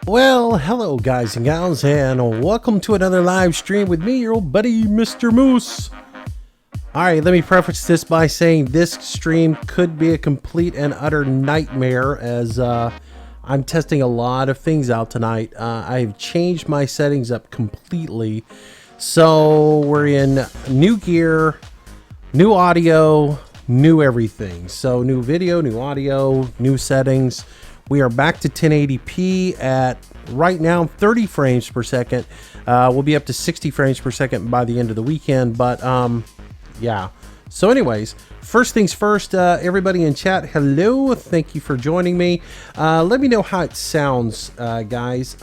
Well, hello guys and gals, and welcome to another live stream with me, your old buddy, Mr. Moose. Alright, let me preface this by saying this stream could be a complete and utter nightmare as I'm testing a lot of things out tonight. I've changed my settings up completely. So we're in new gear, new audio, new everything. So new video, new audio, new settings. We are back to 1080p at right now 30 frames per second. We'll be up to 60 frames per second by the end of the weekend, but yeah. So anyways, first things first, everybody in chat, hello, thank you for joining me. Let me know how it sounds, guys,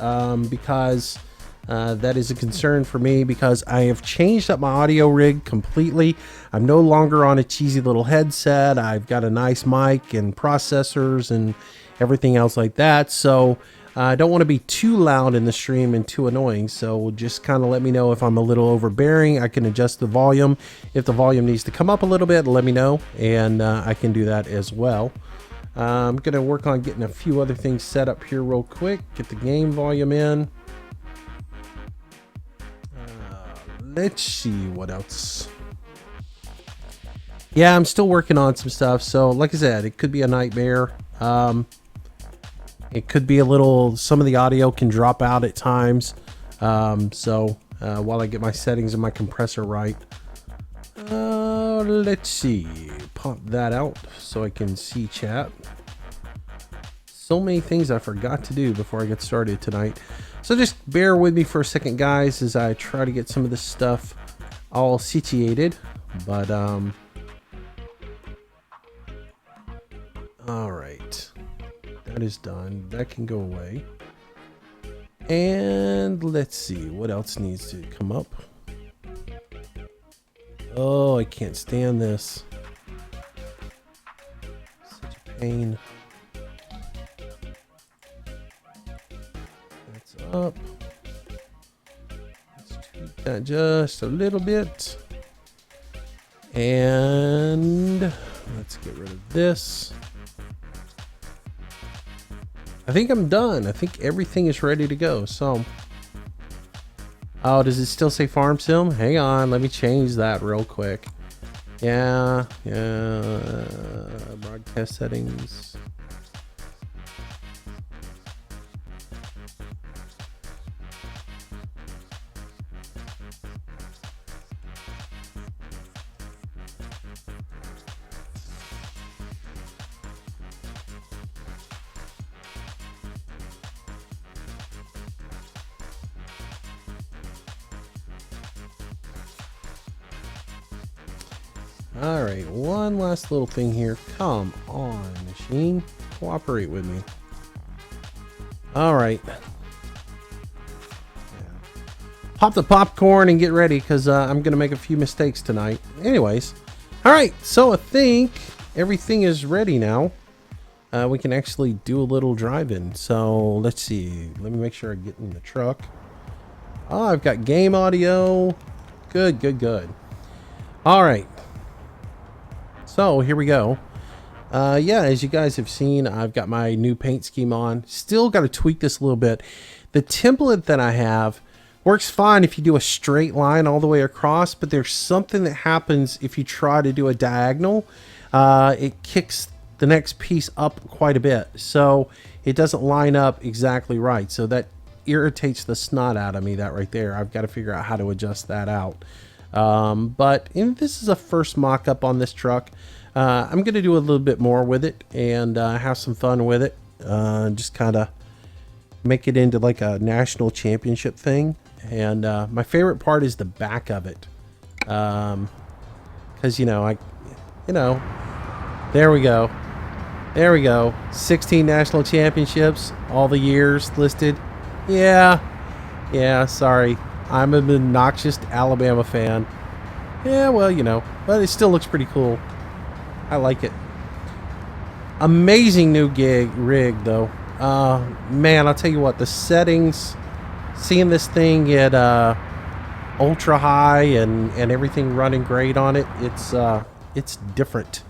because that is a concern for me because I have changed up my audio rig completely. I'm no longer on a cheesy little headset. I've got a nice mic and processors and everything else like that. So I don't want to be too loud in the stream and too annoying. So just kind of let me know if I'm a little overbearing. I can adjust the volume. If the volume needs to come up a little bit, let me know, and I can do that as well. I'm going to work on getting a few other things set up here real quick. Get the game volume in. Let's see what else. Yeah, I'm still working on some stuff. So like I said, it could be a nightmare. It could be a little, some of the audio can drop out at times. While I get my settings and my compressor right. Let's see. Pop that out so I can see chat. So many things I forgot to do before I get started tonight. So just bear with me for a second, guys, as I try to get some of this stuff all situated. But, all right. That is done. That can go away. And let's see what else needs to come up. Oh, I can't stand this. Such a pain. That's up. Let's tweak that just a little bit. And let's get rid of this. I think I'm done. I think everything is ready to go. So, oh, does it still say Farm Sim? Hang on, let me change that real quick. Yeah, broadcast settings. All right, one last little thing here. Come on, machine. Cooperate with me. All right. Yeah. pop the popcorn and get ready because I'm going to make a few mistakes tonight. Anyways, all right, so I think everything is ready now. We can actually do a little drive-in. So let's see. Let me make sure I get in the truck. Oh, I've got game audio. Good, good, good. All right. So here we go. Yeah, as you guys have seen, I've got my new paint scheme on. Still got to tweak this a little bit. The template that I have works fine if you do a straight line all the way across, but there's something that happens if you try to do a diagonal. It kicks the next piece up quite a bit, so it doesn't line up exactly right. So that irritates the snot out of me, that right there. I've got to figure out how to adjust that out. But this is a first mock-up on this truck. I'm going to do a little bit more with it and have some fun with it. Just kind of make it into like a national championship thing. And my favorite part is the back of it. Because, there we go. There we go. 16 national championships, all the years listed. Yeah, sorry. I'm an obnoxious Alabama fan. Yeah, well, but it still looks pretty cool. I like it. Amazing new rig, though. Man, I'll tell you what, the settings, seeing this thing at ultra high and everything running great on it, it's different.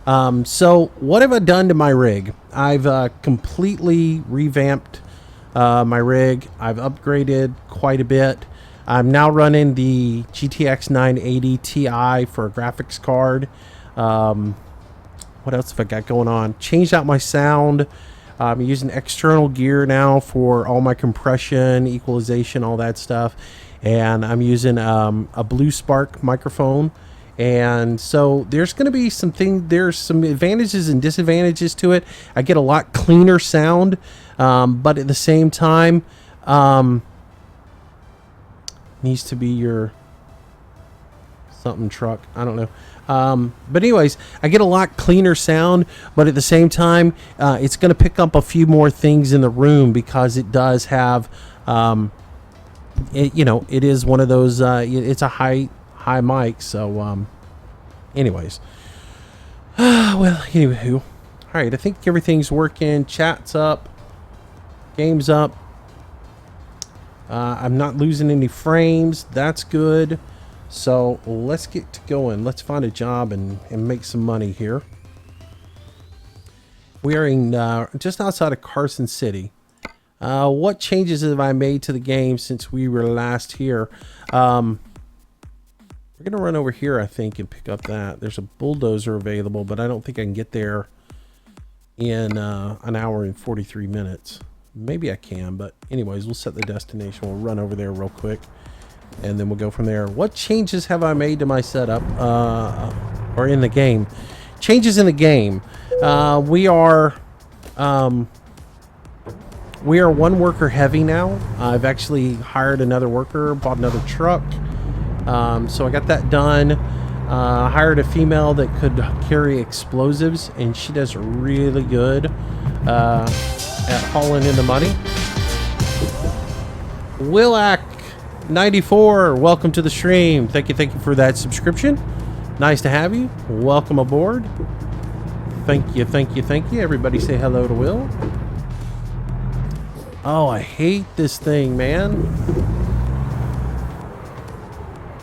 So what have I done to my rig? I've completely revamped my rig. I've upgraded quite a bit. I'm now running the GTX 980 Ti for a graphics card. What else have I got going on? Changed out my sound. I'm using external gear now for all my compression, equalization, all that stuff. And I'm using a Blue Spark microphone. And so there's going to be there's some advantages and disadvantages to it. I get a lot cleaner sound, but at the same time, needs to be your something truck. I don't know. But anyways, I get a lot cleaner sound, but at the same time, it's going to pick up a few more things in the room because it does have, it is one of those, it's a high mic. So, anyways, anywho, all right. I think everything's working. Chat's up, game's up. I'm not losing any frames. That's good. So let's get to going. Let's find a job and make some money here. We are in just outside of Carson City. What changes have I made to the game since we were last here? We're going to run over here, I think, and pick up that. There's a bulldozer available, but I don't think I can get there in an hour and 43 minutes. Maybe I can, but anyways, we'll set the destination. We'll run over there real quick, and then we'll go from there. What changes have I made to my setup or in the game? Changes in the game. We are one worker heavy now. I've actually hired another worker, bought another truck. So I got that done. Hired a female that could carry explosives, and she does really good at hauling in the money. Willac 94, welcome to the stream. Thank you for that subscription. Nice to have you. Welcome aboard. Thank you. Everybody say hello to Will. Oh, I hate this thing, man.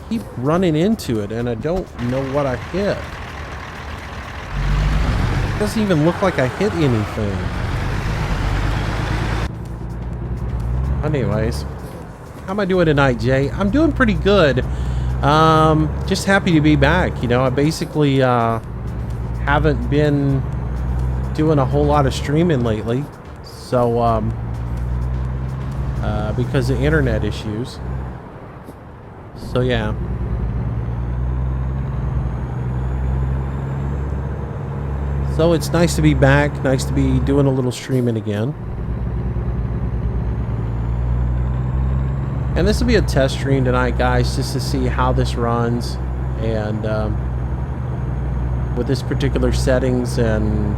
Keep running into it and I don't know what I hit. It doesn't even look like I hit anything. Anyways, how am I doing tonight, Jay? I'm doing pretty good. Just happy to be back. I basically haven't been doing a whole lot of streaming lately. So because of internet issues. So yeah. So it's nice to be back, nice to be doing a little streaming again. And this will be a test stream tonight, guys, just to see how this runs and with this particular settings and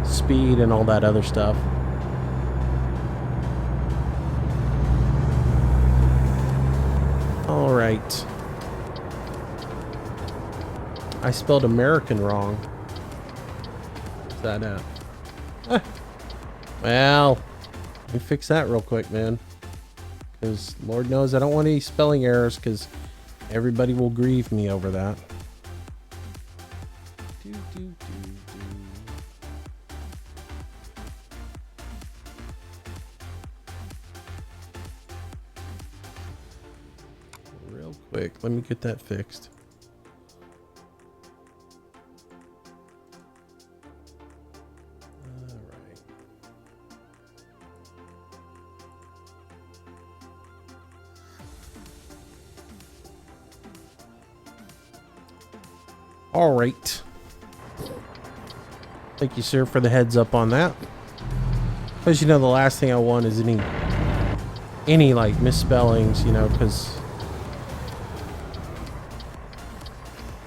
speed and all that other stuff. right. I spelled American wrong. What's that at? Well, let me fix that real quick, man. Because Lord knows I don't want any spelling errors, because everybody will grieve me over that. Real quick, let me get that fixed. All right. Thank you, sir, for the heads up on that. Because, you know, the last thing I want is any like misspellings, you know, because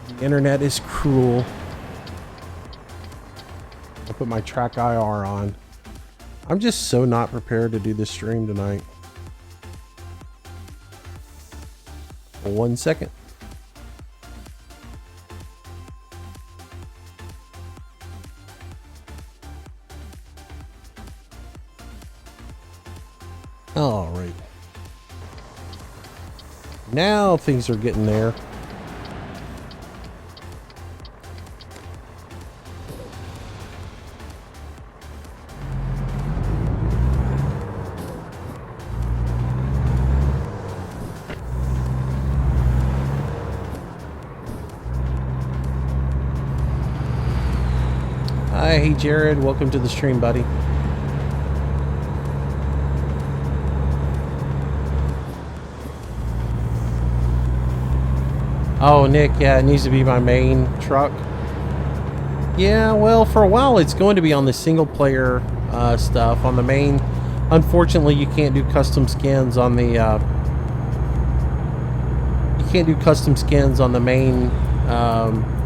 the internet is cruel. I'll put my track IR on. I'm just so not prepared to do this stream tonight. 1 second. All right. Now things are getting there. Hi, hey Jared, welcome to the stream, buddy. Oh, Nick, yeah, it needs to be my main truck. Yeah, well, for a while it's going to be on the single player stuff. On the main, unfortunately, you can't do custom skins on the main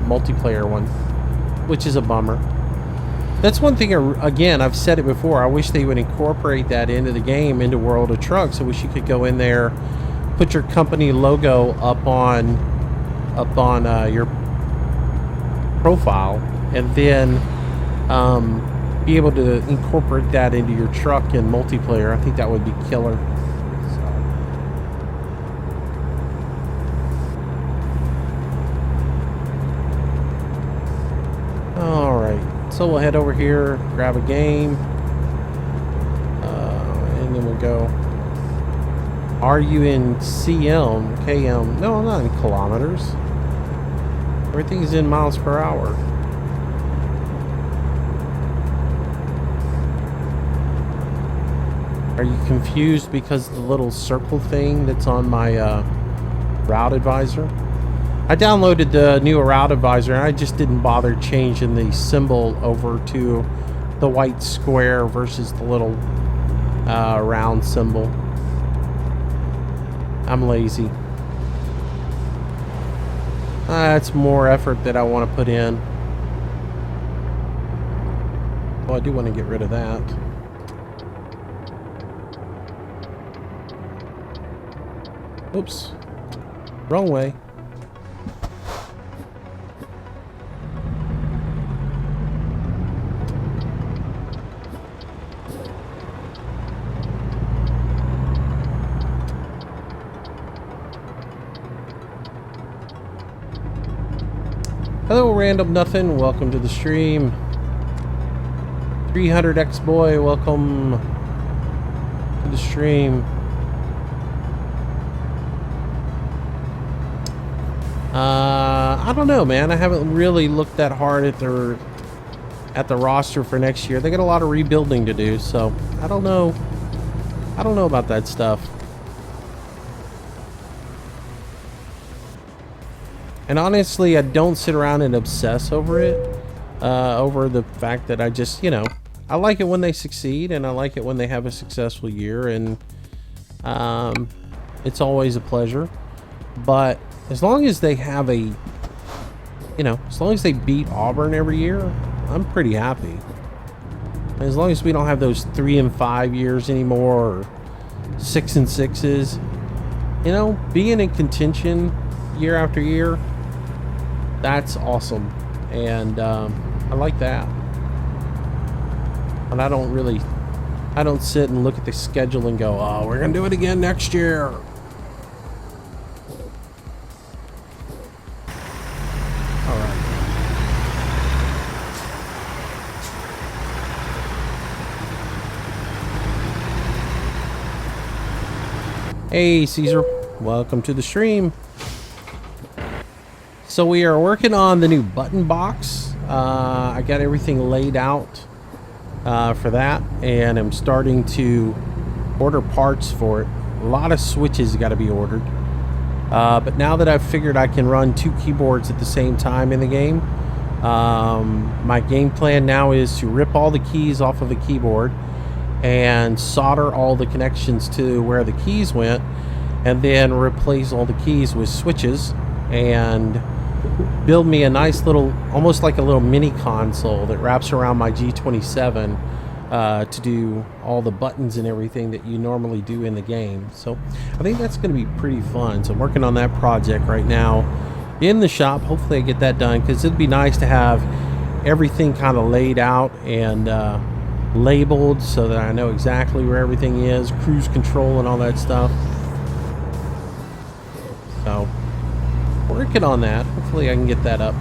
multiplayer one, which is a bummer. That's one thing, again, I've said it before, I wish they would incorporate that into the game, into World of Trucks. I wish you could go in there, put your company logo up on your profile, and then be able to incorporate that into your truck in multiplayer. I think that would be killer. All right, so we'll head over here, grab a game, and then we'll go. Are you in CM, KM? No, I'm not in kilometers. Everything's in miles per hour. Are you confused because of the little circle thing that's on my route advisor? I downloaded the new route advisor and I just didn't bother changing the symbol over to the white square versus the little round symbol. I'm lazy. That's more effort that I want to put in. Well, I do want to get rid of that. Oops. Wrong way. Hello, Random Nothing. Welcome to the stream. 300X Boy, welcome to the stream. I don't know, man. I haven't really looked that hard at the roster for next year. They got a lot of rebuilding to do, so I don't know. I don't know about that stuff. And honestly, I don't sit around and obsess over it, over the fact that I just, you know, I like it when they succeed, and I like it when they have a successful year, and it's always a pleasure. But as long as they have a, you know, as long as they beat Auburn every year, I'm pretty happy. As long as we don't have those 3 and 5 years anymore, or 6 and 6s, you know, being in contention year after year, that's awesome. And I like that. And I don't sit and look at the schedule and go, oh, we're going to do it again next year. All right. Hey, Caesar. Welcome to the stream. So we are working on the new button box. I got everything laid out for that, and I'm starting to order parts for it. A lot of switches got to be ordered. But now that I've figured I can run 2 keyboards at the same time in the game, my game plan now is to rip all the keys off of a keyboard and solder all the connections to where the keys went, and then replace all the keys with switches and build me a nice little, almost like a little mini console that wraps around my G27 to do all the buttons and everything that you normally do in the game. So I think that's going to be pretty fun. So I'm working on that project right now in the shop. Hopefully I get that done, because it'd be nice to have everything kind of laid out and labeled so that I know exactly where everything is, cruise control and all that stuff. So working on that. Hopefully I can get that up.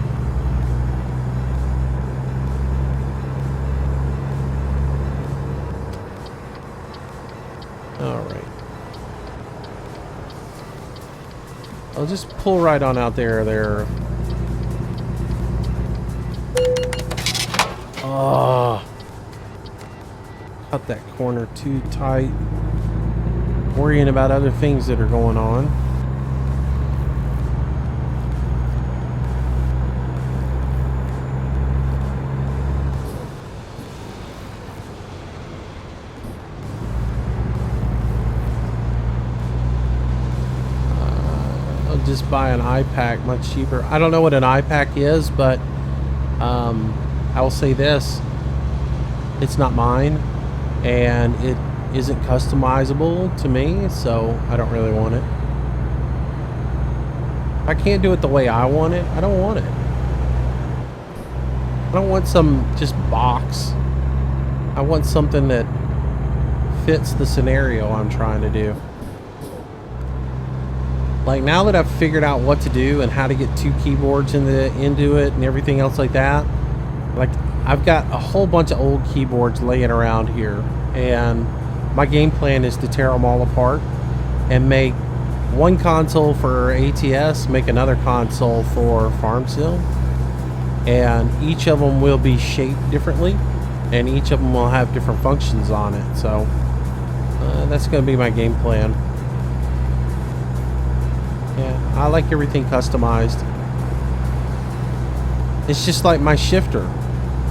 All right. I'll just pull right on out there. Oh, cut that corner too tight. Worrying about other things that are going on. Just buy an iPack, much cheaper. I don't know what an iPack is, but I will say this: it's not mine, and it isn't customizable to me, so I don't really want it. If I can't do it the way I want it, I don't want it. I don't want some just box. I want something that fits the scenario I'm trying to do. Like, now that I've figured out what to do and how to get 2 keyboards into it and everything else like that, like, I've got a whole bunch of old keyboards laying around here, and my game plan is to tear them all apart and make one console for ATS, make another console for FarmSim, and each of them will be shaped differently, and each of them will have different functions on it. So that's going to be my game plan. Yeah, I like everything customized. It's just like my shifter,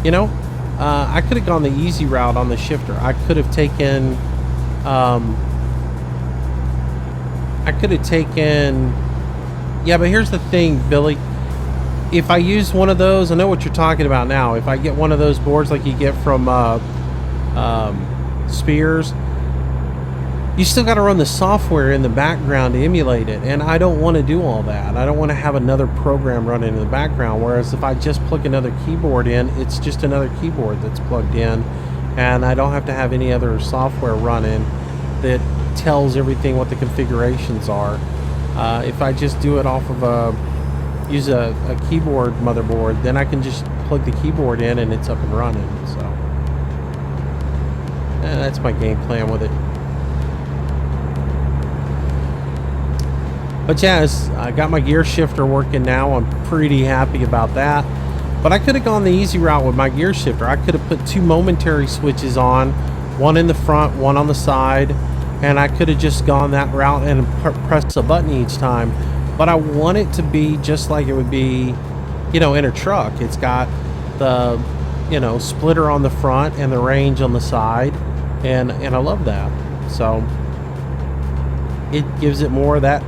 you know. I could have gone the easy route on the shifter. I could have taken, yeah, but here's the thing, Billy. If I use one of those, I know what you're talking about now. If I get one of those boards like you get from Spears, you still got to run the software in the background to emulate it, and I don't want to do all that. I don't want to have another program running in the background, whereas if I just plug another keyboard in, it's just another keyboard that's plugged in, and I don't have to have any other software running that tells everything what the configurations are. If I just do it off of use a keyboard motherboard, then I can just plug the keyboard in and it's up and running. So that's my game plan with it. But yes, I got my gear shifter working now. I'm pretty happy about that. But I could have gone the easy route with my gear shifter. I could have put 2 momentary switches on, one in the front, one on the side, and I could have just gone that route and pressed a button each time. But I want it to be just like it would be, you know, in a truck. It's got the, you know, splitter on the front and the range on the side, and I love that. So it gives it more of that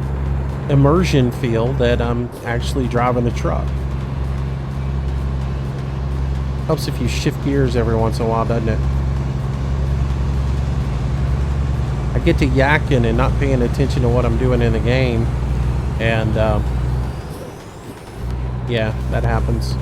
immersion feel that I'm actually driving the truck. Helps if you shift gears every once in a while, doesn't it? I get to yakking and not paying attention to what I'm doing in the game. And, yeah, that happens.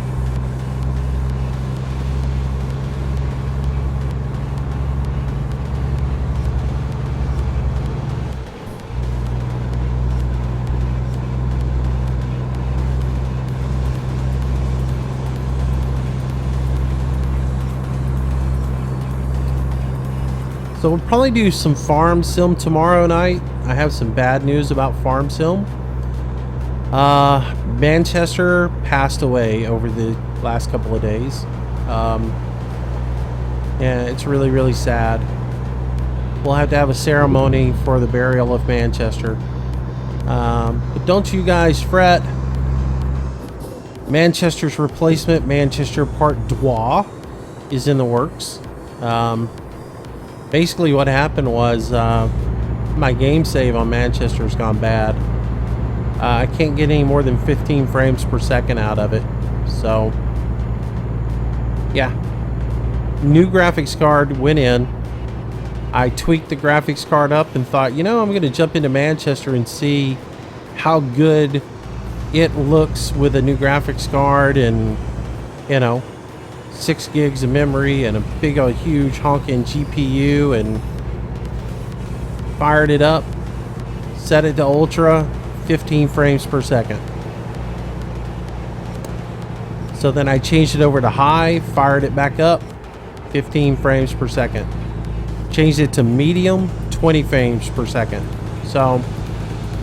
So we'll probably do some farm sim tomorrow night. I have some bad news about farm sim. Manchester passed away over the last couple of days. Yeah, it's really, really sad. We'll have to have a ceremony for the burial of Manchester. But don't you guys fret. Manchester's replacement, Manchester Part Deux, is in the works. Basically what happened was my game save on Manchester's gone bad. I can't get any more than 15 frames per second out of it. So, yeah. New graphics card went in. I tweaked the graphics card up and thought, you know, I'm going to jump into Manchester and see how good it looks with a new graphics card and, you know, 6 gigs of memory and a big old huge honking GPU, and fired it up, set it to ultra, 15 frames per second. So then I changed it over to high, fired it back up, 15 frames per second. Changed it to medium, 20 frames per second. So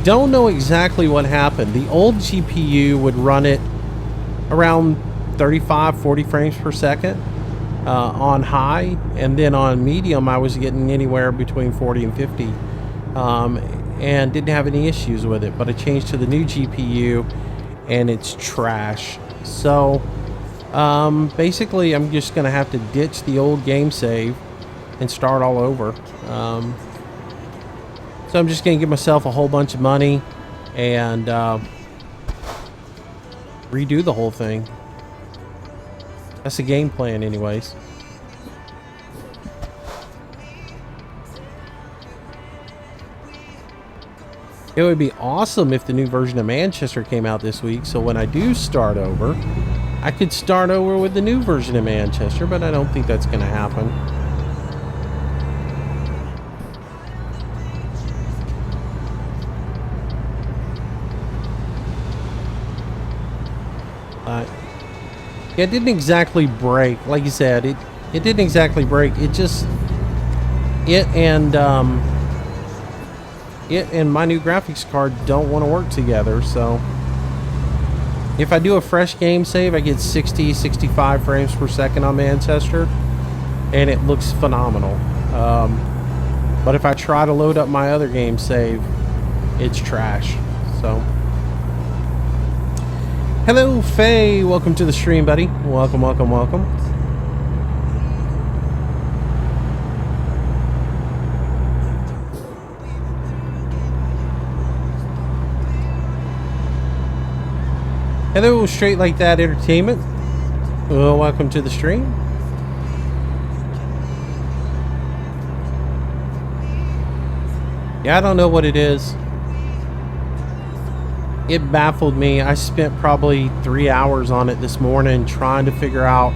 don't know exactly what happened. The old GPU would run it around 35-40 frames per second on high, and then on medium I was getting anywhere between 40 and 50, and didn't have any issues with it. But I changed to the new GPU and it's trash. So basically I'm just gonna have to ditch the old game save and start all over. So I'm just gonna give myself a whole bunch of money and redo the whole thing. That's the game plan anyways. It would be awesome if the new version of Manchester came out this week, so when I do start over, I could start over with the new version of Manchester, but I don't think that's going to happen. It didn't exactly break, like you said. It didn't exactly break. It just it and my new graphics card don't want to work together. So if I do a fresh game save, I get 60-65 frames per second on Manchester, and it looks phenomenal. But if I try to load up my other game save, it's trash. So. Hello, Faye. Welcome to the stream, buddy. Welcome, welcome, welcome. Hello, Straight Like That Entertainment. Well, welcome to the stream. Yeah, I don't know what it is. It baffled me. I spent probably 3 hours on it this morning trying to figure out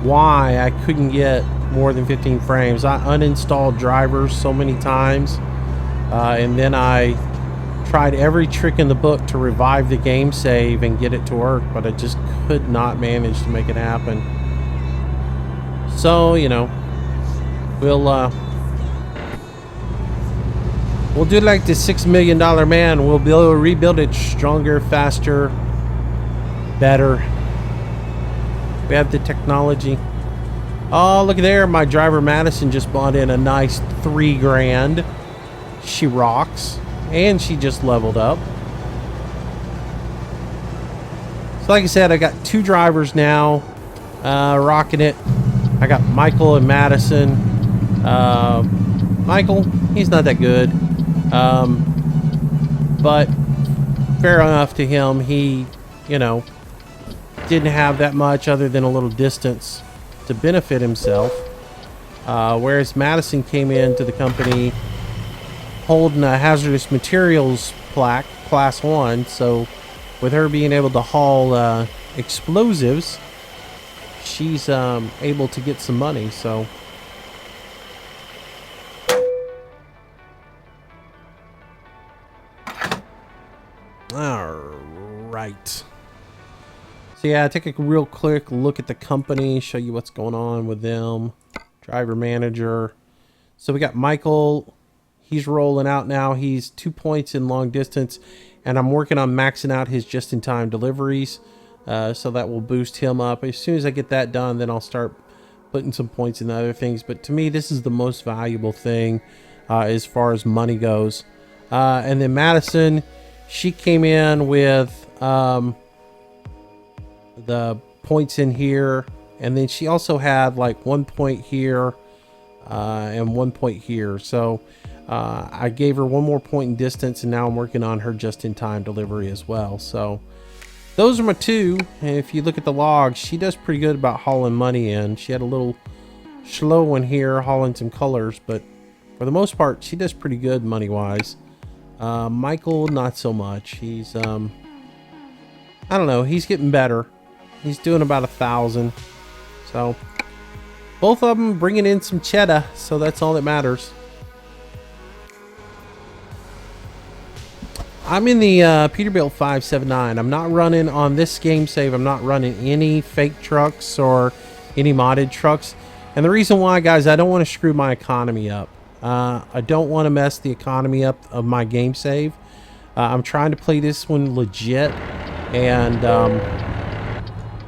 why I couldn't get more than 15 frames. I uninstalled drivers so many times, and then I tried every trick in the book to revive the game save and get it to work, but I just could not manage to make it happen. So, you know, we'll do like the $6 million man. We'll be able to rebuild it stronger, faster, better. We have the technology. Oh, look there. My driver Madison just bought in a nice $3 grand. She rocks. And she just leveled up. So like I said, I got 2 drivers now rocking it. I got Michael and Madison. Michael, he's not that good. But fair enough to him. He, you know, didn't have that much other than a little distance to benefit himself. Whereas Madison came into the company holding a hazardous materials plaque, class 1. So with her being able to haul explosives, she's able to get some money. So all right. So yeah, take a real quick look at the company, show you what's going on with them. Driver manager. So we got Michael. He's rolling out now. He's 2 points in long distance, and I'm working on maxing out his just-in-time deliveries. So that will boost him up. As soon as I get that done, then I'll start putting some points in the other things. But to me, this is the most valuable thing as far as money goes. And then Madison, she came in with the points in here, and then she also had like 1 point here and 1 point here. So I gave her 1 more point in distance, and now I'm working on her just-in-time delivery as well. So those are my 2. And if you look at the logs, she does pretty good about hauling money in. She had a little slow one here hauling some colors, but for the most part, she does pretty good money-wise. Michael, not so much. He's I don't know, he's getting better. He's doing about 1,000. So both of them bringing in some cheddar, so that's all that matters. I'm in the Peterbilt 579. I'm not running on this game save. I'm not running any fake trucks or any modded trucks. And the reason why, guys, I don't want to screw my economy up. I don't want to mess the economy up of my game save. I'm trying to play this one legit and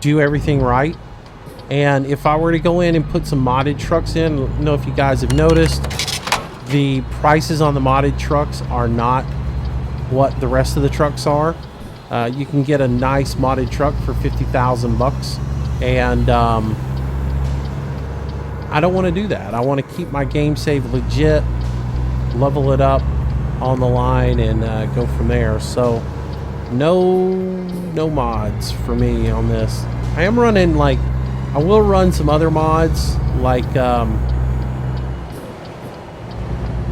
do everything right. And if I were to go in and put some modded trucks in, I don't know if you guys have noticed, the prices on the modded trucks are not what the rest of the trucks are. You can get a nice modded truck for 50,000 bucks, and I don't want to do that. I want to keep my game save legit, level it up on the line, and go from there. So no mods for me on this. I am running, like, I will run some other mods, like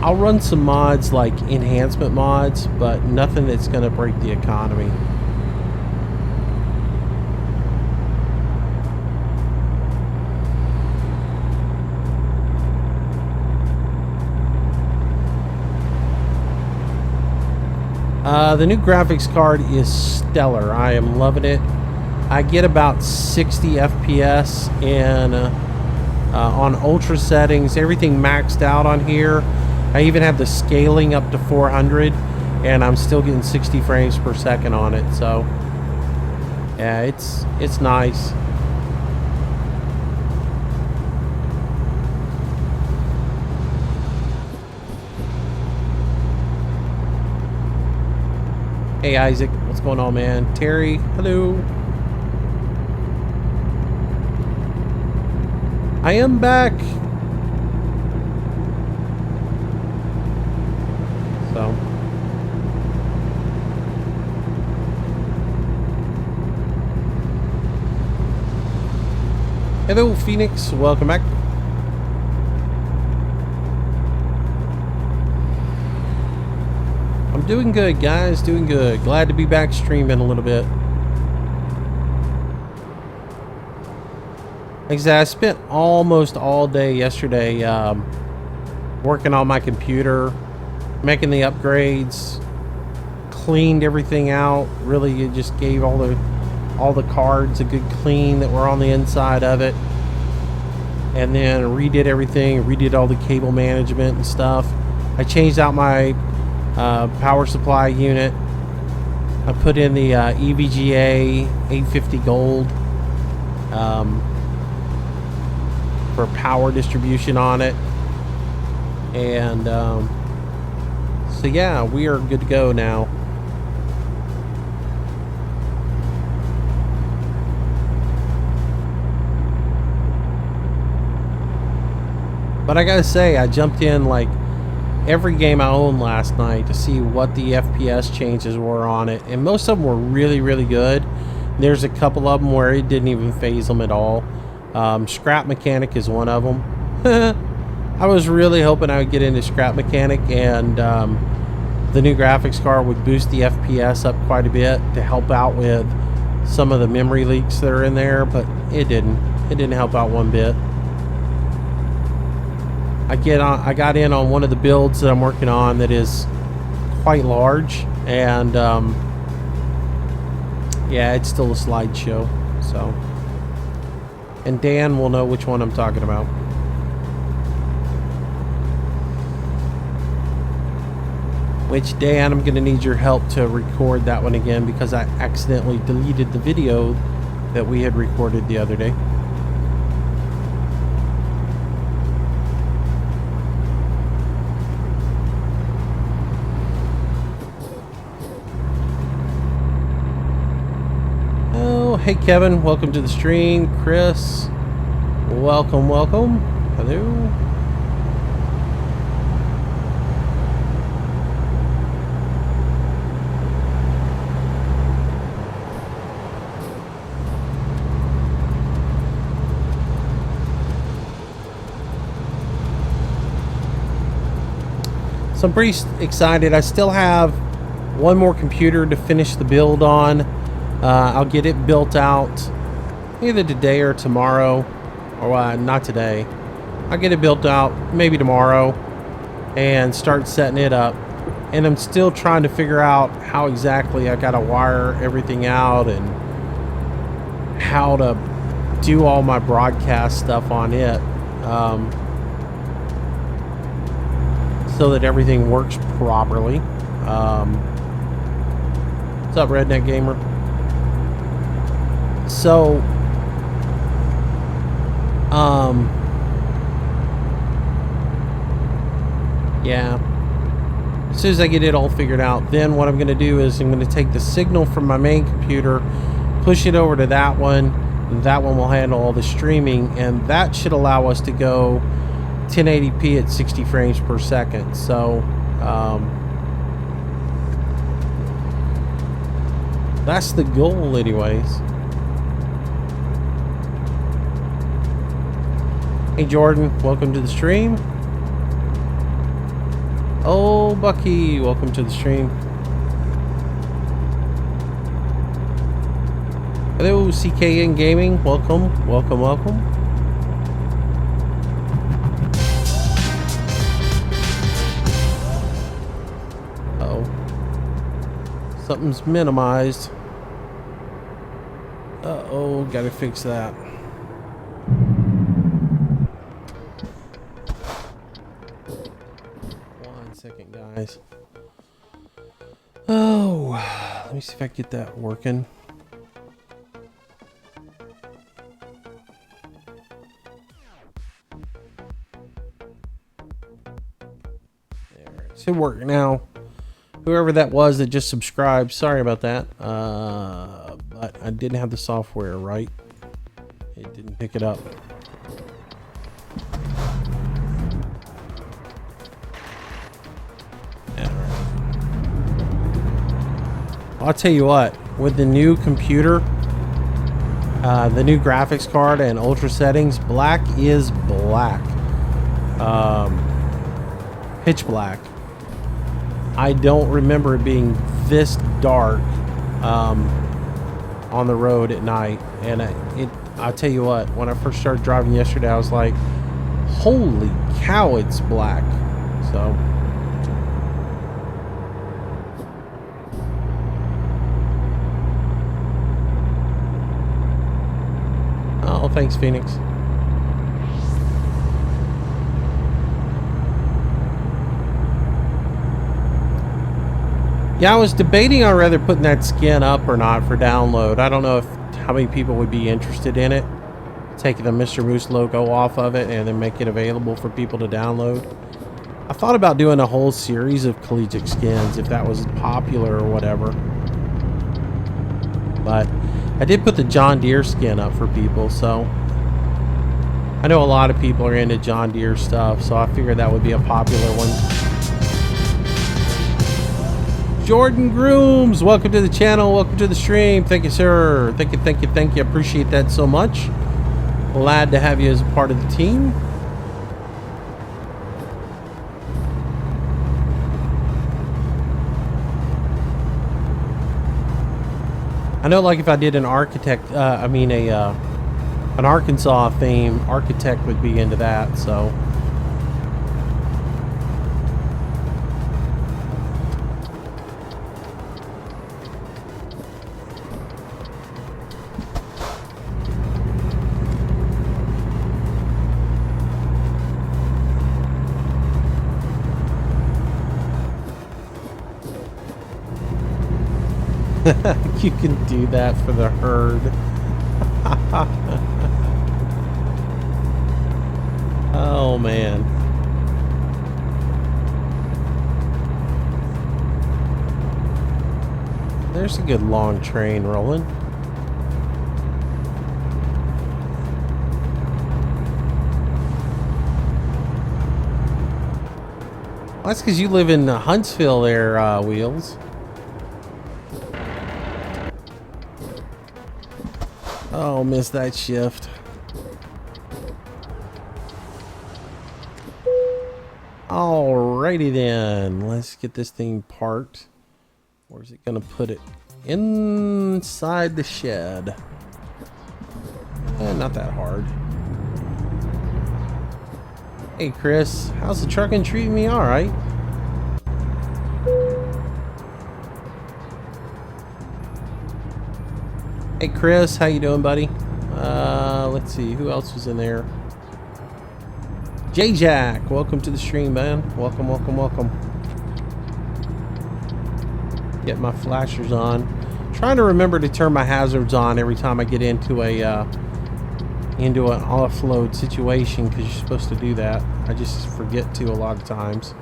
I'll run some mods like enhancement mods, but nothing that's gonna break the economy. The new graphics card is stellar. I am loving it. I get about 60 FPS in on ultra settings, everything maxed out on here. I even have the scaling up to 400, and I'm still getting 60 frames per second on it. So yeah, it's nice. Hey Isaac, what's going on, man? Terry, hello. I am back. So hello Phoenix, welcome back. I'm doing good, guys, doing good. Glad to be back streaming a little bit. Like I said, I spent almost all day yesterday working on my computer, making the upgrades, cleaned everything out. Really, it just gave all the cards a good clean that were on the inside of it, and then redid everything, redid all the cable management and stuff. I changed out my power supply unit. I put in the EVGA 850 gold for power distribution on it, and so yeah, we are good to go now. But I gotta say, I jumped in like every game I owned last night to see what the FPS changes were on it, and most of them were really, really good. There's a couple of them where it didn't even phase them at all. Scrap Mechanic is one of them. I was really hoping I would get into Scrap Mechanic, and the new graphics card would boost the FPS up quite a bit to help out with some of the memory leaks that are in there, but it didn't. It didn't help out one bit. I got in on one of the builds that I'm working on that is quite large, and yeah, it's still a slideshow. So, and Dan will know which one I'm talking about. Which, Dan, I'm gonna need your help to record that one again, because I accidentally deleted the video that we had recorded the other day. Hey Kevin, welcome to the stream. Chris, welcome. Hello. So I'm pretty excited. I still have one more computer to finish the build on. I'll get it built out either today or tomorrow, or not today. I'll get it built out maybe tomorrow and start setting it up. And I'm still trying to figure out how exactly I gotta wire everything out and how to do all my broadcast stuff on it, so that everything works properly. What's up, Redneck Gamer? So, yeah. As soon as I get it all figured out, then what I'm going to do is I'm going to take the signal from my main computer, push it over to that one, and that one will handle all the streaming, and that should allow us to go 1080p at 60 frames per second. So, that's the goal anyways. Hey Jordan, welcome to the stream. Oh, Bucky, welcome to the stream. Hello, CKN Gaming, welcome. Uh-oh. Something's minimized. Uh-oh, gotta fix that. Second, guys. Oh, let me see if I can get that working. There, it should work now. Whoever that was that just subscribed, sorry about that. But I didn't have the software right. It didn't pick it up. I'll tell you what, with the new computer, the new graphics card and ultra settings, black is black. Pitch black. I don't remember it being this dark on the road at night. And I'll tell you what, when I first started driving yesterday, I was like, holy cow, it's black. So... oh, thanks, Phoenix. Yeah, I was debating on whether putting that skin up or not for download. I don't know how many people would be interested in it. Taking the Mr. Moose logo off of it and then make it available for people to download. I thought about doing a whole series of collegiate skins if that was popular or whatever. But I did put the John Deere skin up for people, so I know a lot of people are into John Deere stuff, so I figured that would be a popular one. Jordan Grooms, welcome to the channel, welcome to the stream. Thank you, sir. Thank you. Appreciate that so much. Glad to have you as a part of the team. I know, like if I did an architect, an Arkansas theme, architect would be into that. So. You can do that for the herd. Oh man. There's a good long train rolling. Well, that's because you live in Huntsville there, Wheels. Oh, missed that shift. Alrighty then. Let's get this thing parked. Where's it gonna put it? Inside the shed. Not that hard. Hey Chris, how's the trucking treating me? Alright. Hey Chris, how you doing, buddy? Let's see, who else was in there? J-Jack, welcome to the stream, man. Welcome, welcome, welcome. Get my flashers on. Trying to remember to turn my hazards on every time I get into an offload situation, because you're supposed to do that. I just forget to a lot of times.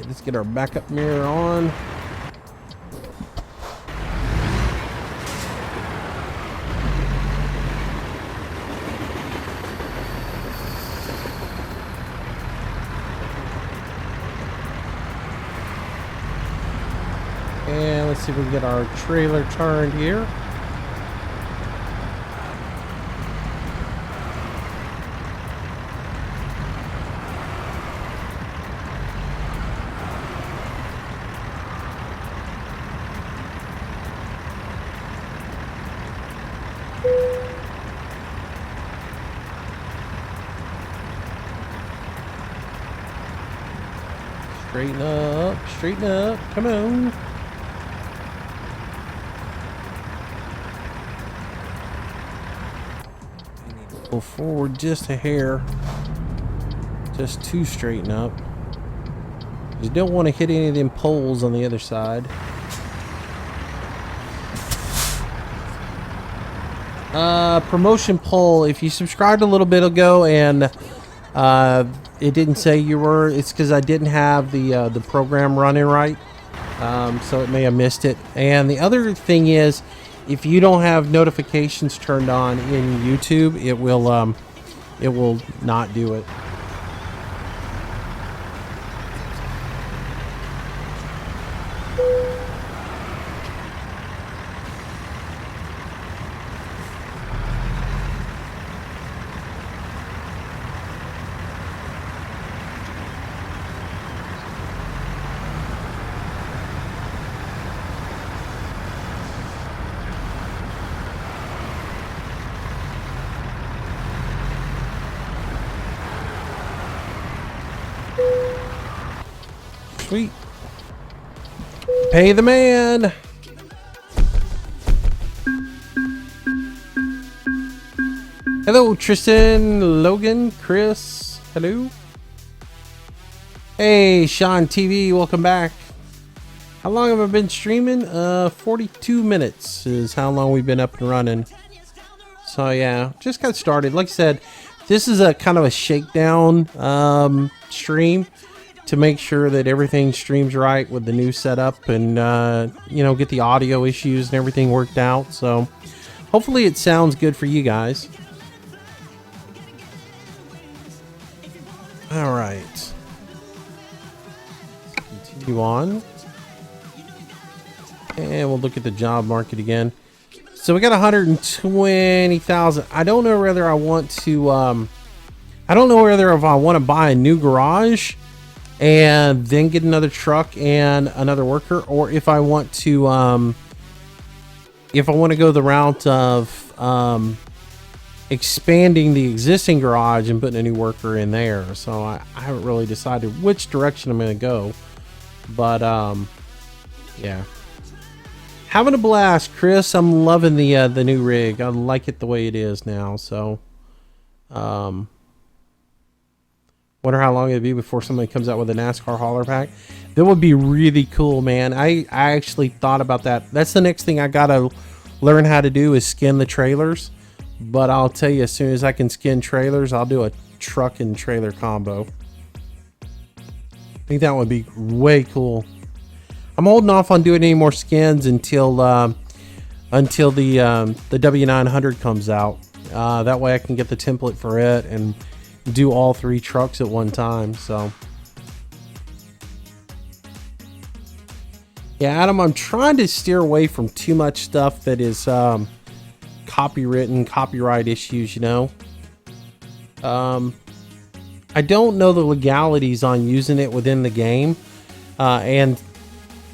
Let's get our backup mirror on. And let's see if we can get our trailer turned here. Straighten up, come on. Pull forward just a hair, just to straighten up. You don't want to hit any of them poles on the other side. Promotion poll, if you subscribed a little bit ago and it didn't say you were, it's because I didn't have the program running right, so it may have missed it. And the other thing is, if you don't have notifications turned on in YouTube, it will not do it. Sweet. Pay the man. Hello, Tristan, Logan, Chris. Hello. Hey, Sean TV, welcome back. How long have I been streaming? 42 minutes is how long we've been up and running. So yeah, just got started. Like I said, this is a kind of a shakedown stream to make sure that everything streams right with the new setup and you know, get the audio issues and everything worked out. So hopefully it sounds good for you guys. All right, continue on. And we'll look at the job market again. So we got 120,000. I don't know whether I want to, I don't know whether if I want to buy a new garage and then get another truck and another worker, or if I want to, go the route of, expanding the existing garage and putting a new worker in there. So I haven't really decided which direction I'm going to go, but, yeah. Having a blast, Chris. I'm loving the new rig. I like it the way it is now. So, wonder how long it'd be before somebody comes out with a NASCAR hauler pack. That would be really cool, man. I actually thought about that. That's the next thing I gotta learn how to do is skin the trailers. But I'll tell you, as soon as I can skin trailers, I'll do a truck and trailer combo. I think that would be way cool. I'm holding off on doing any more skins until the W900 comes out. That way I can get the template for it and do all 3 trucks at one time. So yeah, Adam, I'm trying to steer away from too much stuff that is copywritten, copyright issues, you know. I don't know the legalities on using it within the game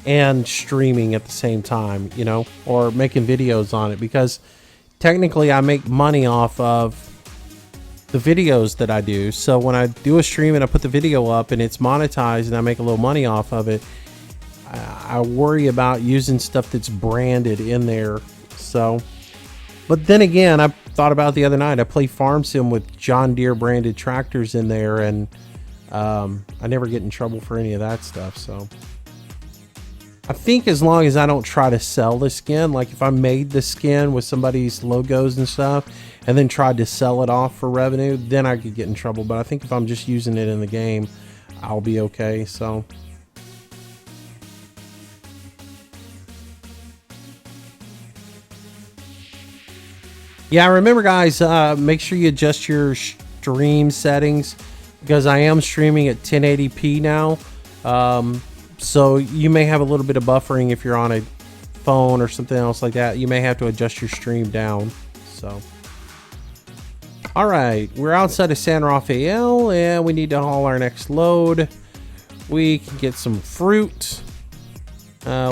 and streaming at the same time, you know, or making videos on it, because technically I make money off of the videos that I do. So when I do a stream and I put the video up and it's monetized and I make a little money off of it, I worry about using stuff that's branded in there. So, but then again, I thought about it the other night. I play Farm Sim with John Deere branded tractors in there, and I never get in trouble for any of that stuff. So I think as long as I don't try to sell the skin, like if I made the skin with somebody's logos and stuff and then tried to sell it off for revenue, then I could get in trouble. But I think if I'm just using it in the game, I'll be okay. So yeah, remember guys, make sure you adjust your stream settings, because I am streaming at 1080p now. So you may have a little bit of buffering if you're on a phone or something else like that. You may have to adjust your stream down. So, all right, we're outside of San Rafael and we need to haul our next load. We can get some fruit,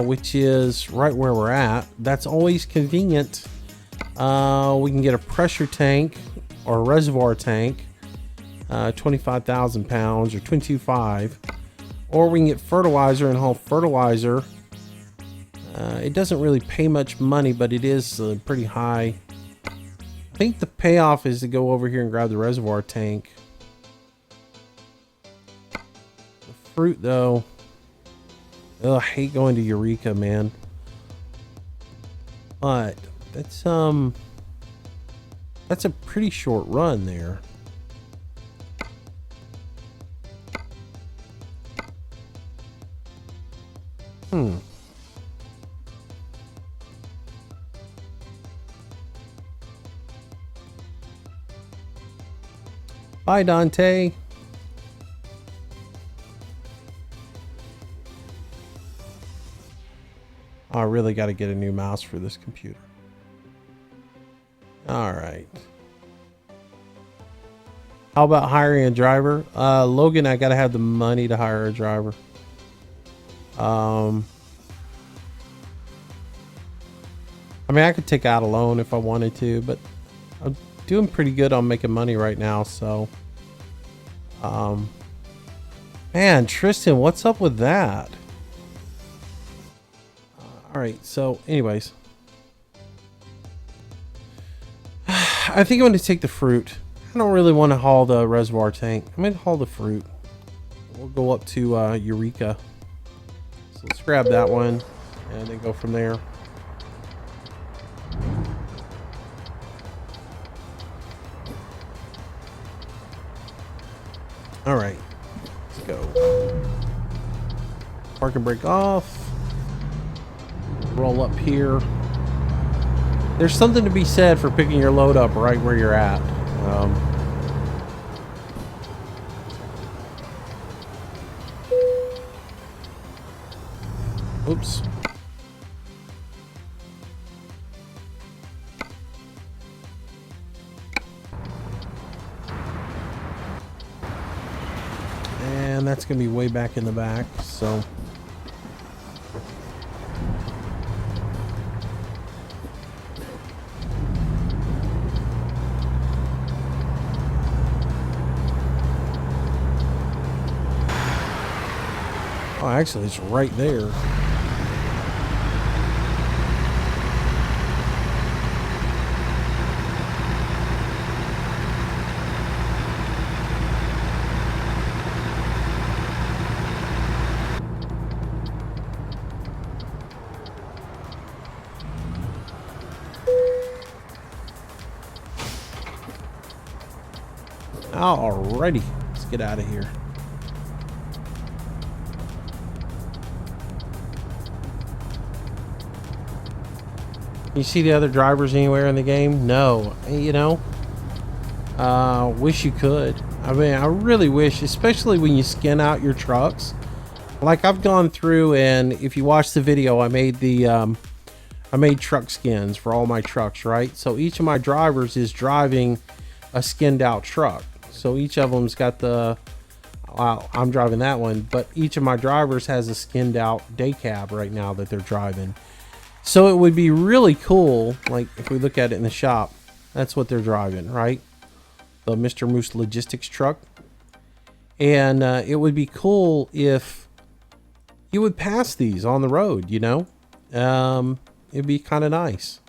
which is right where we're at. That's always convenient. We can get a pressure tank or a reservoir tank, 25,000 pounds or 22.5. Or we can get fertilizer and haul fertilizer. It doesn't really pay much money, but it is pretty high. I think the payoff is to go over here and grab the reservoir tank. The fruit, though. Ugh, I hate going to Eureka, man. But that's a pretty short run there. Bye, Dante. Oh, I really got to get a new mouse for this computer. All right. How about hiring a driver? Logan, I got to have the money to hire a driver. I mean, I could take out a loan if I wanted to, but I'm doing pretty good on making money right now. So, man, Tristan, what's up with that? All right. So anyways, I think I'm going to take the fruit. I don't really want to haul the reservoir tank. I'm going to haul the fruit. We'll go up to Eureka. So let's grab that one and then go from there. All right, let's go. Park and brake off. Roll up here. There's something to be said for picking your load up right where you're at. Oops. And that's going to be way back in the back, so... Oh, actually, it's right there. Alrighty, let's get out of here. You see the other drivers anywhere in the game? No. You know, wish you could. I mean, I really wish, especially when you skin out your trucks. Like I've gone through, and if you watch the video, I made the I made truck skins for all my trucks, right? So each of my drivers is driving a skinned out truck. So each of them's got the, well, I'm driving that one, but each of my drivers has a skinned out day cab right now that they're driving. So it would be really cool, like if we look at it in the shop, that's what they're driving, right? The Mr. Moose Logistics truck. And it would be cool if you would pass these on the road, you know? It'd be kind of nice.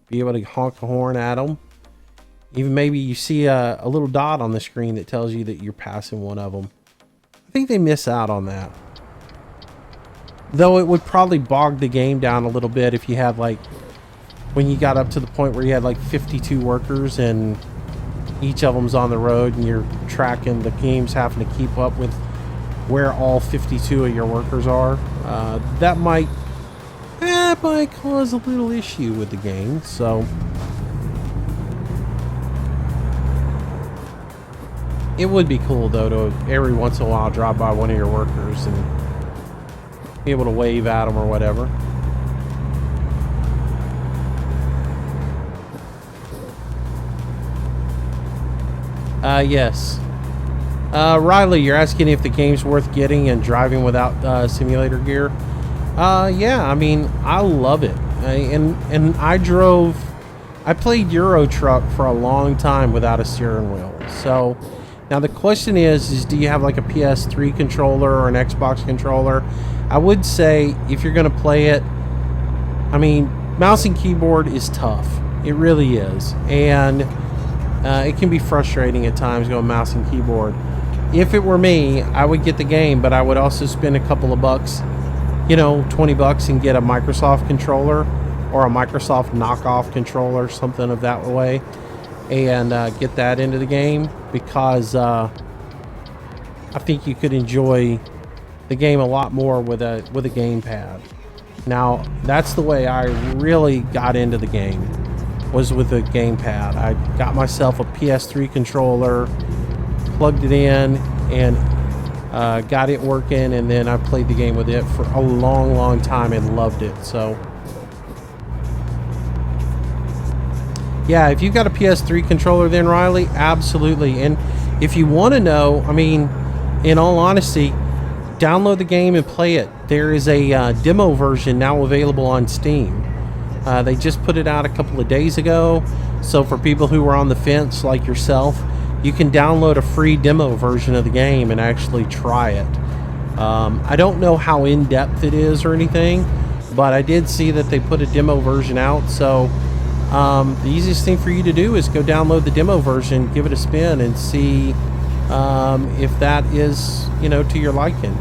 Be able to honk a horn at them. Even maybe you see a little dot on the screen that tells you that you're passing one of them. I think they miss out on that. Though it would probably bog the game down a little bit if you had, like, when you got up to the point where you had like 52 workers and each of them's on the road and you're tracking, the game's having to keep up with where all 52 of your workers are. That might cause a little issue with the game. So it would be cool though to every once in a while drop by one of your workers and be able to wave at them or whatever. Yes. Riley, you're asking if the game's worth getting and driving without simulator gear. Yeah, I mean, I love it. I played Euro Truck for a long time without a steering wheel. So now the question is do you have like a PS3 controller or an Xbox controller? I would say if you're going to play it, I mean, mouse and keyboard is tough. It really is. And it can be frustrating at times going mouse and keyboard. If it were me, I would get the game, but I would also spend a couple of bucks, you know, 20 bucks and get a Microsoft controller or a Microsoft knockoff controller, something of that way, and get that into the game, because I think you could enjoy the game a lot more with a gamepad. Now, that's the way I really got into the game, was with a gamepad. I got myself a PS3 controller, plugged it in, and got it working, and then I played the game with it for a long time and loved it. So yeah, if you've got a PS3 controller then, Riley, absolutely. And if you want to know, I mean, in all honesty, download the game and play it. There is a demo version now available on Steam. They just put it out a couple of days ago, so for people who are on the fence like yourself, you can download a free demo version of the game and actually try it. I don't know how in-depth it is or anything, but I did see that they put a demo version out. So the easiest thing for you to do is go download the demo version, give it a spin, and see if that is, you know, to your liking.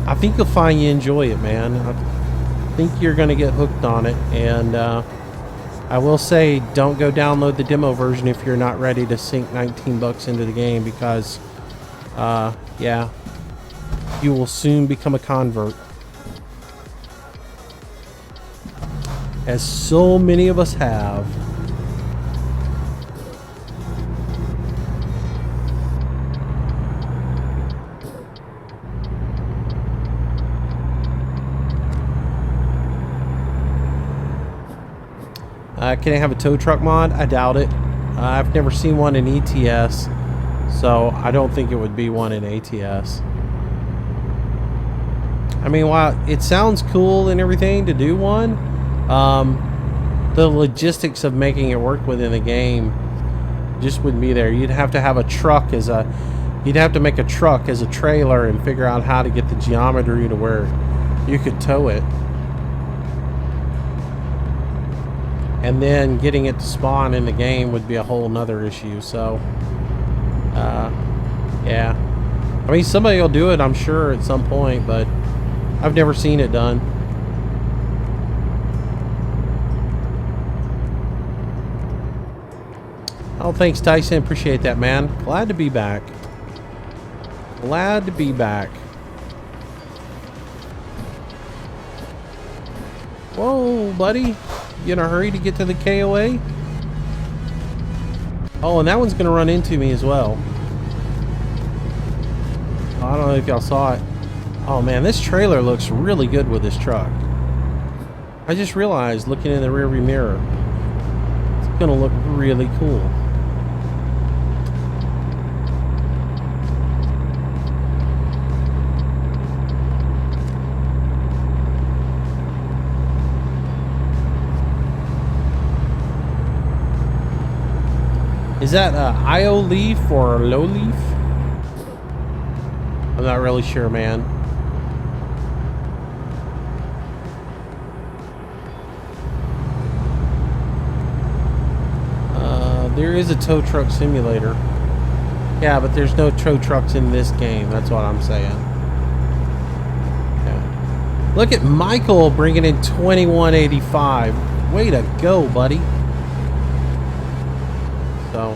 I think you'll find you enjoy it, man. I think you're going to get hooked on it. And I will say, don't go download the demo version if you're not ready to sink 19 bucks into the game, because yeah, you will soon become a convert, as so many of us have. Can it have a tow truck mod? I doubt it. I've never seen one in ETS, so I don't think it would be one in ATS. I mean, while it sounds cool and everything to do one, the logistics of making it work within the game just wouldn't be there. You'd have to have a truck as a, you'd have to make a truck as a trailer and figure out how to get the geometry to where you could tow it. And then getting it to spawn in the game would be a whole nother issue. So, yeah. I mean, somebody will do it, I'm sure, at some point, but I've never seen it done. Oh, thanks, Tyson. Appreciate that, man. Glad to be back. Glad to be back. Whoa, buddy. You in a hurry to get to the KOA? Oh, and that one's going to run into me as well. I don't know if y'all saw it. Oh, man, this trailer looks really good with this truck. I just realized, looking in the rearview mirror, it's going to look really cool. Is that IO leaf or low leaf? I'm not really sure, man. There is a tow truck simulator. Yeah, but there's no tow trucks in this game. That's what I'm saying. Yeah. Look at Michael bringing in 2185. Way to go, buddy. So.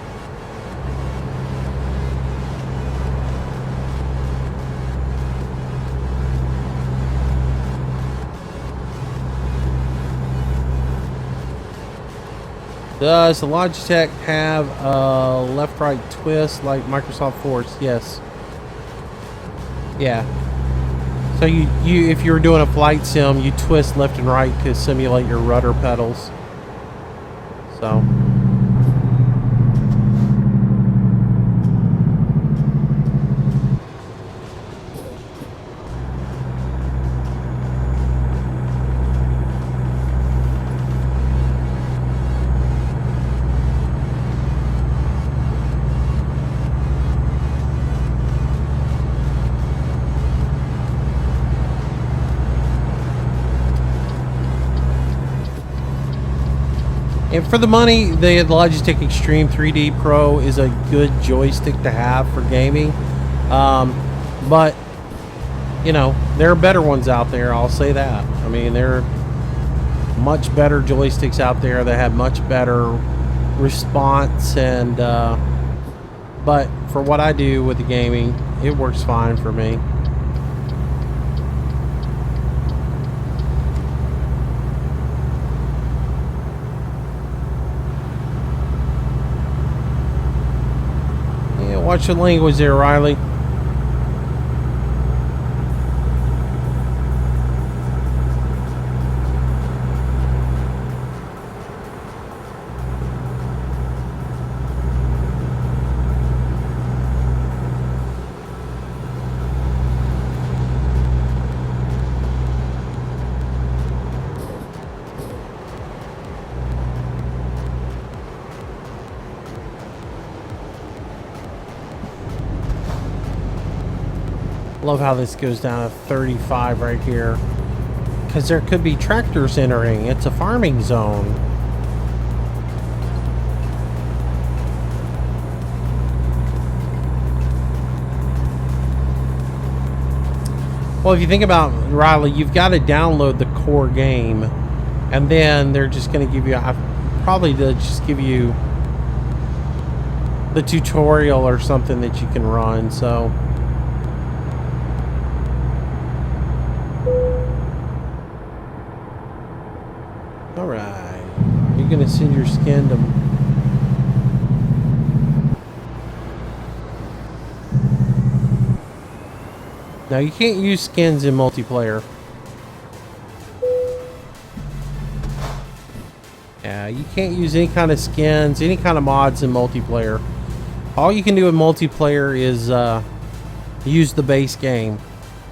Does the Logitech have a left-right twist like Microsoft Force? Yes. Yeah. So you if you're doing a flight sim, you twist left and right to simulate your rudder pedals. So. And for the money, the Logitech Extreme 3D Pro is a good joystick to have for gaming. But, you know, there are better ones out there, I'll say that. I mean, there are much better joysticks out there that have much better response. And, but for what I do with the gaming, it works fine for me. Watch your language there, Riley. Love how this goes down to 35 right here, because there could be tractors entering. It's a farming zone. Well, if you think about it, Riley, you've got to download the core game, and then they're just going to give you, probably they'll just give you the tutorial or something that you can run. So. Alright, you're gonna send your skin to... Now you can't use skins in multiplayer. Yeah, you can't use any kind of skins, any kind of mods in multiplayer. All you can do in multiplayer is use the base game.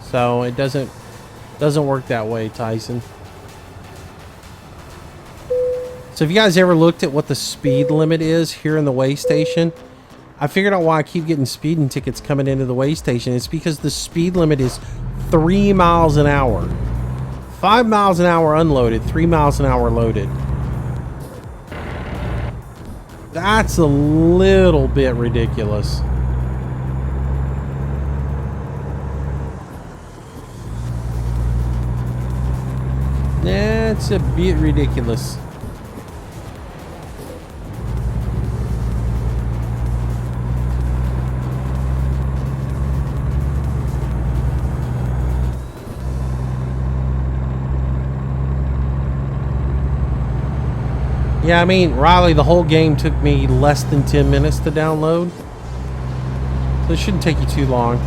So it doesn't work that way, Tyson. So if you guys ever looked at what the speed limit is here in the way station, I figured out why I keep getting speeding tickets coming into the way station. It's because the speed limit is 3 miles an hour. 5 miles an hour unloaded, 3 miles an hour loaded. That's a little bit ridiculous. That's a bit ridiculous. Yeah, I mean, Riley, the whole game took me less than 10 minutes to download. So it shouldn't take you too long.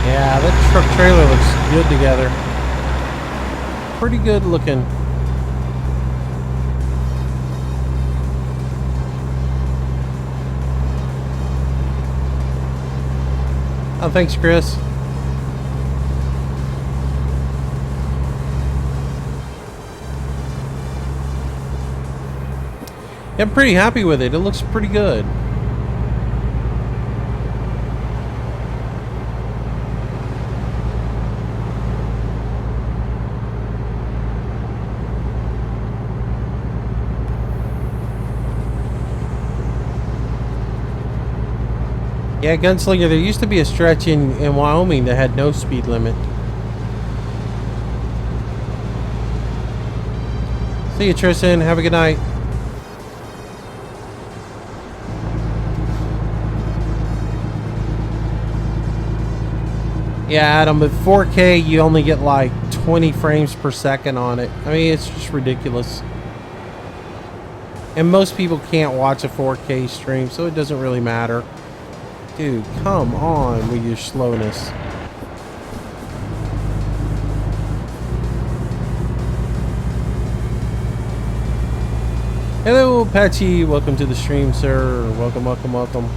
Yeah, that truck trailer looks good together. Pretty good looking. Oh, thanks, Chris. Yeah, I'm pretty happy with it. It looks pretty good. Yeah, Gunslinger, there used to be a stretch in Wyoming that had no speed limit. See you, Tristan. Have a good night. Yeah, Adam, with 4K, you only get like 20 frames per second on it. I mean, it's just ridiculous. And most people can't watch a 4K stream, so it doesn't really matter. Dude, come on with your slowness. Hello, Patchy. Welcome to the stream, sir. Welcome, welcome, welcome.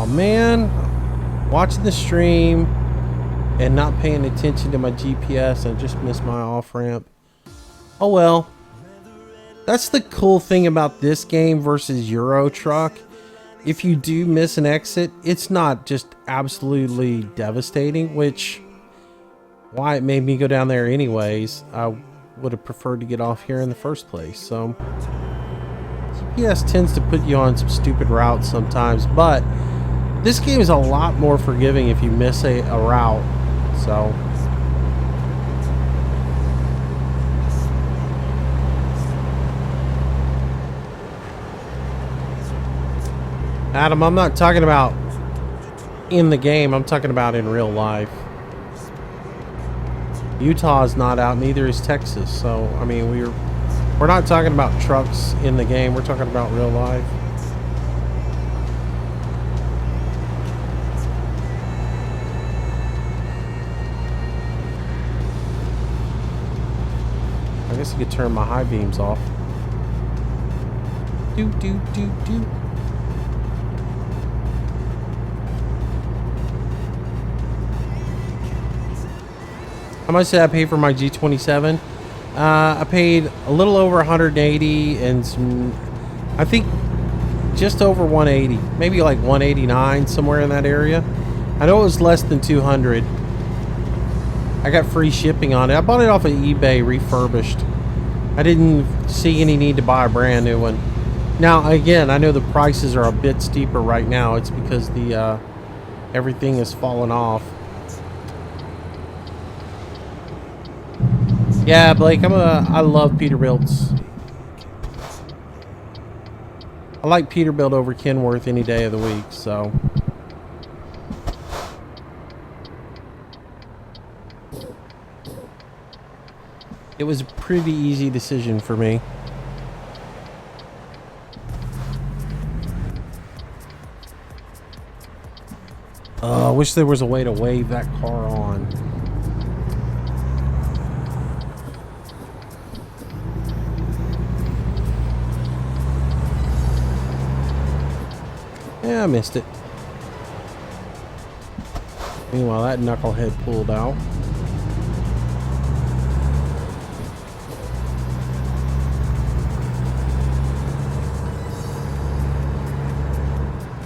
Man, watching the stream and not paying attention to my GPS, I just missed my off ramp. Oh well. That's the cool thing about this game versus Euro Truck. If you do miss an exit, it's not just absolutely devastating, which why it made me go down there anyways. I would have preferred to get off here in the first place. So GPS tends to put you on some stupid routes sometimes, but this game is a lot more forgiving if you miss a route, so. Adam, I'm not talking about in the game, I'm talking about in real life. Utah's not out, neither is Texas, so, I mean, we're not talking about trucks in the game, we're talking about real life. I guess I could turn my high beams off. Do. How much did I pay for my G27? I paid a little over 180 and some, I think just over 180, maybe like 189, somewhere in that area. I know it was less than 200. I got free shipping on it. I bought it off of eBay refurbished. I didn't see any need to buy a brand new one. Now, again, I know the prices are a bit steeper right now. It's because the everything has fallen off. Yeah, Blake, I love Peterbilt's. I like Peterbilt over Kenworth any day of the week, so. It was a pretty easy decision for me. I wish there was a way to wave that car on. Yeah, I missed it. Meanwhile, that knucklehead pulled out.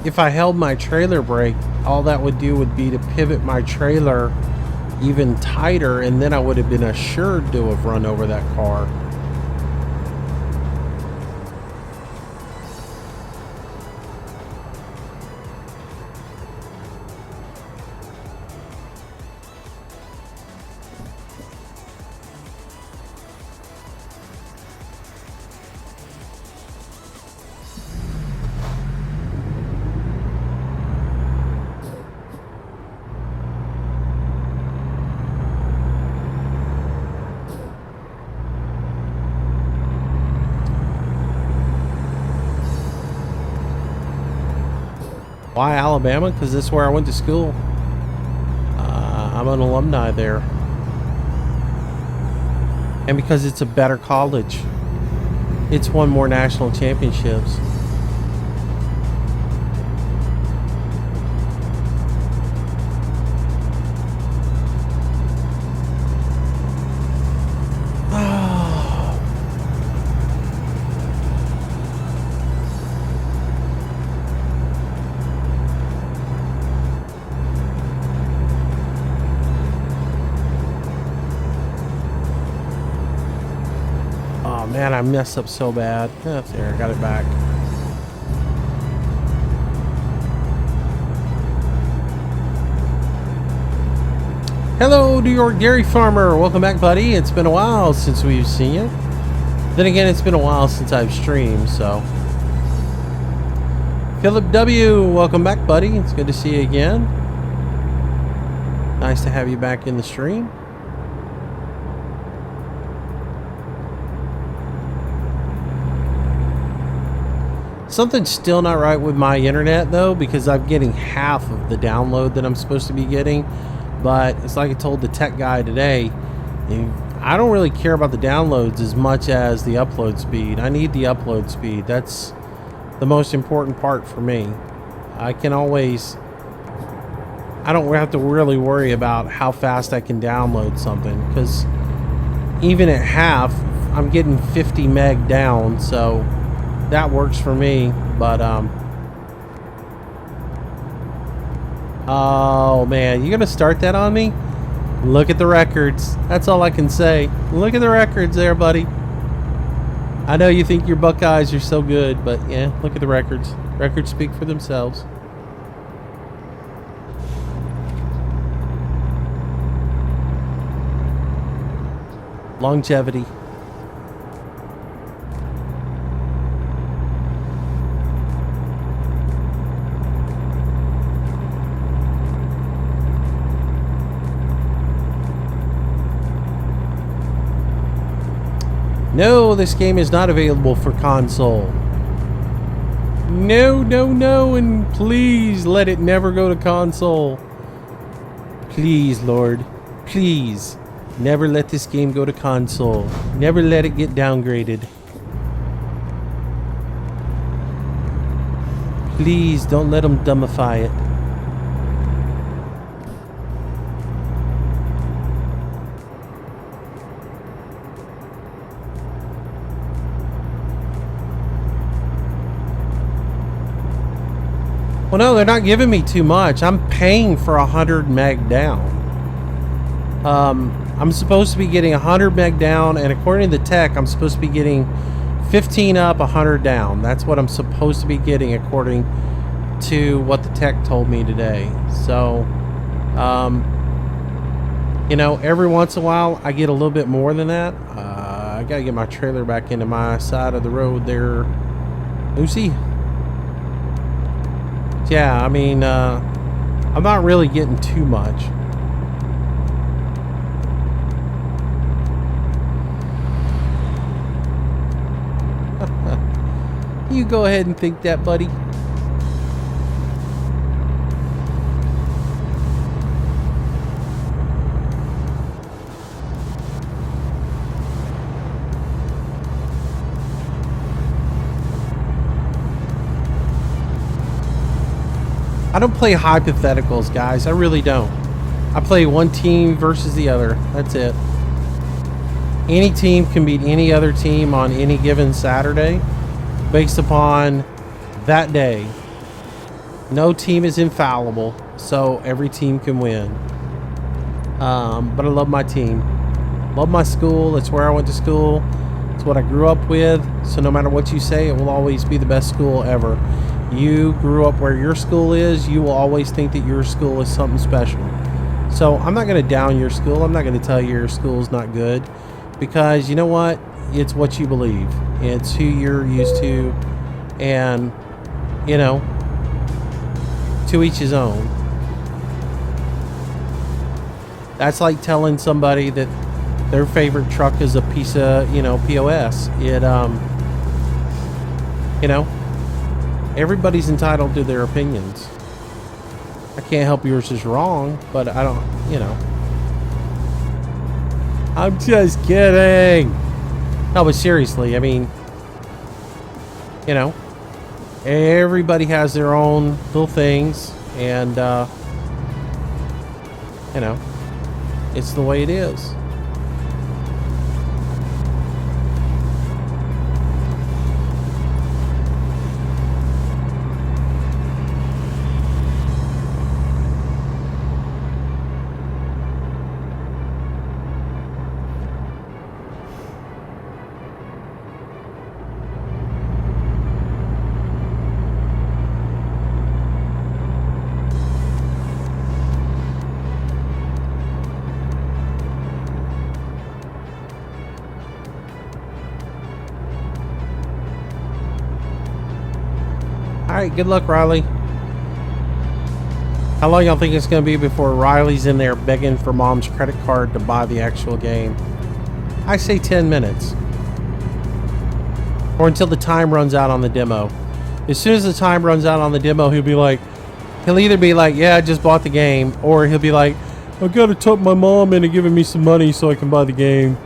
If I held my trailer brake, all that would do would be to pivot my trailer even tighter, and then I would have been assured to have run over that car. Why Alabama? Because this is where I went to school. I'm an alumni there. And because it's a better college. It's won more national championships. Man, I messed up so bad. Oh, there, I got it back. Hello, New York Dairy Farmer. Welcome back, buddy. It's been a while since we've seen you. Then again, it's been a while since I've streamed, so. Philip W., welcome back, buddy. It's good to see you again. Nice to have you back in the stream. Something's still not right with my internet though, because I'm getting half of the download that I'm supposed to be getting. But it's like I told the tech guy today, I don't really care about the downloads as much as the upload speed. I need the upload speed. That's the most important part for me. I don't have to really worry about how fast I can download something, because even at half, I'm getting 50 meg down, so that works for me. But oh man, you gonna start that on me? Look at the records. That's all I can say. Look at the records there, buddy. I know you think your Buckeyes are so good, but yeah, look at the records. Records speak for themselves. Longevity. No, this game is not available for console. No, no, no, and please let it never go to console. Please, Lord. Please. Never let this game go to console. Never let it get downgraded. Please, don't let them dumbify it. Well, no, they're not giving me too much. I'm paying for 100 meg down. I'm supposed to be getting 100 meg down, and according to the tech, I'm supposed to be getting 15 up, 100 down. That's what I'm supposed to be getting according to what the tech told me today. So, you know, every once in a while, I get a little bit more than that. I gotta get my trailer back into my side of the road there, Lucy. Yeah, I mean, I'm not really getting too much. You go ahead and think that, buddy. I don't play hypotheticals, guys. I really don't. I play one team versus the other. That's it. Any team can beat any other team on any given Saturday based upon that day. No team is infallible, so every team can win. But I love my team. Love my school. It's where I went to school. It's what I grew up with. So no matter what you say, it will always be the best school ever. You grew up where your school is, you will always think that your school is something special. So I'm not going to down your school. I'm not going to tell you your school is not good, because you know what? It's what you believe. It's who you're used to, and, you know, to each his own. That's like telling somebody that their favorite truck is a piece of, you know, POS. It, you know, everybody's entitled to their opinions. I can't help yours is wrong, but I don't, you know. I'm just kidding. No, but seriously, I mean, you know, everybody has their own little things, and, you know, it's the way it is. Alright, good luck, Riley. How long y'all think it's going to be before Riley's in there begging for mom's credit card to buy the actual game? I say 10 minutes. Or until the time runs out on the demo. As soon as the time runs out on the demo, he'll either be like, yeah, I just bought the game, or he'll be like, I gotta talk my mom into giving me some money so I can buy the game.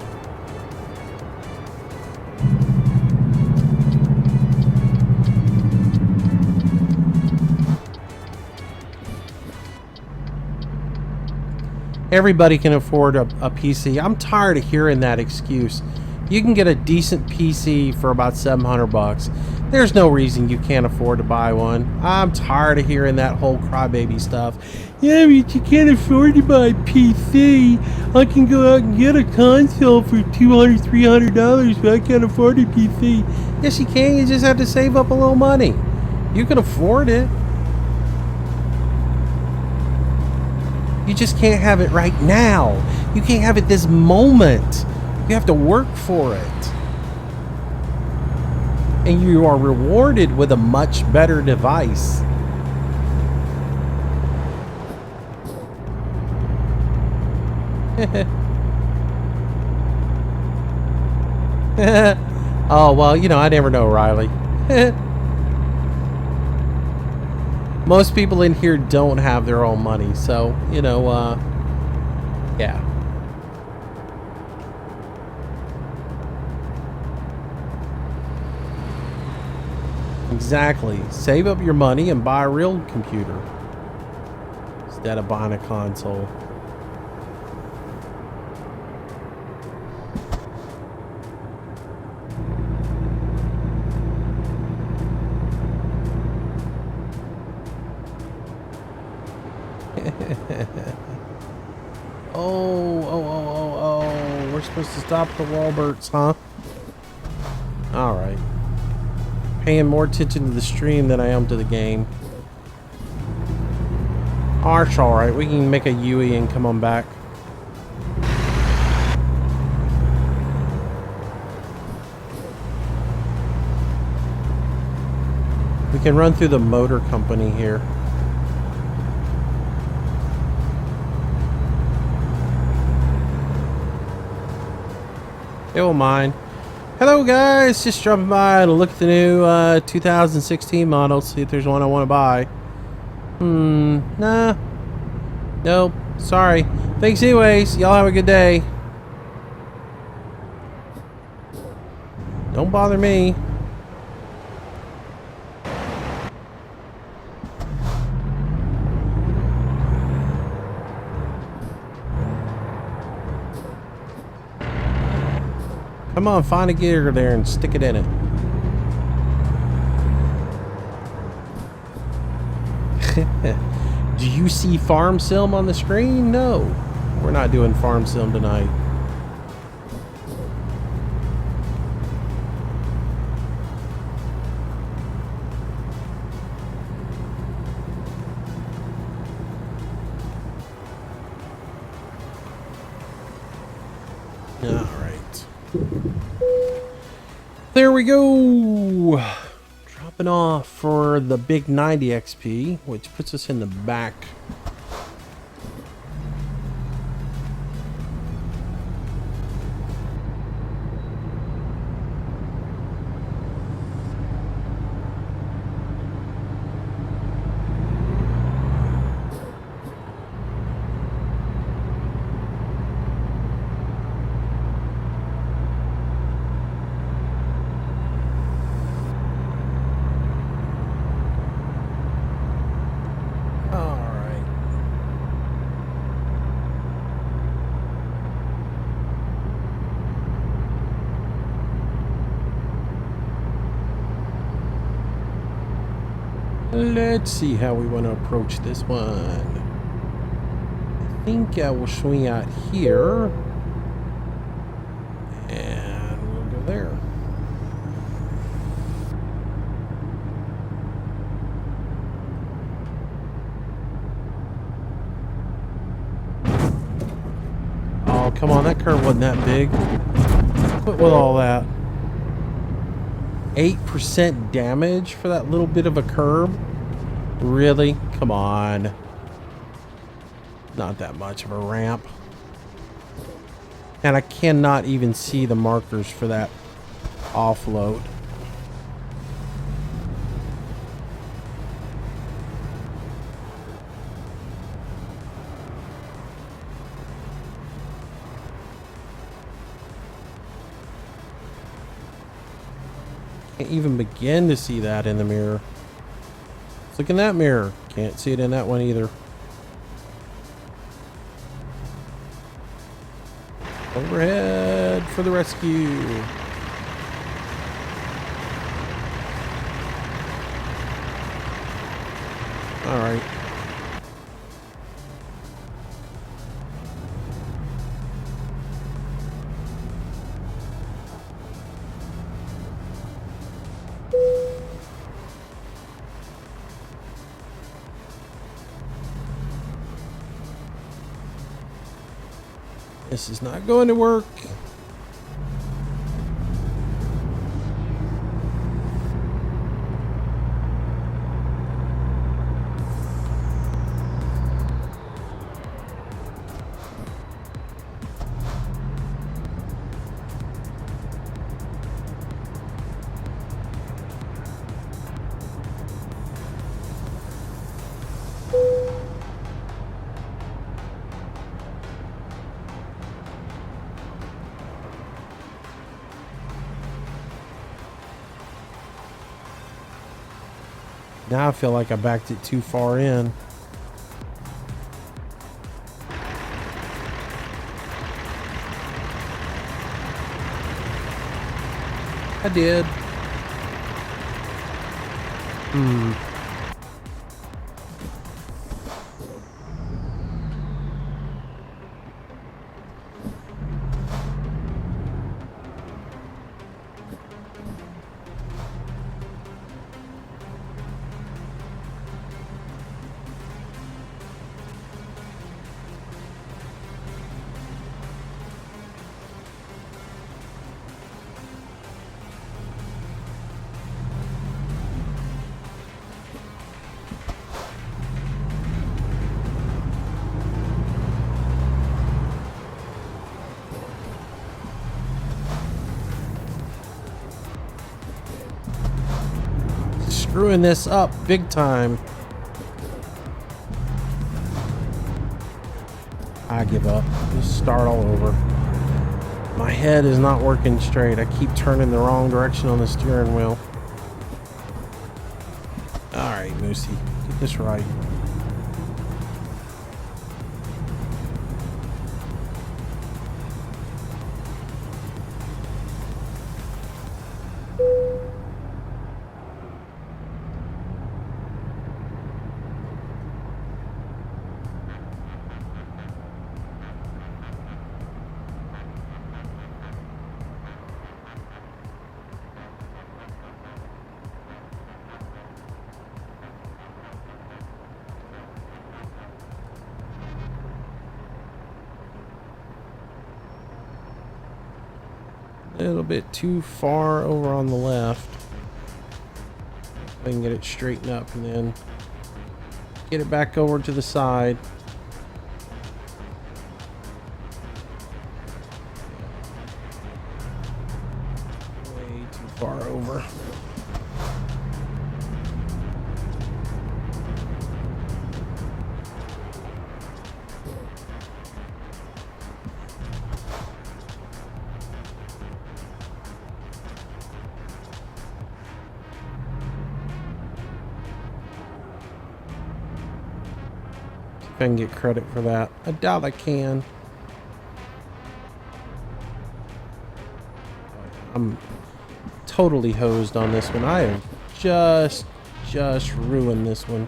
Everybody can afford a PC. I'm tired of hearing that excuse. You can get a decent PC for about 700 bucks. There's no reason you can't afford to buy one. I'm tired of hearing that whole crybaby stuff. Yeah, but you can't afford to buy a PC. I can go out and get a console for $200, $300, but I can't afford a PC. Yes, you can. You just have to save up a little money. You can afford it. You just can't have it right now. You can't have it this moment. You have to work for it. And you are rewarded with a much better device. Oh, well, you know, I never know, Riley. Most people in here don't have their own money, so, you know, yeah. Exactly. Save up your money and buy a real computer instead of buying a console. supposed to stop the Walberts, huh? Alright. Paying more attention to the stream than I am to the game. Arch, alright. We can make a Yui and come on back. We can run through the motor company here. They won't mind. Hello guys, just dropping by to look at the new 2016 model, see if there's one I want to buy. Nah. Nope, sorry. Thanks anyways, y'all have a good day. Don't bother me. Come on, find a gear there and stick it in it. Do you see Farm Sim on the screen? No. We're not doing Farm Sim tonight. Alright. There we go. Dropping off for the big 90 XP, which puts us in the back. Let's see how we want to approach this one. I think I will swing out here. And we'll go there. Oh, come on. That curve wasn't that big. Quit with all that. 8% damage for that little bit of a curb? Really? Come on. Not that much of a ramp. And I cannot even see the markers for that offload. Can't even begin to see that in the mirror. Let's look in that mirror. Can't see it in that one either. Overhead for the rescue. All right. This is not going to work. Now I feel like I backed it too far in. I did. screwing this up big time. I give up. Just start all over. My head is not working straight. I keep turning the wrong direction on the steering wheel. Alright, Moosey. Get this right. A little bit too far over on the left. I can get it straightened up and then get it back over to the side. Way too far over. If I can get credit for that. I doubt I can. I'm totally hosed on this one. I have just ruined this one.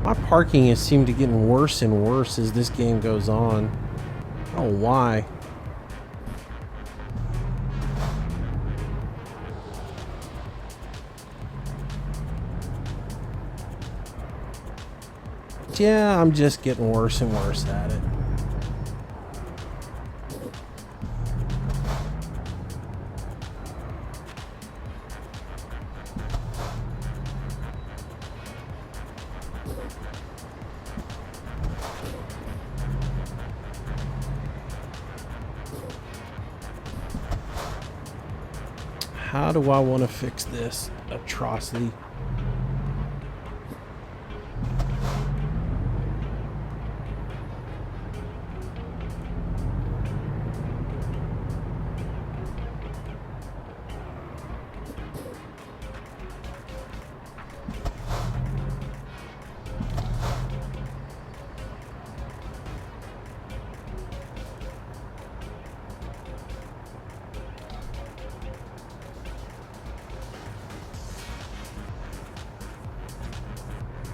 My parking has seemed to getting worse and worse as this game goes on. I don't know why. Yeah, I'm just getting worse and worse at it. How do I want to fix this atrocity?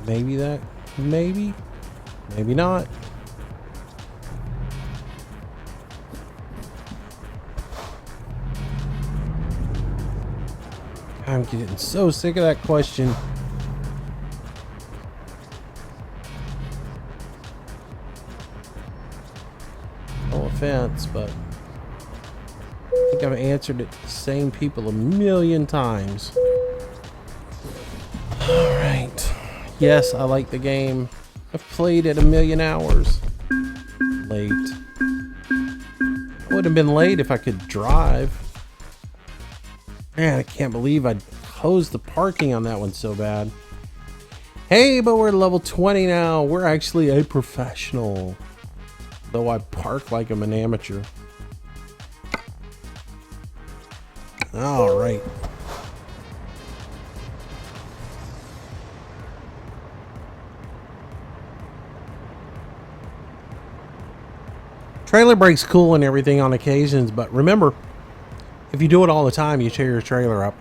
Maybe that, maybe not. I'm getting so sick of that question. No offense, but I think I've answered it to the same people a million times. Alright. Yes, I like the game. I've played it a million hours. Late. I would have been late if I could drive. Man, I can't believe I hosed the parking on that one so bad. Hey, but we're level 20 now. We're actually a professional. Though I park like I'm an amateur. Alright. Trailer brake's cool and everything on occasions, but remember, if you do it all the time, you tear your trailer up.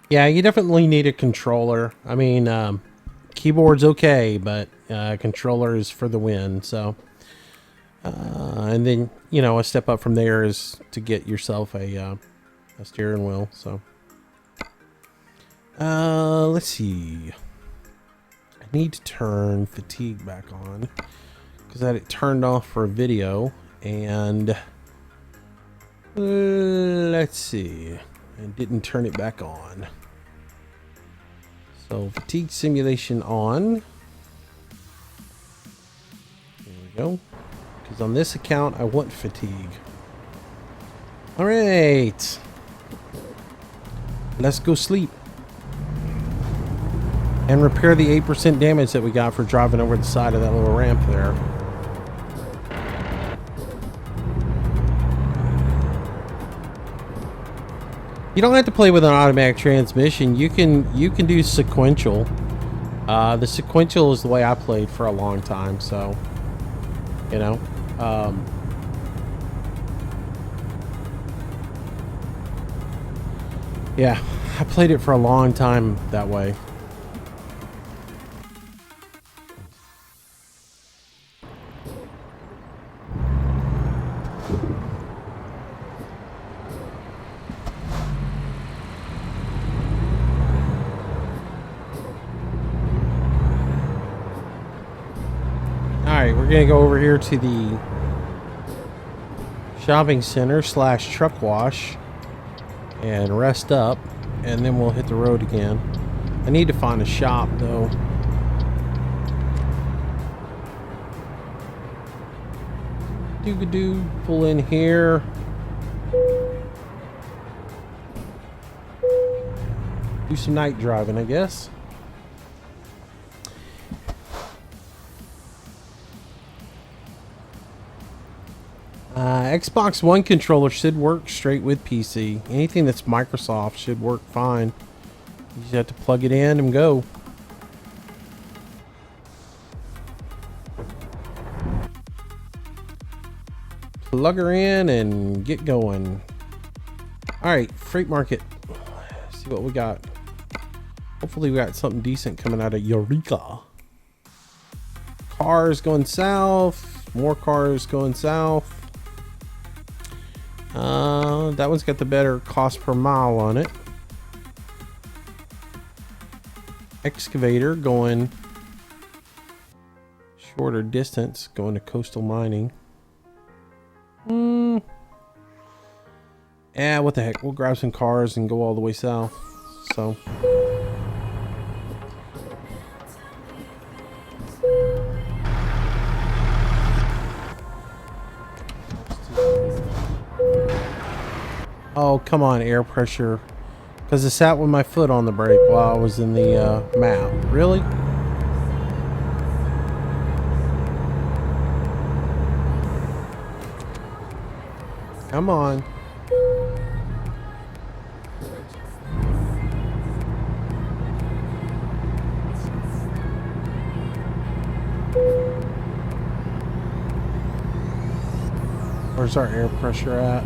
Yeah, you definitely need a controller. I mean, keyboard's okay, but controller is for the win. So, and then, you know, a step up from there is to get yourself a steering wheel. So, let's see. I need to turn fatigue back on because I had it turned off for a video. And let's see. And didn't turn it back on. So fatigue simulation on. There we go. Because on this account, I want fatigue. All right. Let's go sleep. And repair the 8% damage that we got for driving over the side of that little ramp there. You don't have to play with an automatic transmission. You can do sequential. The sequential is the way I played for a long time, so you know. Yeah, I played it for a long time that way. Alright, we're gonna go over here to the shopping center / truck wash and rest up, and then we'll hit the road again. I need to find a shop though. Doo-ga-doo, pull in here. Do some night driving, I guess. Xbox One controller should work straight with PC. Anything that's Microsoft should work fine. You just have to plug it in and go. Plug her in and get going. Alright, freight market. Let's see what we got. Hopefully we got something decent coming out of Eureka. Cars going south. More cars going south. That one's got the better cost per mile on it. Excavator going shorter distance, going to coastal mining. Yeah, what the heck? We'll grab some cars and go all the way south. So. Oh, come on, air pressure. Because I sat with my foot on the brake while I was in the map. Really? Come on. Where's our air pressure at?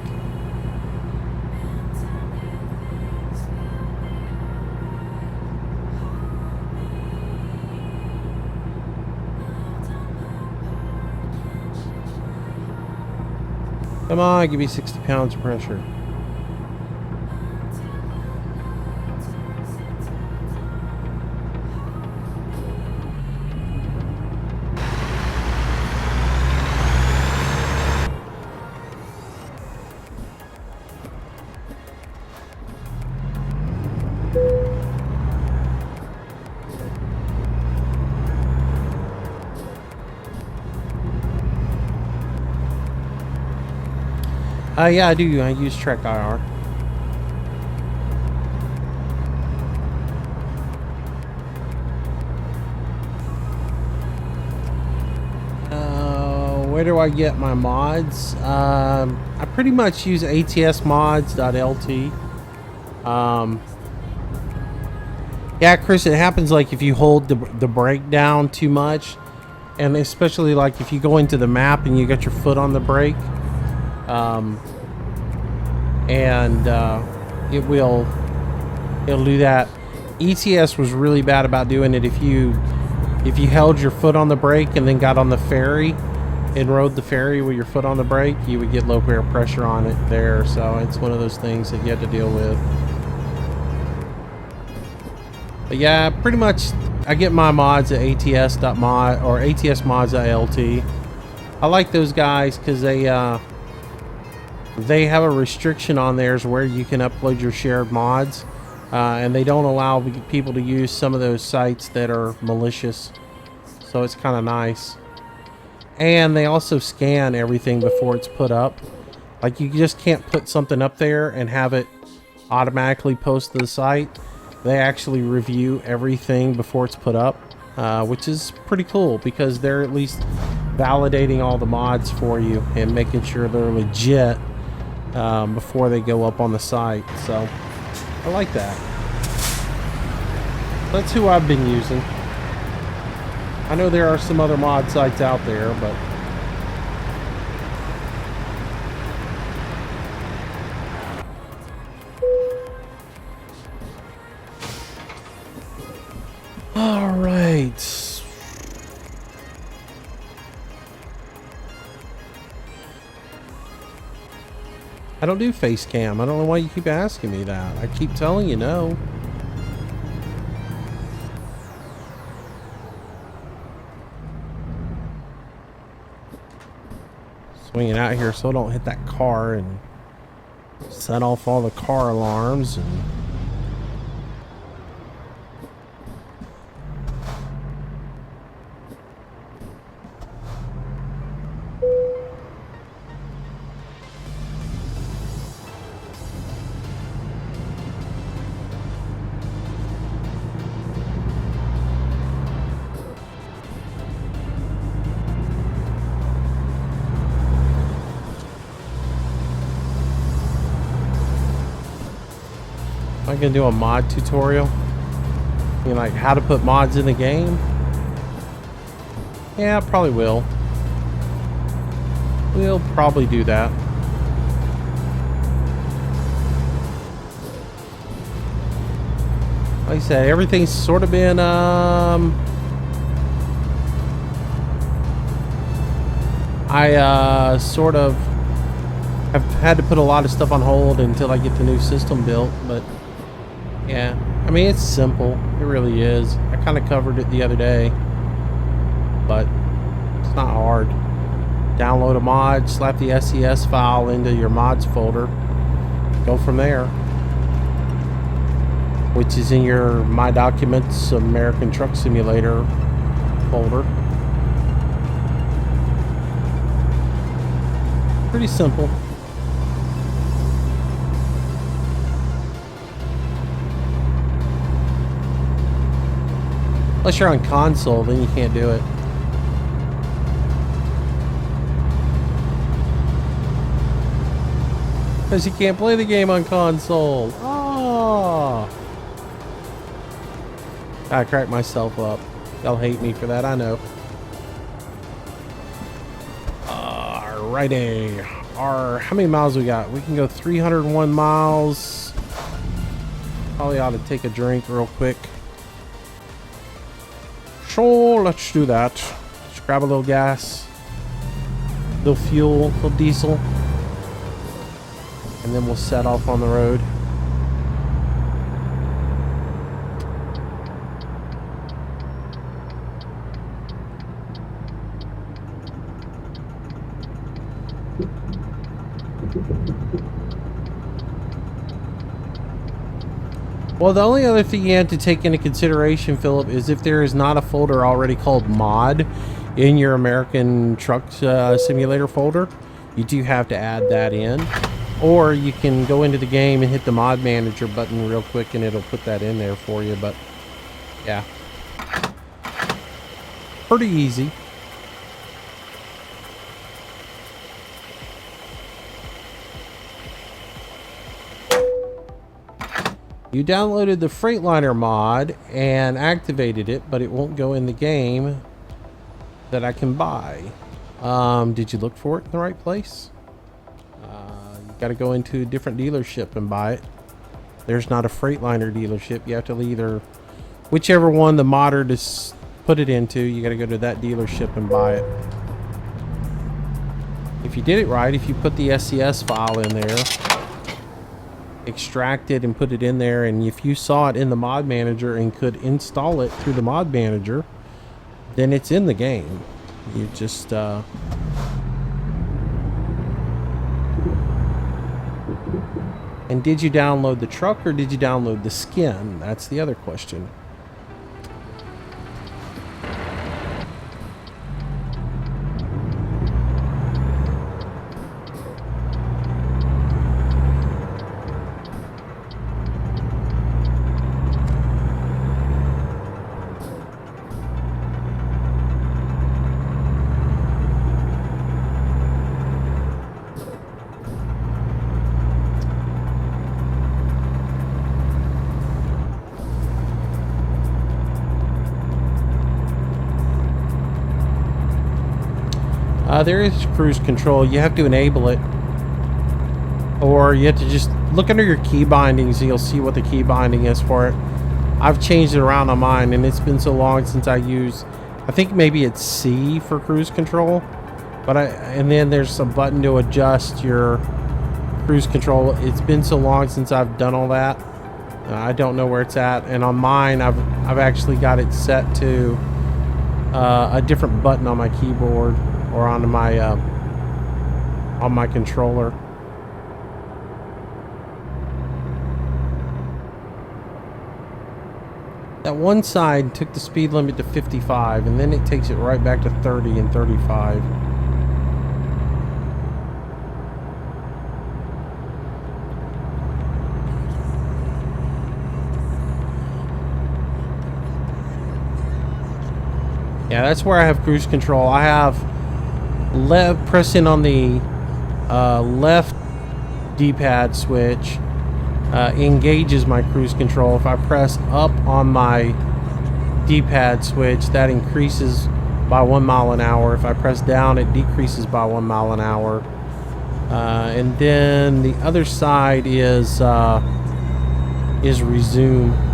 Come on, give me 60 pounds of pressure. Yeah, I do. I use Trek IR. Where do I get my mods? I pretty much use atsmods.lt. Yeah, Chris, it happens like if you hold the brake down too much, and especially like if you go into the map and you got your foot on the brake. It'll do that. ETS was really bad about doing it. If you held your foot on the brake and then got on the ferry and rode the ferry with your foot on the brake, you would get low air pressure on it there. So it's one of those things that you have to deal with. But yeah, pretty much I get my mods at ats.mod or atsmods.lt. I like those guys because they have a restriction on theirs where you can upload your shared mods. and they don't allow people to use some of those sites that are malicious, so it's kind of nice. And they also scan everything before it's put up. Like, you just can't put something up there and have it automatically post to the site. They actually review everything before it's put up, which is pretty cool because they're at least validating all the mods for you and making sure they're legit before they go up on the site. So I like that. That's who I've been using. I know there are some other mod sites out there, but all right. I don't do face cam. I don't know why you keep asking me that. I keep telling you no. Swinging out here so I don't hit that car and set off all the car alarms and am I gonna do a mod tutorial? You know, like how to put mods in the game? Yeah, probably will. We'll probably do that. Like I said, everything's sort of been I sort of have had to put a lot of stuff on hold until I get the new system built, but yeah, I mean, it's simple. It really is. I kind of covered it the other day, but it's not hard. Download a mod, slap the SES file into your mods folder, go from there, which is in your My Documents American Truck Simulator folder. Pretty simple. Unless you're on console, then you can't do it. Because you can't play the game on console. Oh! I cracked myself up. They'll hate me for that, I know. Alrighty. How many miles we got? We can go 301 miles. Probably ought to take a drink real quick. Sure, let's do that. Just grab a little gas, a little fuel, a little diesel, and then we'll set off on the road. Well, the only other thing you have to take into consideration, Philip, is if there is not a folder already called mod in your American Truck Simulator folder, you do have to add that in. Or you can go into the game and hit the mod manager button real quick and it'll put that in there for you. But yeah, pretty easy. You downloaded the Freightliner mod and activated it, but it won't go in the game that I can buy. Did you look for it in the right place? You got to go into a different dealership and buy it. There's not a Freightliner dealership. You have to either, whichever one the modder just put it into, you got to go to that dealership and buy it. If you did it right, if you put the SES file in there, extract it and put it in there, and if you saw it in the mod manager and could install it through the mod manager, then it's in the game. You just And did you download the truck or did you download the skin? That's the other question. There is cruise control. You have to enable it, or you have to just look under your key bindings and you'll see what the key binding is for it. I've changed it around on mine, and it's been so long since I used. I think maybe it's C for cruise control, and then there's a button to adjust your cruise control. It's been so long since I've done all that. I don't know where it's at, and on mine, I've actually got it set to a different button on my keyboard. Or on my controller. That one side took the speed limit to 55, and then it takes it right back to 30 and 35. Yeah, that's where I have cruise control. I have pressing on the left D-pad switch engages my cruise control. If I press up on my D-pad switch, that increases by 1 mile an hour. If I press down, it decreases by 1 mile an hour. And then the other side is resume.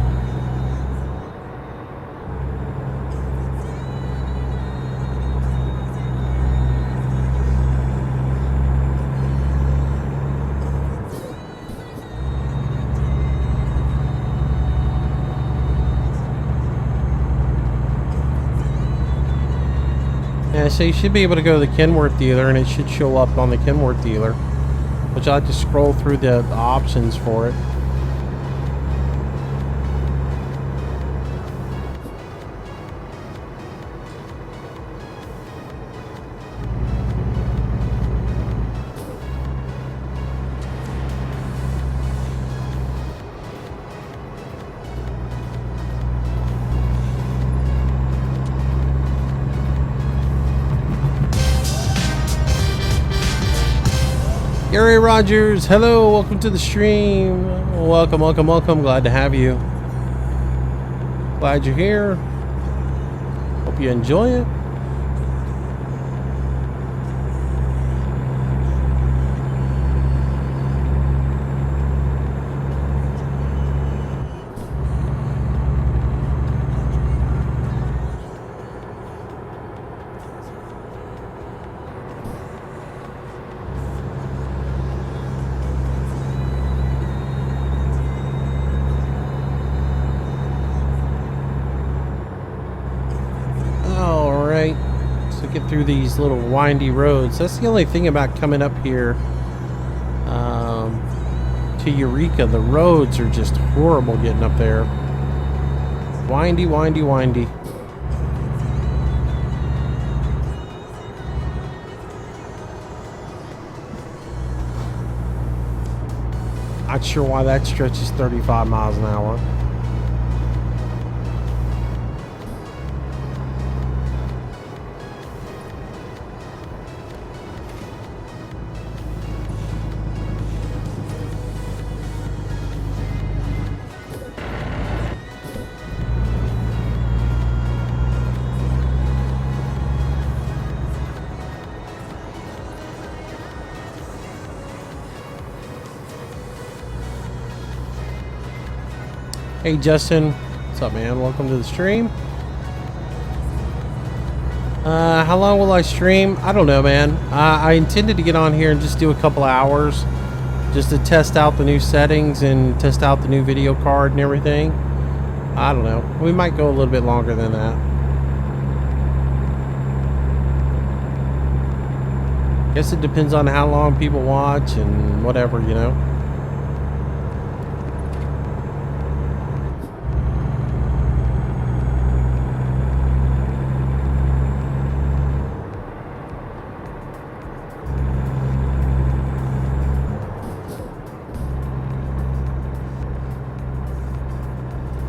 Yeah, so you should be able to go to the Kenworth dealer, and it should show up on the Kenworth dealer, which I like to scroll through the options for it. Gary Rogers, hello, welcome to the stream. Welcome, welcome, welcome. Glad to have you. Glad you're here. Hope you enjoy it. Get through these little windy roads. That's the only thing about coming up here to Eureka. The roads are just horrible getting up there. Windy, windy, windy. Not sure why that stretches 35 miles an hour. Hey Justin, what's up man? Welcome to the stream. How long will I stream? I don't know man. I intended to get on here and just do a couple of hours just to test out the new settings and test out the new video card and everything. I don't know. We might go a little bit longer than that. Guess it depends on how long people watch and whatever, you know.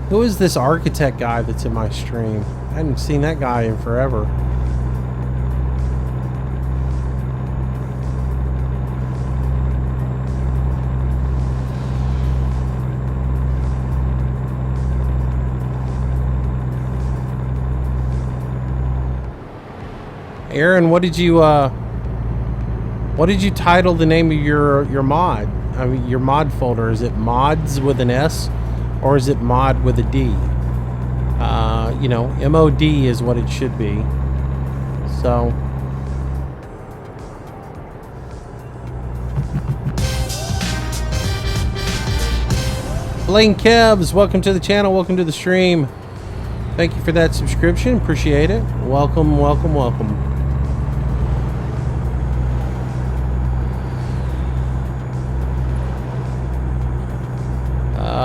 Who is this architect guy that's in my stream? I hadn't seen that guy in forever. Aaron, what did you title the name of your mod? I mean, your mod folder. Is it mods with an S or is it mod with a D? You know, MOD is what it should be. So Blaine Kevs, welcome to the channel, welcome to the stream. Thank you for that subscription, appreciate it. Welcome, welcome, welcome.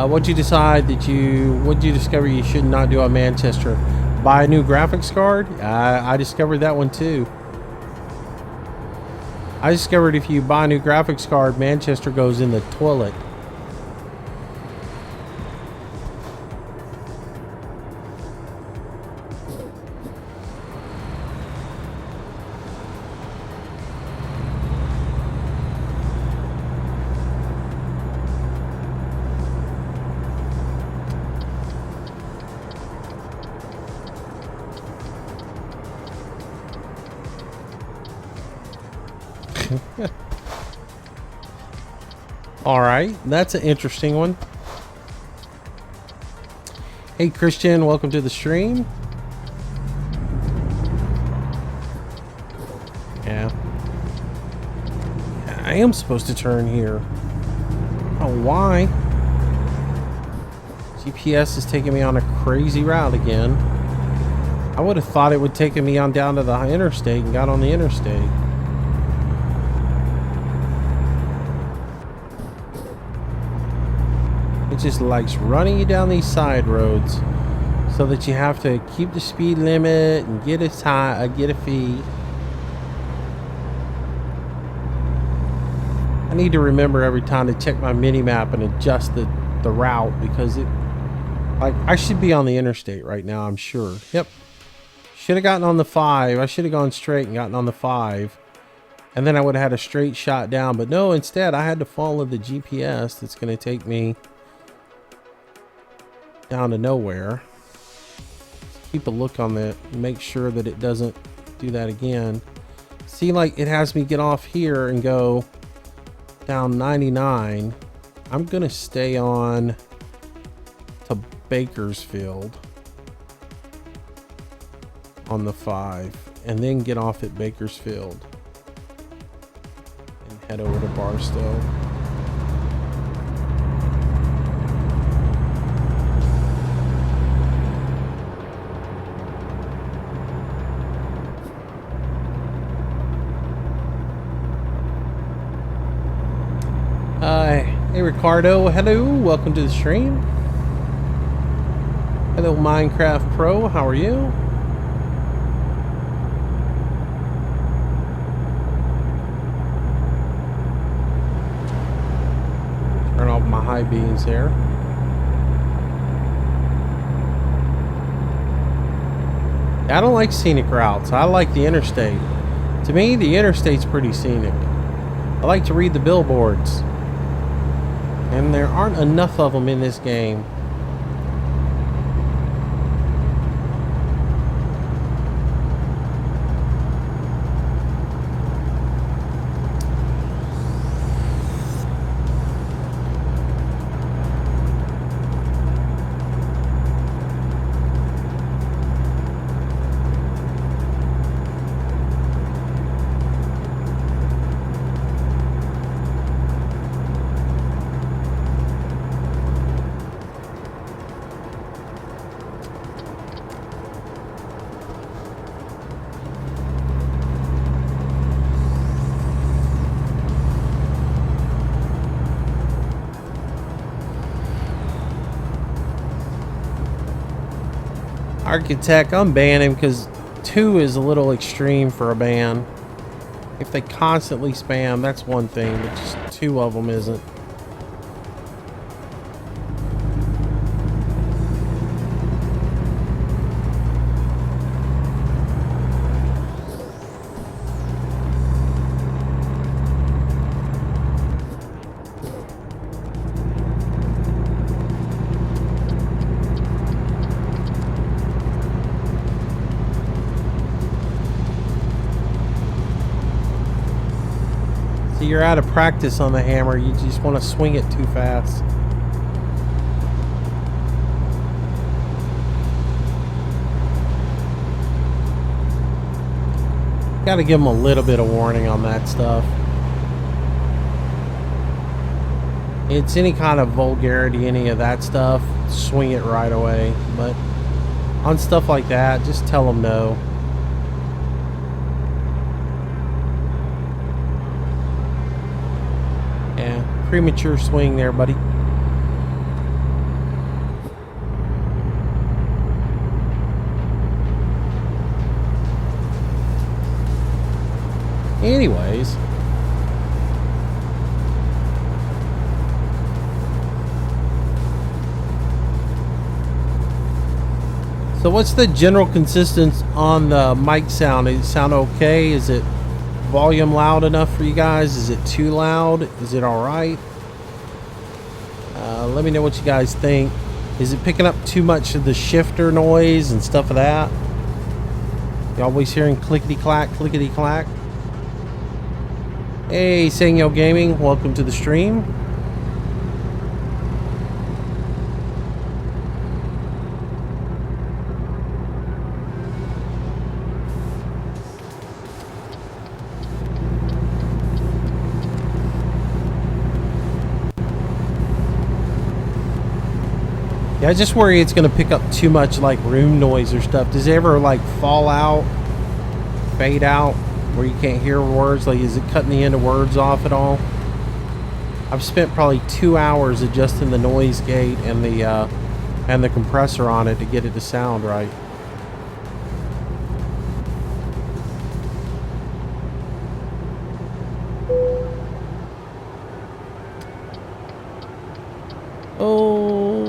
What'd you decide that what'd you discover you should not do on Manchester? Buy a new graphics card? I discovered that one too. I discovered if you buy a new graphics card, Manchester goes in the toilet. Alright, that's an interesting one. Hey Christian, welcome to the stream. Yeah. I am supposed to turn here. Oh, why? GPS is taking me on a crazy route again. I would have thought it would take me on down to the interstate and got on the interstate. It just likes running you down these side roads so that you have to keep the speed limit and get a fee. I need to remember every time to check my mini map and adjust the route, because I should be on the interstate right now, I'm sure. Yep. Should have gotten on the 5. I should have gone straight and gotten on the 5. And then I would have had a straight shot down. But no, instead I had to follow the GPS that's going to take me down to nowhere. Keep a look on that. Make sure that it doesn't do that again. See, like, it has me get off here and go down 99. I'm going to stay on to Bakersfield on the 5 and then get off at Bakersfield and head over to Barstow. Hey Ricardo, hello, welcome to the stream. Hello Minecraft Pro, how are you? Turn off my high beams here. I don't like scenic routes. I like the interstate. To me, the interstate's pretty scenic. I like to read the billboards. And there aren't enough of them in this game. Architect, I'm banning because 2 is a little extreme for a ban. If they constantly spam, that's one thing, but just 2 of them isn't. you're out of practice on the hammer. You just want to swing it too fast. Got to give them a little bit of warning on that stuff. It's any kind of vulgarity, any of that stuff, swing it right away. But on stuff like that, just tell them no. Yeah, premature swing there, buddy. Anyways. So what's the general consistency on the mic sound? Does it sound okay? Is it volume loud enough for you guys? Is it too loud? Is it alright? Let me know what you guys think. Is it picking up too much of the shifter noise and stuff of that? You always hearing clickety clack, clickety clack? Hey, Sangyo Gaming, welcome to the stream. Yeah, I just worry it's going to pick up too much like room noise or stuff. Does it ever like fall out, fade out, where you can't hear words? Like, is it cutting the end of words off at all? I've spent probably 2 hours adjusting the noise gate and the compressor on it to get it to sound right. Oh,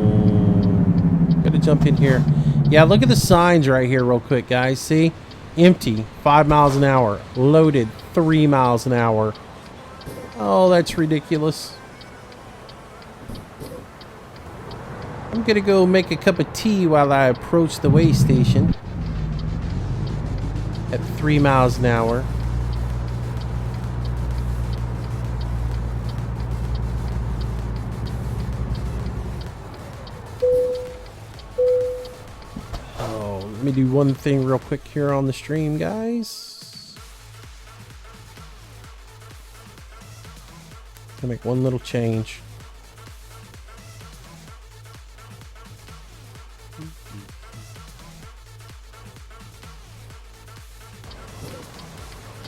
gotta jump in here. Yeah, look at the signs right here real quick, guys. See? Empty, 5 miles an hour. Loaded, 3 miles an hour. Oh, that's ridiculous. I'm gonna go make a cup of tea while I approach the way station at 3 miles an hour. Let me do one thing real quick here on the stream, guys. I'll make one little change.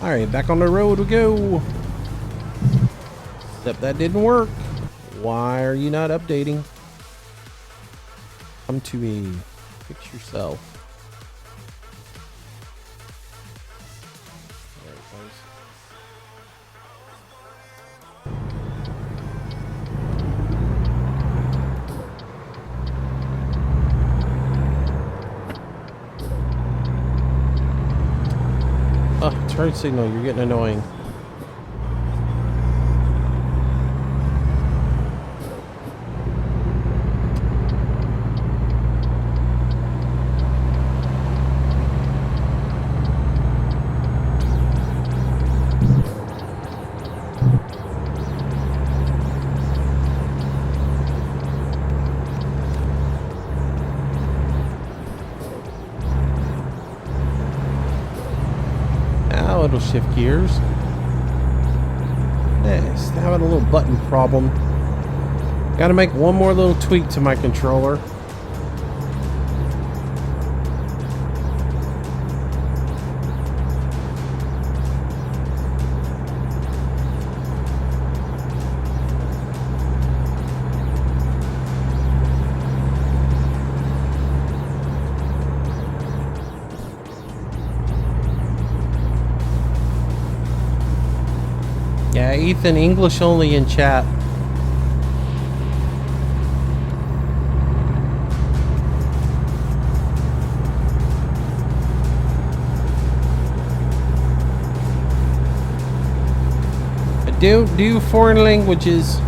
Alright, back on the road we go. Except that didn't work. Why are you not updating? Come to me. Fix yourself. Oh, turn signal, you're getting annoying. It'll shift gears. Yes, having a little button problem. Got to make one more little tweak to my controller. Yeah, Ethan, English only in chat. I don't do foreign languages.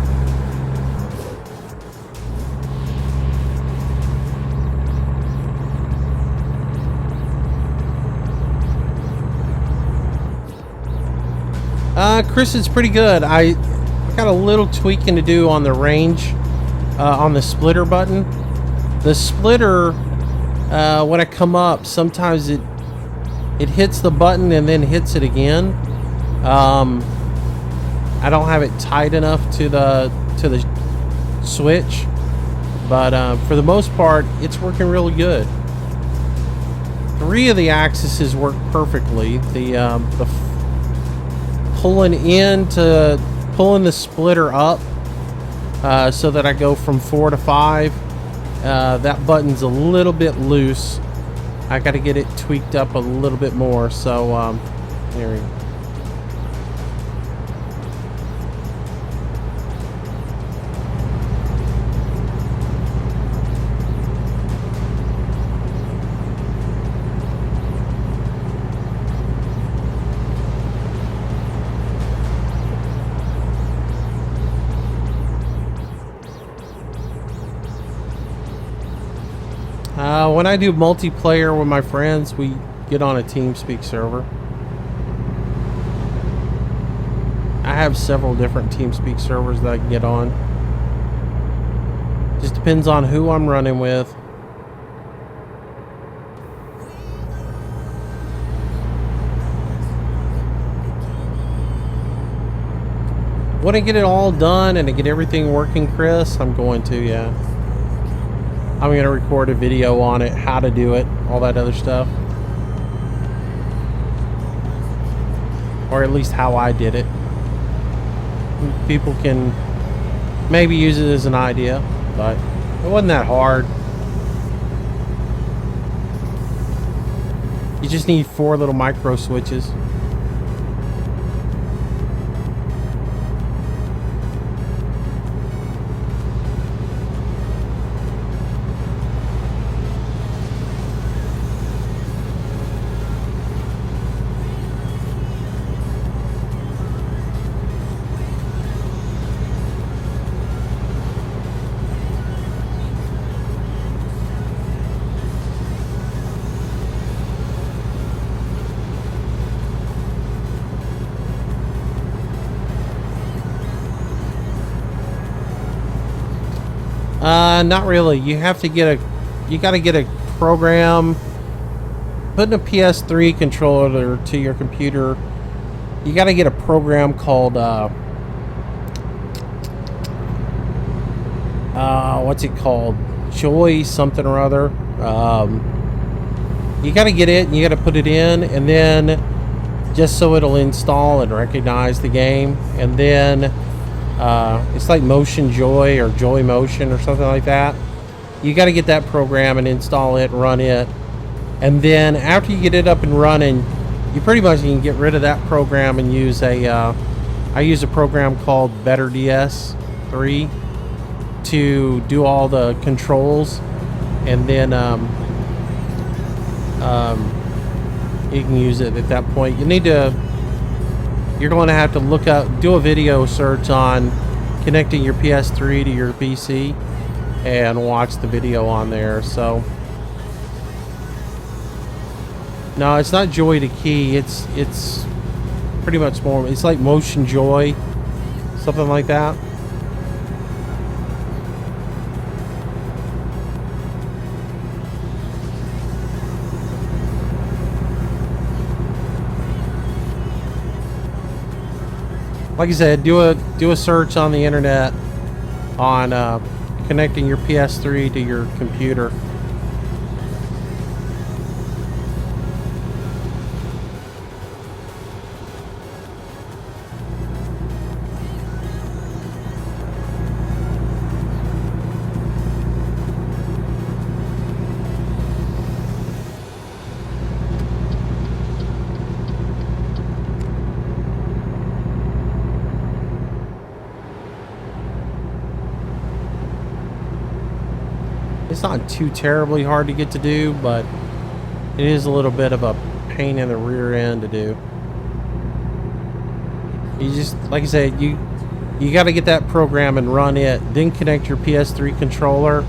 Chris is pretty good. I got a little tweaking to do on the range, on the splitter button. The splitter, when I come up, sometimes it hits the button and then hits it again. I don't have it tight enough to the switch, but for the most part, it's working really good. 3 of the axes work perfectly. The pulling the splitter up, so that I go from 4 to 5. That button's a little bit loose. I got to get it tweaked up a little bit more. So there we go. When I do multiplayer with my friends, we get on a TeamSpeak server. I have several different TeamSpeak servers that I can get on. Just depends on who I'm running with. When I get it all done and I get everything working, Chris, I'm going to, yeah. I'm going to record a video on it, how to do it, all that other stuff. Or at least how I did it. People can maybe use it as an idea, but it wasn't that hard. You just need 4 little micro switches. Not really. You have to get you got to get a program. Putting a PS3 controller to your computer, you got to get a program called what's it called? Joy something or other. You got to get it and you got to put it in, and then just so it'll install and recognize the game, and then it's like Motion Joy or Joy Motion or something like that. You got to get that program and install it, run it, and then after you get it up and running, you pretty much can get rid of that program and use I use a program called BetterDS3 to do all the controls, and then you can use it at that point. You're going to have to do a video search on connecting your PS3 to your PC and watch the video on there. So no, it's not Joy to Key. It's pretty much more. It's like Motion Joy, something like that. Like I said, do a search on the internet on connecting your PS3 to your computer. It's not too terribly hard to get to do, but it is a little bit of a pain in the rear end to do. You just, like I said, you got to get that program and run it, then connect your PS3 controller.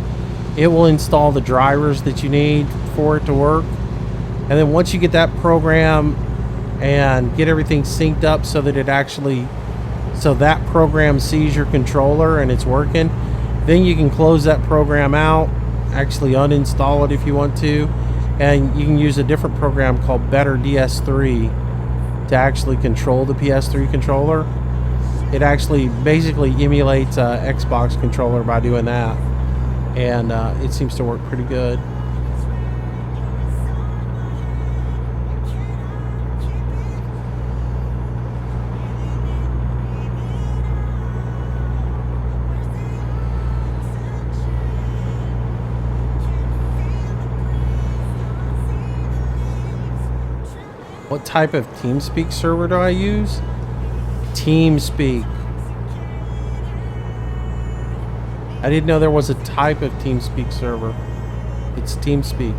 It will install the drivers that you need for it to work. And then once you get that program and get everything synced up so that so that program sees your controller and it's working. Then you can close that program out, actually uninstall it if you want to, and you can use a different program called Better DS3 to actually control the PS3 controller. It actually basically emulates a Xbox controller by doing that, and it seems to work pretty good. What type of TeamSpeak server do I use? TeamSpeak. I didn't know there was a type of TeamSpeak server. It's TeamSpeak.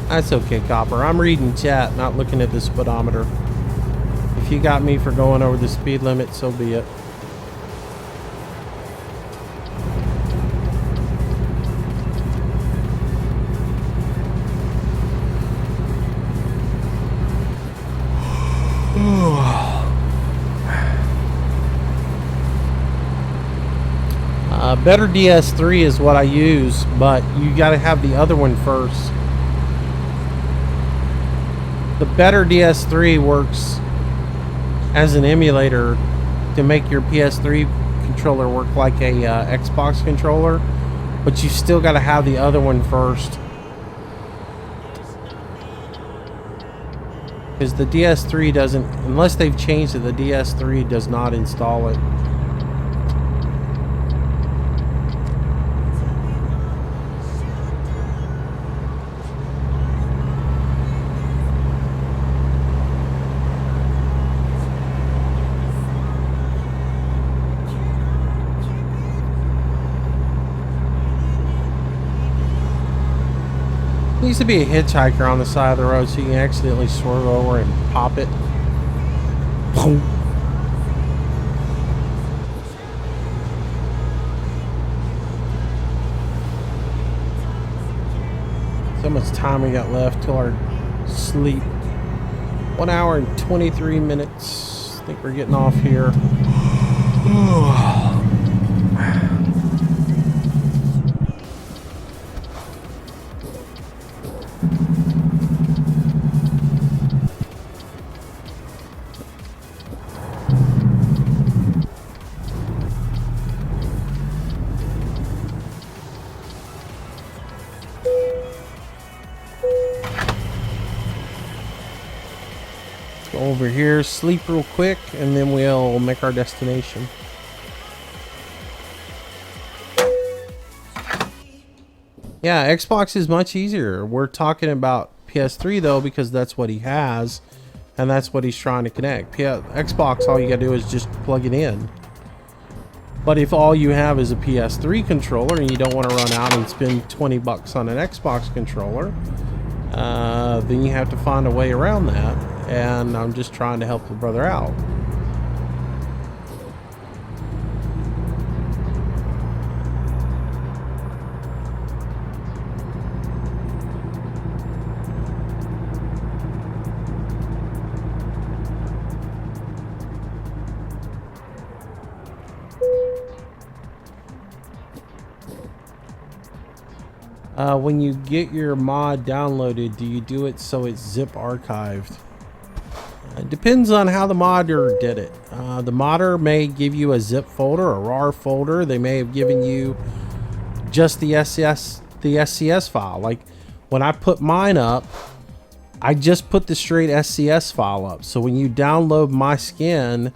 That's okay, Copper. I'm reading chat, not looking at the speedometer. If you got me for going over the speed limit, so be it. Better DS3 is what I use, but you got to have the other one first. The Better DS3 works as an emulator to make your PS3 controller work like a Xbox controller, but you still got to have the other one first, because the DS3 doesn't, unless they've changed it, the DS3 does not install it. Needs to be a hitchhiker on the side of the road so you can accidentally swerve over and pop it. Boom. So much time we got left till our sleep. 1 hour and 23 minutes. I think we're getting off here. Over here, sleep real quick, and then we'll make our destination. Yeah, Xbox is much easier. We're talking about PS3 though, because that's what he has, and that's what he's trying to connect. Xbox, all you gotta do is just plug it in. But if all you have is a PS3 controller and you don't want to run out and spend 20 bucks on an Xbox controller, then you have to find a way around that. And I'm just trying to help the brother out. When you get your mod downloaded, do you do it so it's zip archived? It depends on how the modder did it. The modder may give you a zip folder, a RAR folder. They may have given you just the SCS file. Like when I put mine up, I just put the straight SCS file up. So when you download my skin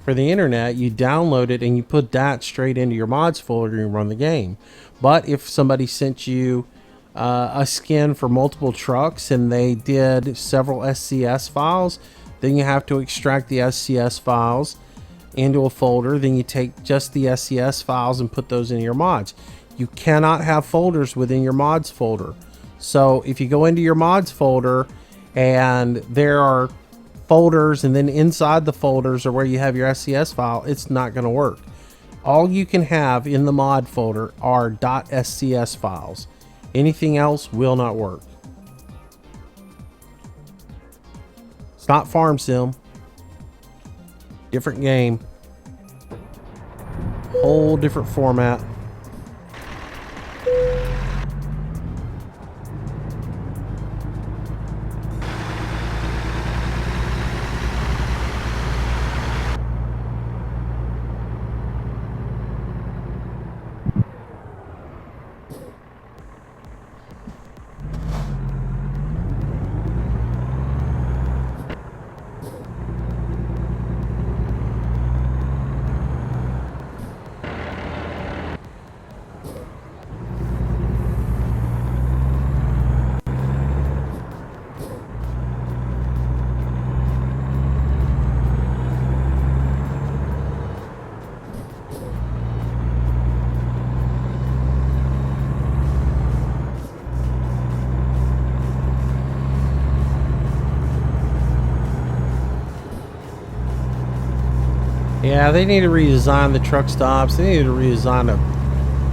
for the internet, you download it and you put that straight into your mods folder and run the game. But if somebody sent you a skin for multiple trucks and they did several SCS files, then you have to extract the SCS files into a folder. Then you take just the SCS files and put those in your mods. You cannot have folders within your mods folder. So if you go into your mods folder and there are folders, and then inside the folders are where you have your SCS file, it's not going to work. All you can have in the mod folder are .scs files. Anything else will not work. It's not Farm Sim. Different game. Whole different format. Yeah, they need to redesign the truck stops. They need to redesign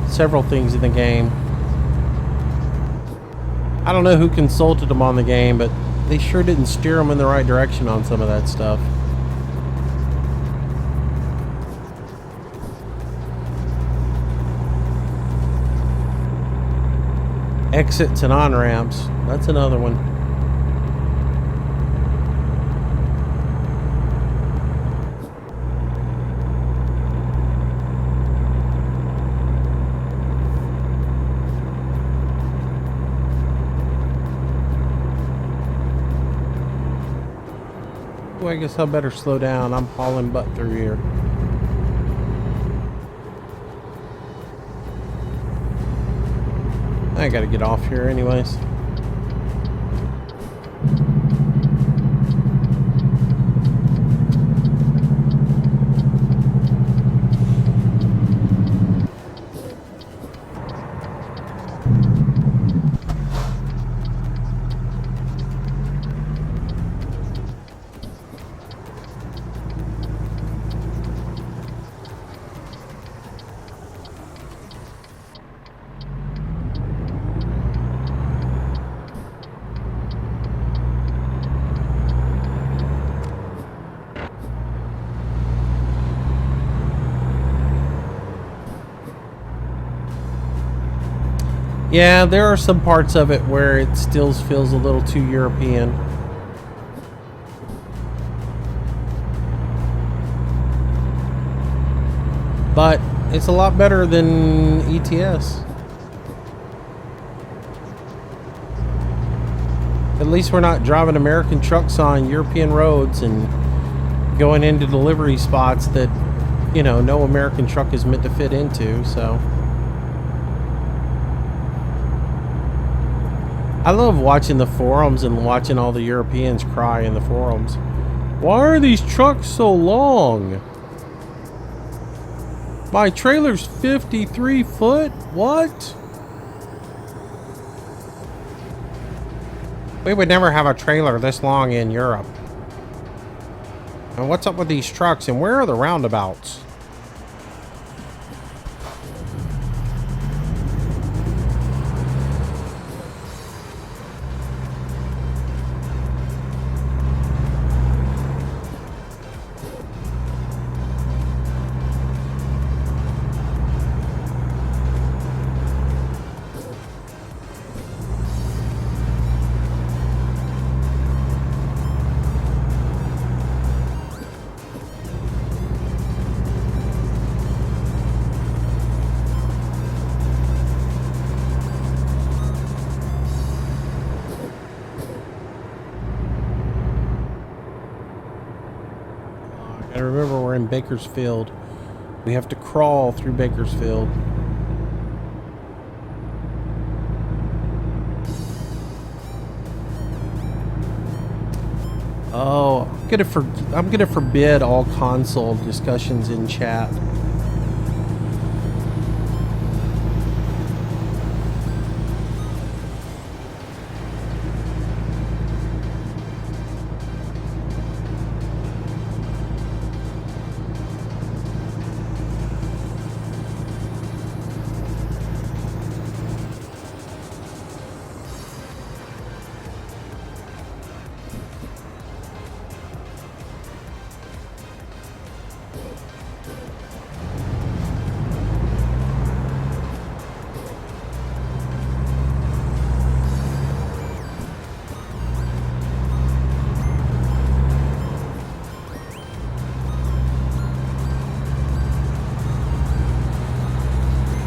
several things in the game. I don't know who consulted them on the game, but they sure didn't steer them in the right direction on some of that stuff. Exits and on-ramps. That's another one. I guess I better slow down. I'm hauling butt through here. I gotta get off here anyways. Yeah, there are some parts of it where it still feels a little too European. But it's a lot better than ETS. At least we're not driving American trucks on European roads and going into delivery spots that, you know, no American truck is meant to fit into, so. I love watching the forums and watching all the Europeans cry in the forums. Why are these trucks so long? My trailer's 53 foot? What? We would never have a trailer this long in Europe. And what's up with these trucks and where are the roundabouts? I remember we're in Bakersfield. We have to crawl through Bakersfield. Oh, I'm gonna forbid all console discussions in chat.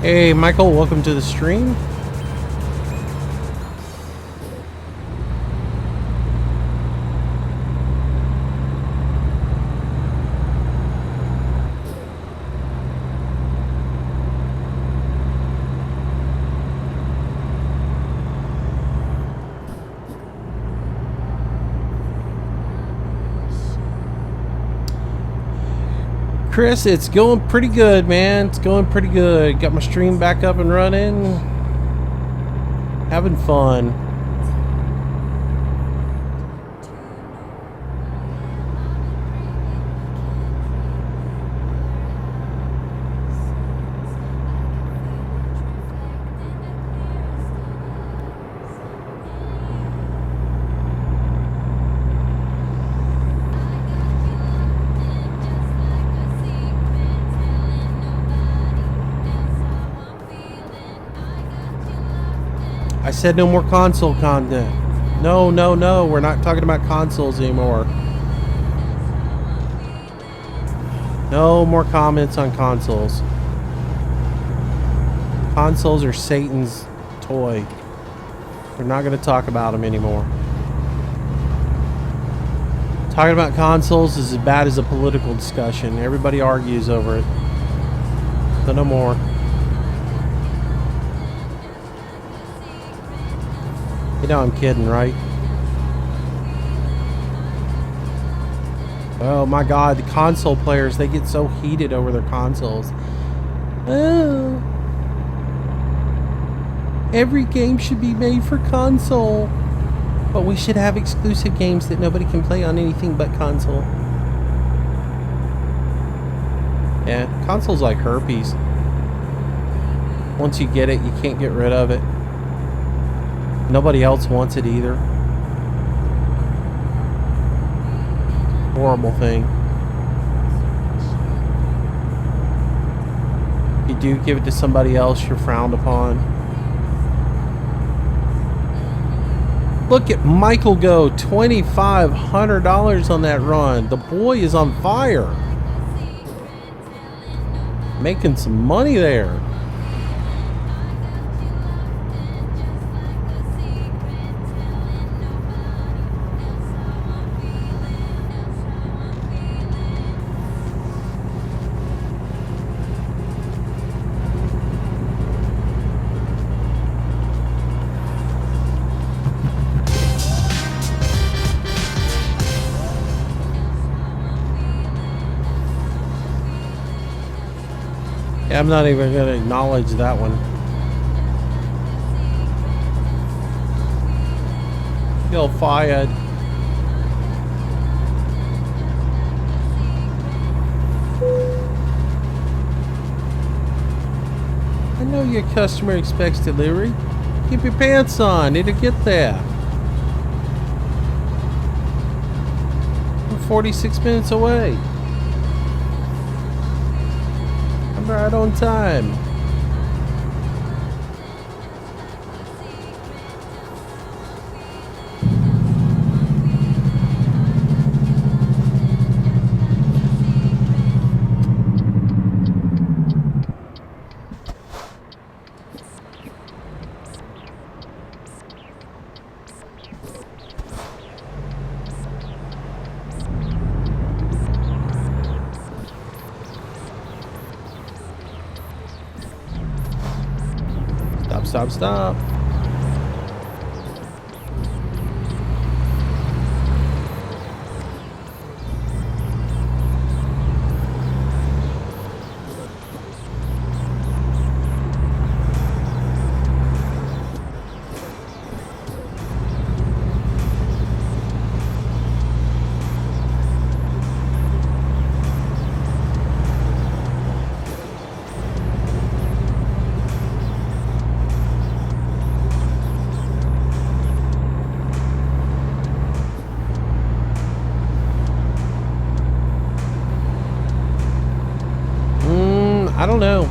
Hey, Michael, welcome to the stream. Chris, it's going pretty good, man. It's going pretty good. Got my stream back up and running. Having fun. I said no more console content. No, no, no. We're not talking about consoles anymore. No more comments on consoles. Consoles are Satan's toy. We're not going to talk about them anymore. Talking about consoles is as bad as a political discussion. Everybody argues over it. So no more. You know I'm kidding, right? Oh my god, the console players, they get so heated over their consoles. Oh. Every game should be made for console. But we should have exclusive games that nobody can play on anything but console. Yeah, console's like herpes. Once you get it, you can't get rid of it. Nobody else wants it either. Horrible thing. If you do give it to somebody else, you're frowned upon. Look at Michael go. $2,500 on that run. The boy is on fire. Making some money there. I'm not even going to acknowledge that one. Feel fired. I know your customer expects delivery. Keep your pants on. It'll get there. I'm 46 minutes away. I'm right on time. Stop, stop. I don't know.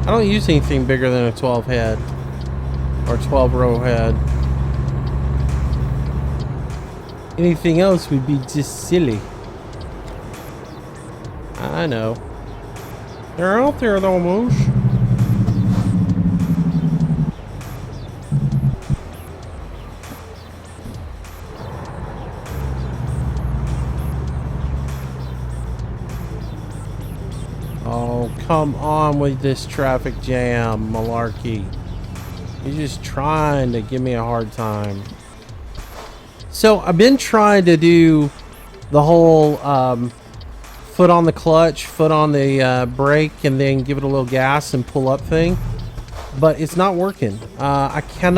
I don't use anything bigger than a 12 head or 12 row head. Anything else would be just silly. I know. They're out there though, Moosh. come on with this traffic jam malarkey. You're just trying to give me a hard time. So I've been trying to do the whole foot on the clutch, foot on the brake, and then give it a little gas and pull up thing, but it's not working. I can't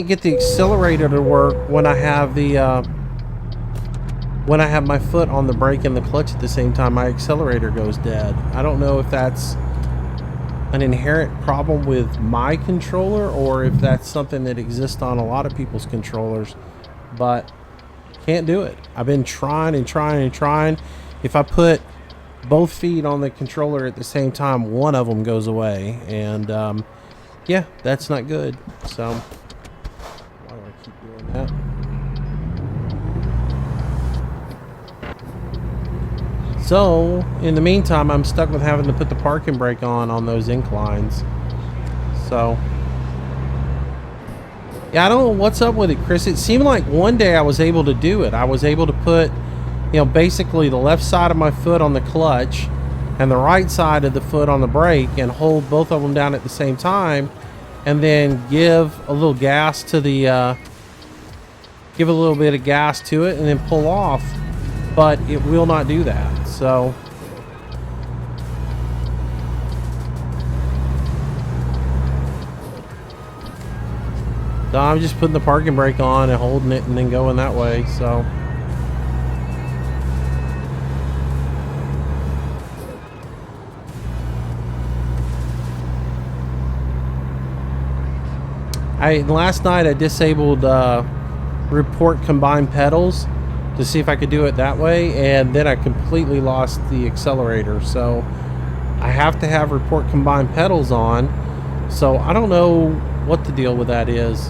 get the accelerator to work when I have the when I have my foot on the brake and the clutch at the same time. My accelerator goes dead. I don't know if that's an inherent problem with my controller or if that's something that exists on a lot of people's controllers, but can't do it. I've been trying and trying and trying. If I put both feet on the controller at the same time, one of them goes away, and yeah, that's not good. So why do I keep doing that? So in the meantime, I'm stuck with having to put the parking brake on those inclines. So yeah, I don't know what's up with it, Chris. It seemed like one day I was able to do it. I was able to put, you know, basically the left side of my foot on the clutch and the right side of the foot on the brake and hold both of them down at the same time, and then give a little gas to the give a little bit of gas to it and then pull off, but it will not do that. So I'm just putting the parking brake on and holding it and then going that way. So last night I disabled report combined pedals to see if I could do it that way, and then I completely lost the accelerator. So I have to have report combined pedals on. So I don't know what the deal with that is.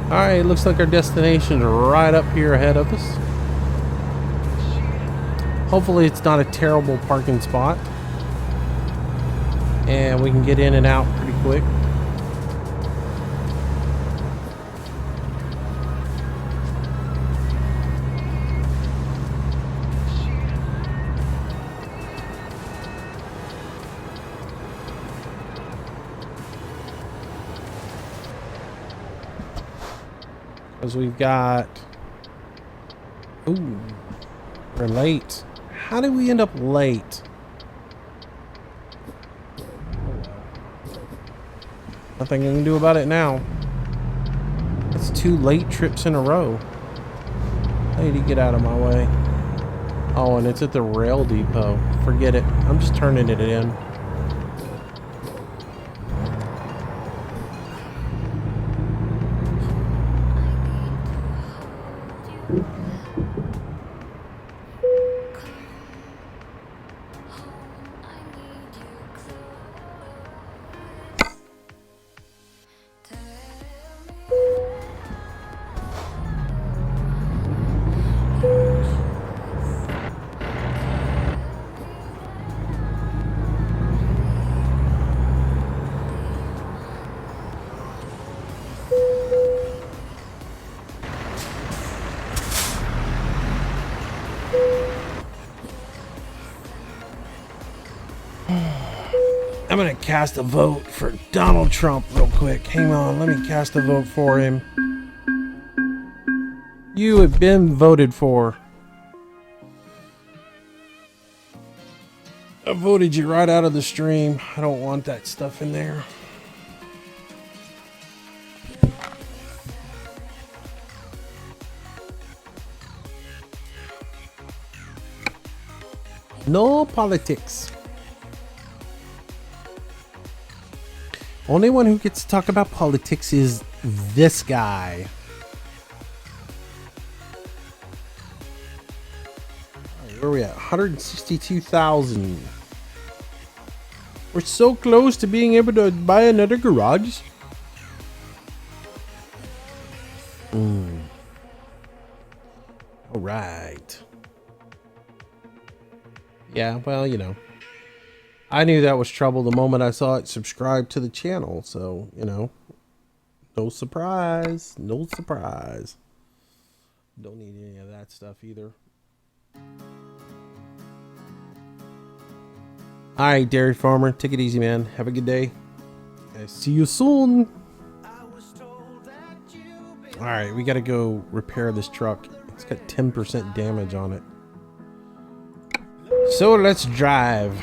Alright, looks like our destination is right up here ahead of us. Hopefully it's not a terrible parking spot, and we can get in and out pretty quick. Because we've got... Ooh, we're late. How did we end up late? Nothing I can do about it now. That's 2 late trips in a row. Lady, get out of my way. Oh, and it's at the rail depot. Forget it. I'm just turning it in. I'm gonna cast a vote for Donald Trump real quick. Hang on, let me cast a vote for him. You have been voted for. I voted you right out of the stream. I don't want that stuff in there. No politics. Only one who gets to talk about politics is this guy. Right, where are we at? 162,000. We're so close to being able to buy another garage. All right. Yeah, well, you know. I knew that was trouble the moment I saw it subscribe to the channel, so, you know, no surprise, no surprise. Don't need any of that stuff either. All right, dairy farmer, take it easy, man. Have a good day. See you soon. All right, we got to go repair this truck. It's got 10% damage on it. So let's drive.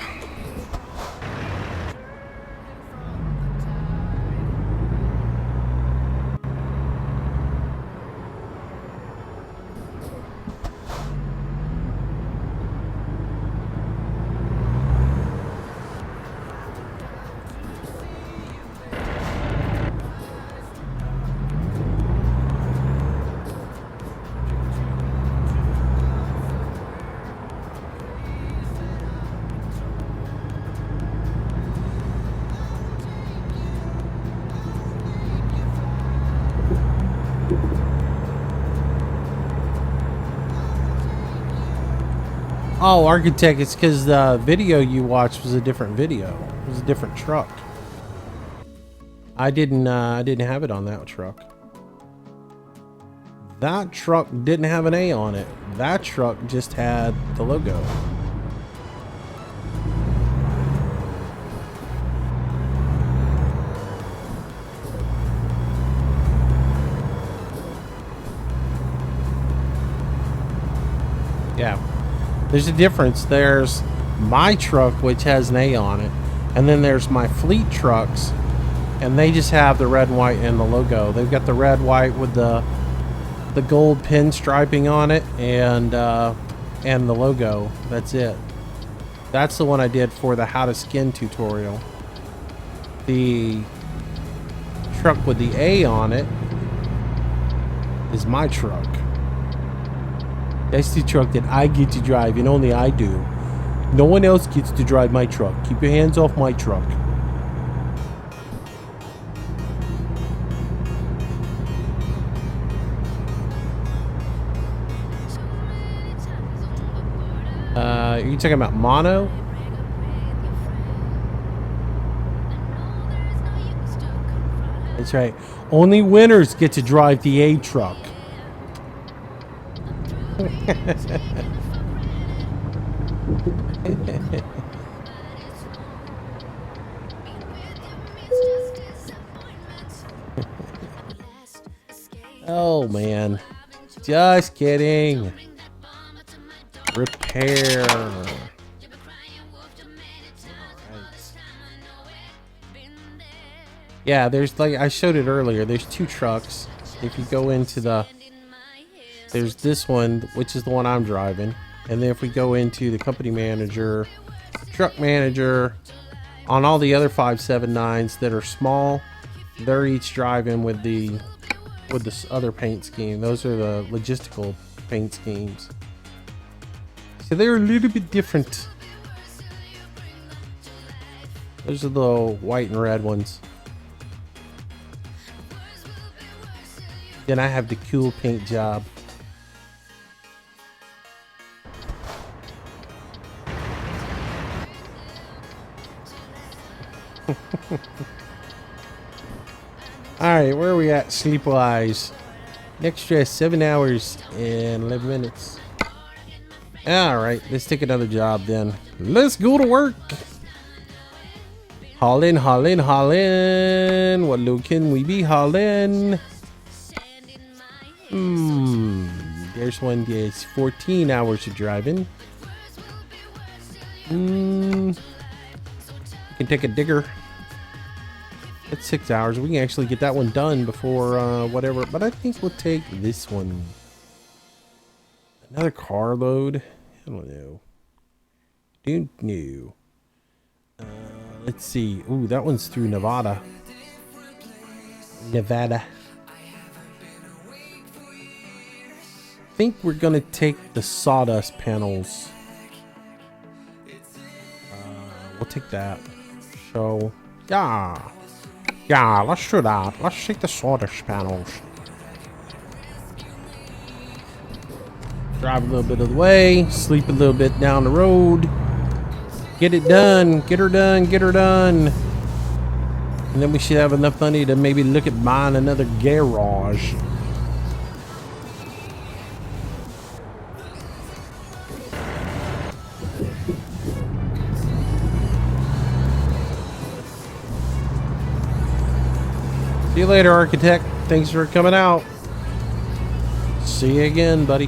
Oh, Architect, it's because the video you watched was a different video. It was a different truck. I didn't have it on that truck. That truck didn't have an A on it. That truck just had the logo. Yeah. There's a difference. There's my truck, which has an A on it, and then there's my fleet trucks, and they just have the red, white, and the logo. They've got the red, white with the gold pin striping on it, and the logo. That's it. That's the one I did for the how to skin tutorial. The truck with the A on it is my truck. That's the truck that I get to drive, and only I do. No one else gets to drive my truck. Keep your hands off my truck. Are you talking about mono? That's right. Only winners get to drive the A truck. Oh man, just kidding. Repair. Yeah, there's, like I showed it earlier, there's two trucks. If you go into there's this one, which is the one I'm driving, and then if we go into the company manager, truck manager, on all the other 579s that are small, they're each driving with this other paint scheme. Those are the logistical paint schemes. So they're a little bit different. Those are the white and red ones. Then I have the cool paint job. Alright, where are we at sleep-wise? Next stress, 7 hours and 11 minutes. Alright, let's take another job then. Let's go to work. Haulin', haulin', haulin'. What load can we be haulin'? There's one that's 14 hours of driving. You can take a digger. It's 6 hours. We can actually get that one done before whatever. But I think we'll take this one. Another carload. I don't know. Don't know. Let's see. Ooh, that one's through Nevada. Nevada. I think we're gonna take the sawdust panels. We'll take that. So, yeah, let's do that. Let's take the sawdust panels. Drive a little bit of the way, sleep a little bit down the road, get it done, get her done, get her done. And then we should have enough money to maybe look at buying another garage. See you later, Architect. Thanks for coming out. See you again, buddy.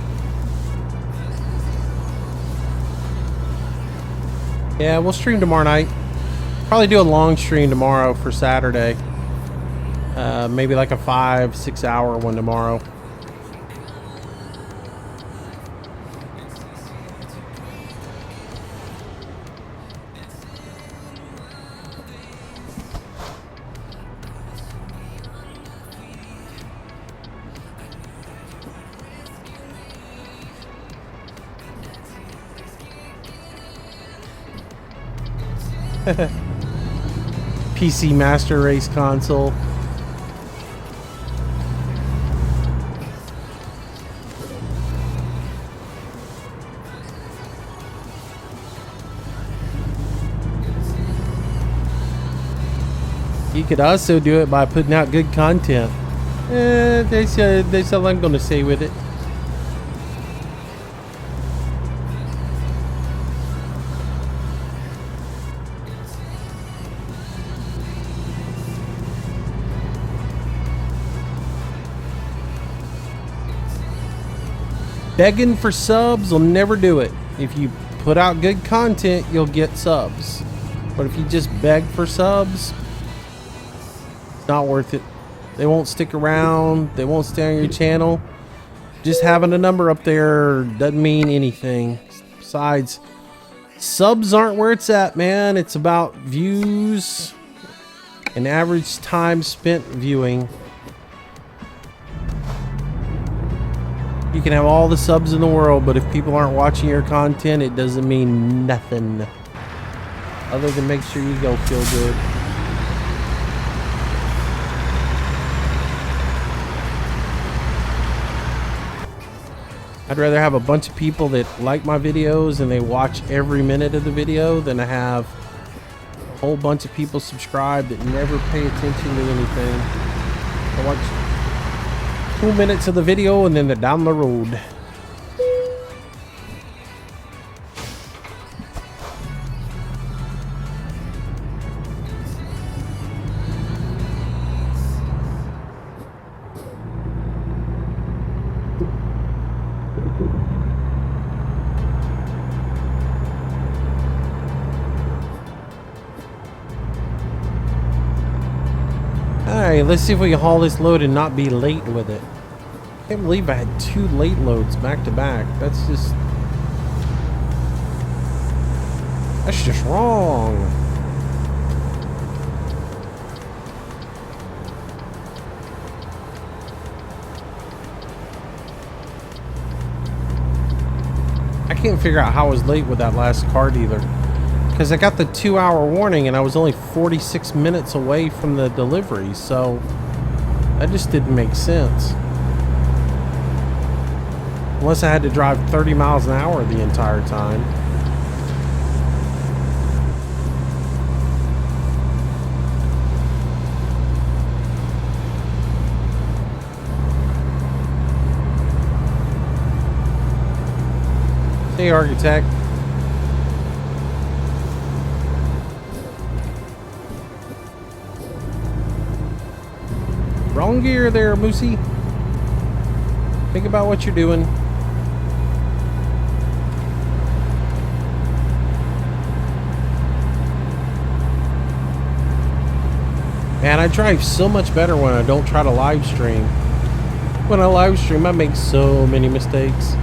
Yeah, we'll stream tomorrow night. Probably do a long stream tomorrow for Saturday. Maybe like a 5-6 hour one tomorrow. PC Master Race console. You could also do it by putting out good content. That's all I'm gonna say with it. Begging for subs will never do it. If you put out good content, you'll get subs. But if you just beg for subs, it's not worth it. They won't stick around. They won't stay on your channel. Just having a number up there doesn't mean anything. Besides, subs aren't where it's at, man. It's about views and average time spent viewing. You can have all the subs in the world, but if people aren't watching your content, it doesn't mean nothing. Other than make sure you go feel good. I'd rather have a bunch of people that like my videos and they watch every minute of the video than to have a whole bunch of people subscribe that never pay attention to anything. I watch 2 minutes of the video and then they're down the road. Alright, let's see if we can haul this load and not be late with it. I can't believe I had 2 late loads back to back. That's just wrong. I can't figure out how I was late with that last car dealer. Because I got the 2-hour warning and I was only 46 minutes away from the delivery, so that just didn't make sense. Unless I had to drive 30 miles an hour the entire time. Hey, Architect. Wrong gear there, Moosey. Think about what you're doing. Man, I drive so much better when I don't try to live stream. When I live stream, I make so many mistakes.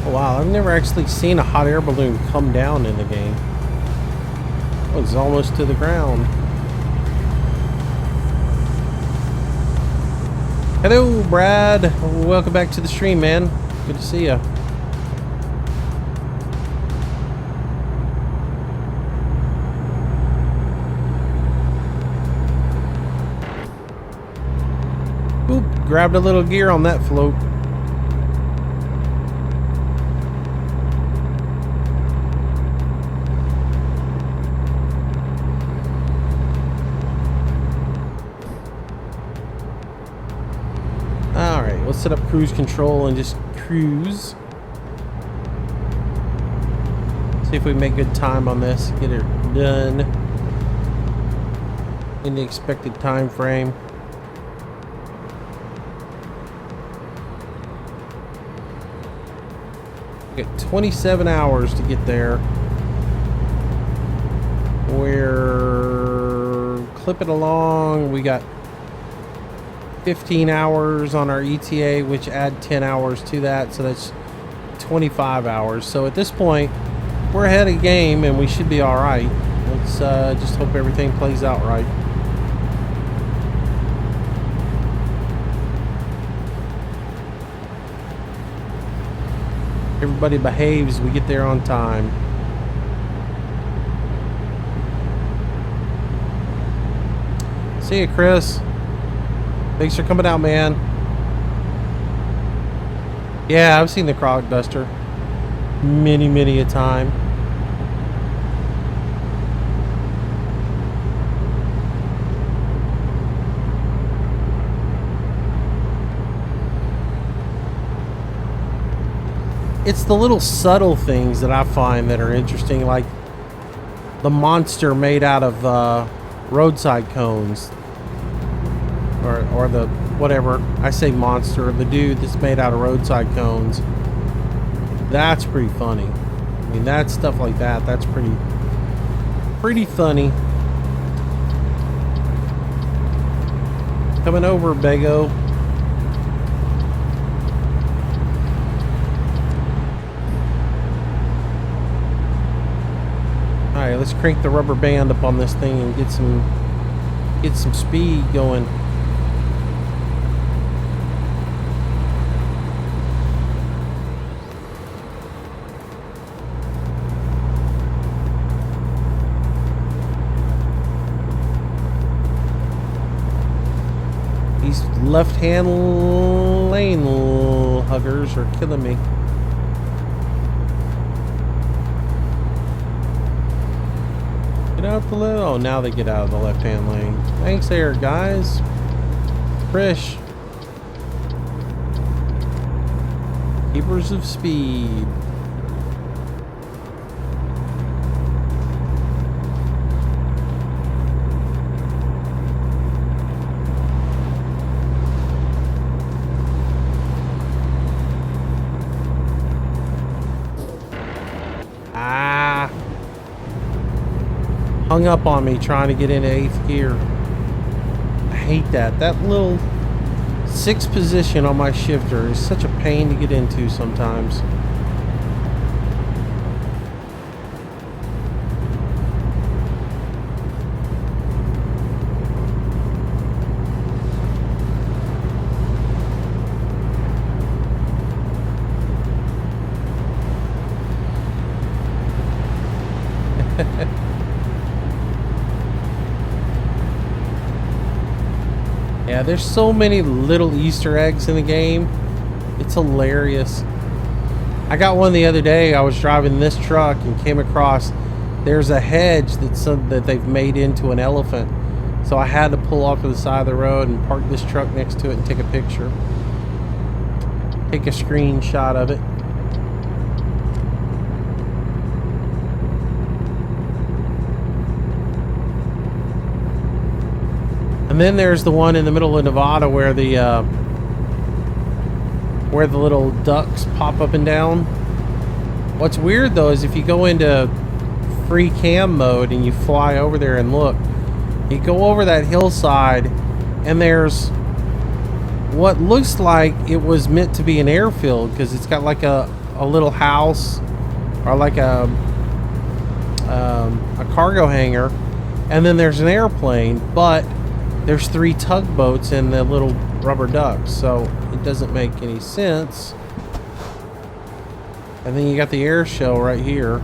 Oh, wow, I've never actually seen a hot air balloon come down in the game. Oh, it's almost to the ground. Hello, Brad. Welcome back to the stream, man. Good to see ya. Oop, grabbed a little gear on that float. set up cruise control and just cruise. See if we make good time on this. Get it done in the expected time frame. We got 27 hours to get there. We're clipping along. We got 15 hours on our ETA, which add 10 hours to that, so that's 25 hours. So at this point, we're ahead of game and we should be all right. Let's just hope everything plays out right. Everybody behaves, we get there on time. See you, Chris. Thanks for coming out, man. Yeah, I've seen the Croc Duster many a time. It's the little subtle things that I find that are interesting, like the monster made out of roadside cones, or the whatever, I say monster, the dude that's made out of roadside cones. That's pretty funny. I mean, that stuff like that, that's pretty funny. Coming over, Bego. Alright, let's crank the rubber band up on this thing and get some speed going. These left-hand lane huggers are killing me. Out the left. Oh, now they get out of the left-hand lane. Thanks there, guys. Frisch. Keepers of speed. Hung up on me trying to get into 8th gear. I hate that. That little 6th position on my shifter is such a pain to get into sometimes. Yeah, there's so many little Easter eggs in the game. It's hilarious. I got one the other day. I was driving this truck and came across, there's a hedge that they've made into an elephant. So I had to pull off to the side of the road and park this truck next to it and take a picture. Take a screenshot of it. And then there's the one in the middle of Nevada where the little ducks pop up and down. What's weird though is if you go into free cam mode and you fly over there and look, you go over that hillside and there's what looks like it was meant to be an airfield, because it's got like a little house or like a cargo hangar, and then there's an airplane, but there's 3 tugboats and the little rubber ducks, so it doesn't make any sense. And then you got the air show right here.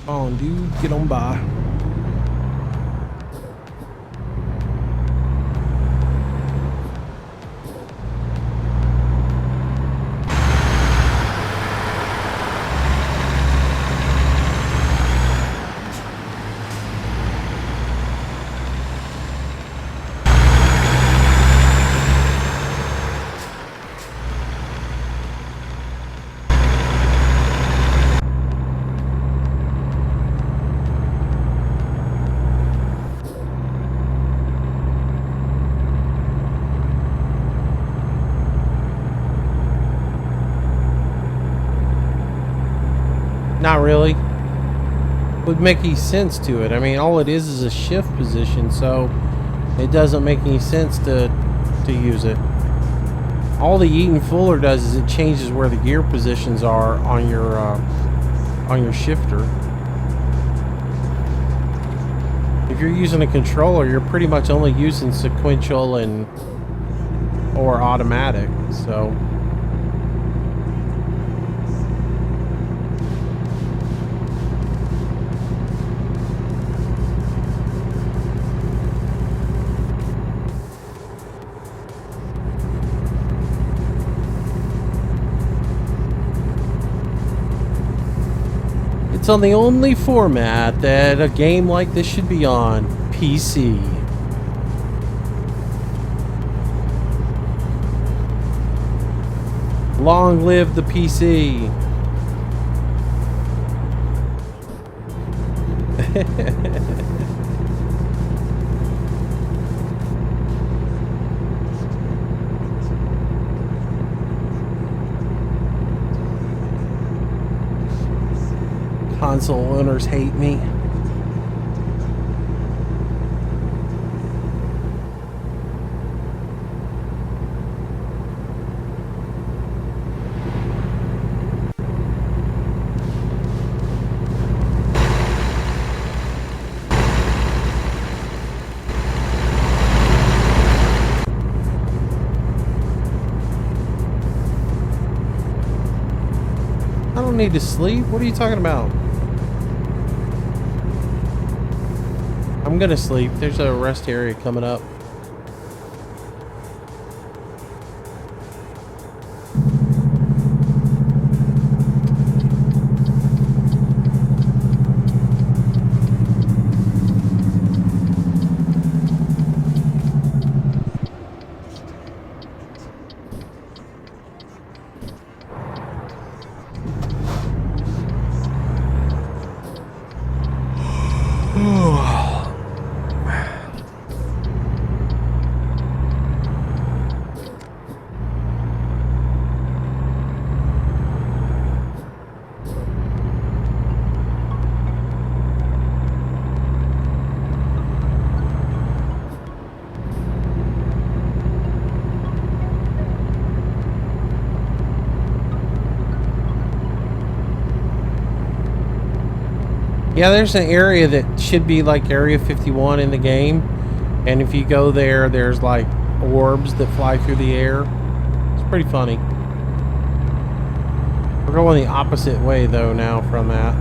Come on, dude, get on by. Not really. Would make any sense to it. I mean, all it is a shift position, so it doesn't make any sense to use it. All the Eaton Fuller does is it changes where the gear positions are on your shifter. If you're using a controller, you're pretty much only using sequential or automatic, so. It's on the only format that a game like this should be on, PC. Long live the PC. Console owners hate me. I don't need to sleep. What are you talking about? I'm gonna sleep. There's a rest area coming up. Yeah, there's an area that should be like Area 51 in the game, and if you go there, there's like orbs that fly through the air. It's pretty funny. We're going the opposite way though now from that.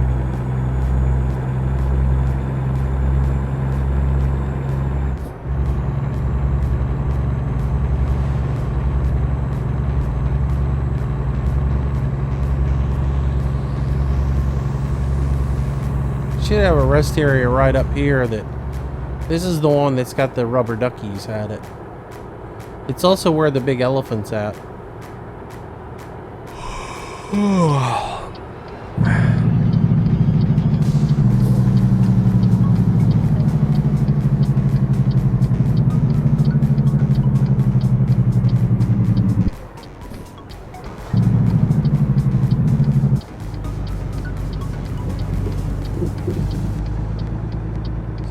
Should have a rest area right up here. This is the one that's got the rubber duckies at it. It's also where the big elephant's at.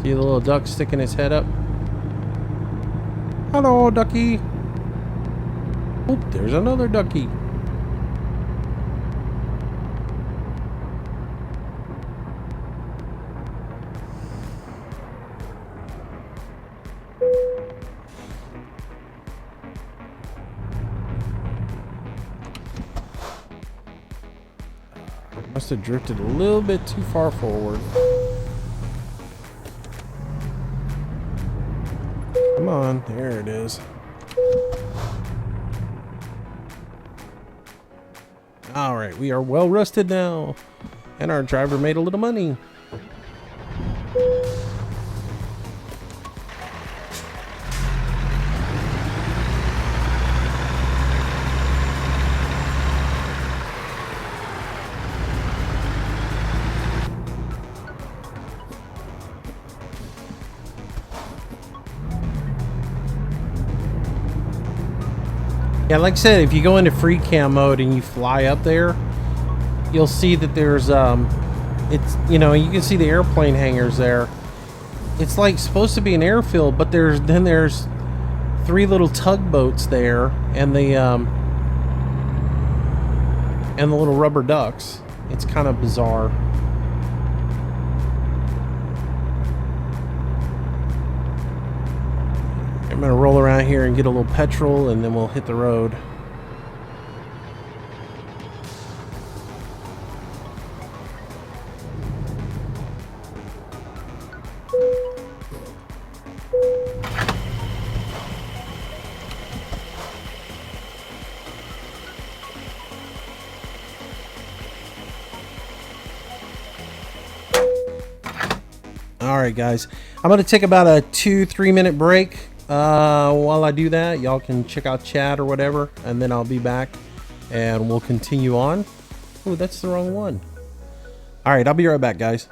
See the little duck sticking his head up? Hello, ducky. Oh, there's another ducky. Must have drifted a little bit too far forward. Come on, there it is. All right, we are well rested now, and our driver made a little money. Yeah, like I said, if you go into free cam mode and you fly up there, you'll see that there's it's, you know, you can see the airplane hangars there. It's like supposed to be an airfield, but there's 3 little tugboats there, and the little rubber ducks. It's kind of bizarre. I'm gonna roll around here and get a little petrol, and then we'll hit the road. Alright guys, I'm going to take about a 2-3 minute break. While I do that, y'all can check out chat or whatever, and then I'll be back and we'll continue on. Oh, that's the wrong one. Alright, I'll be right back, guys.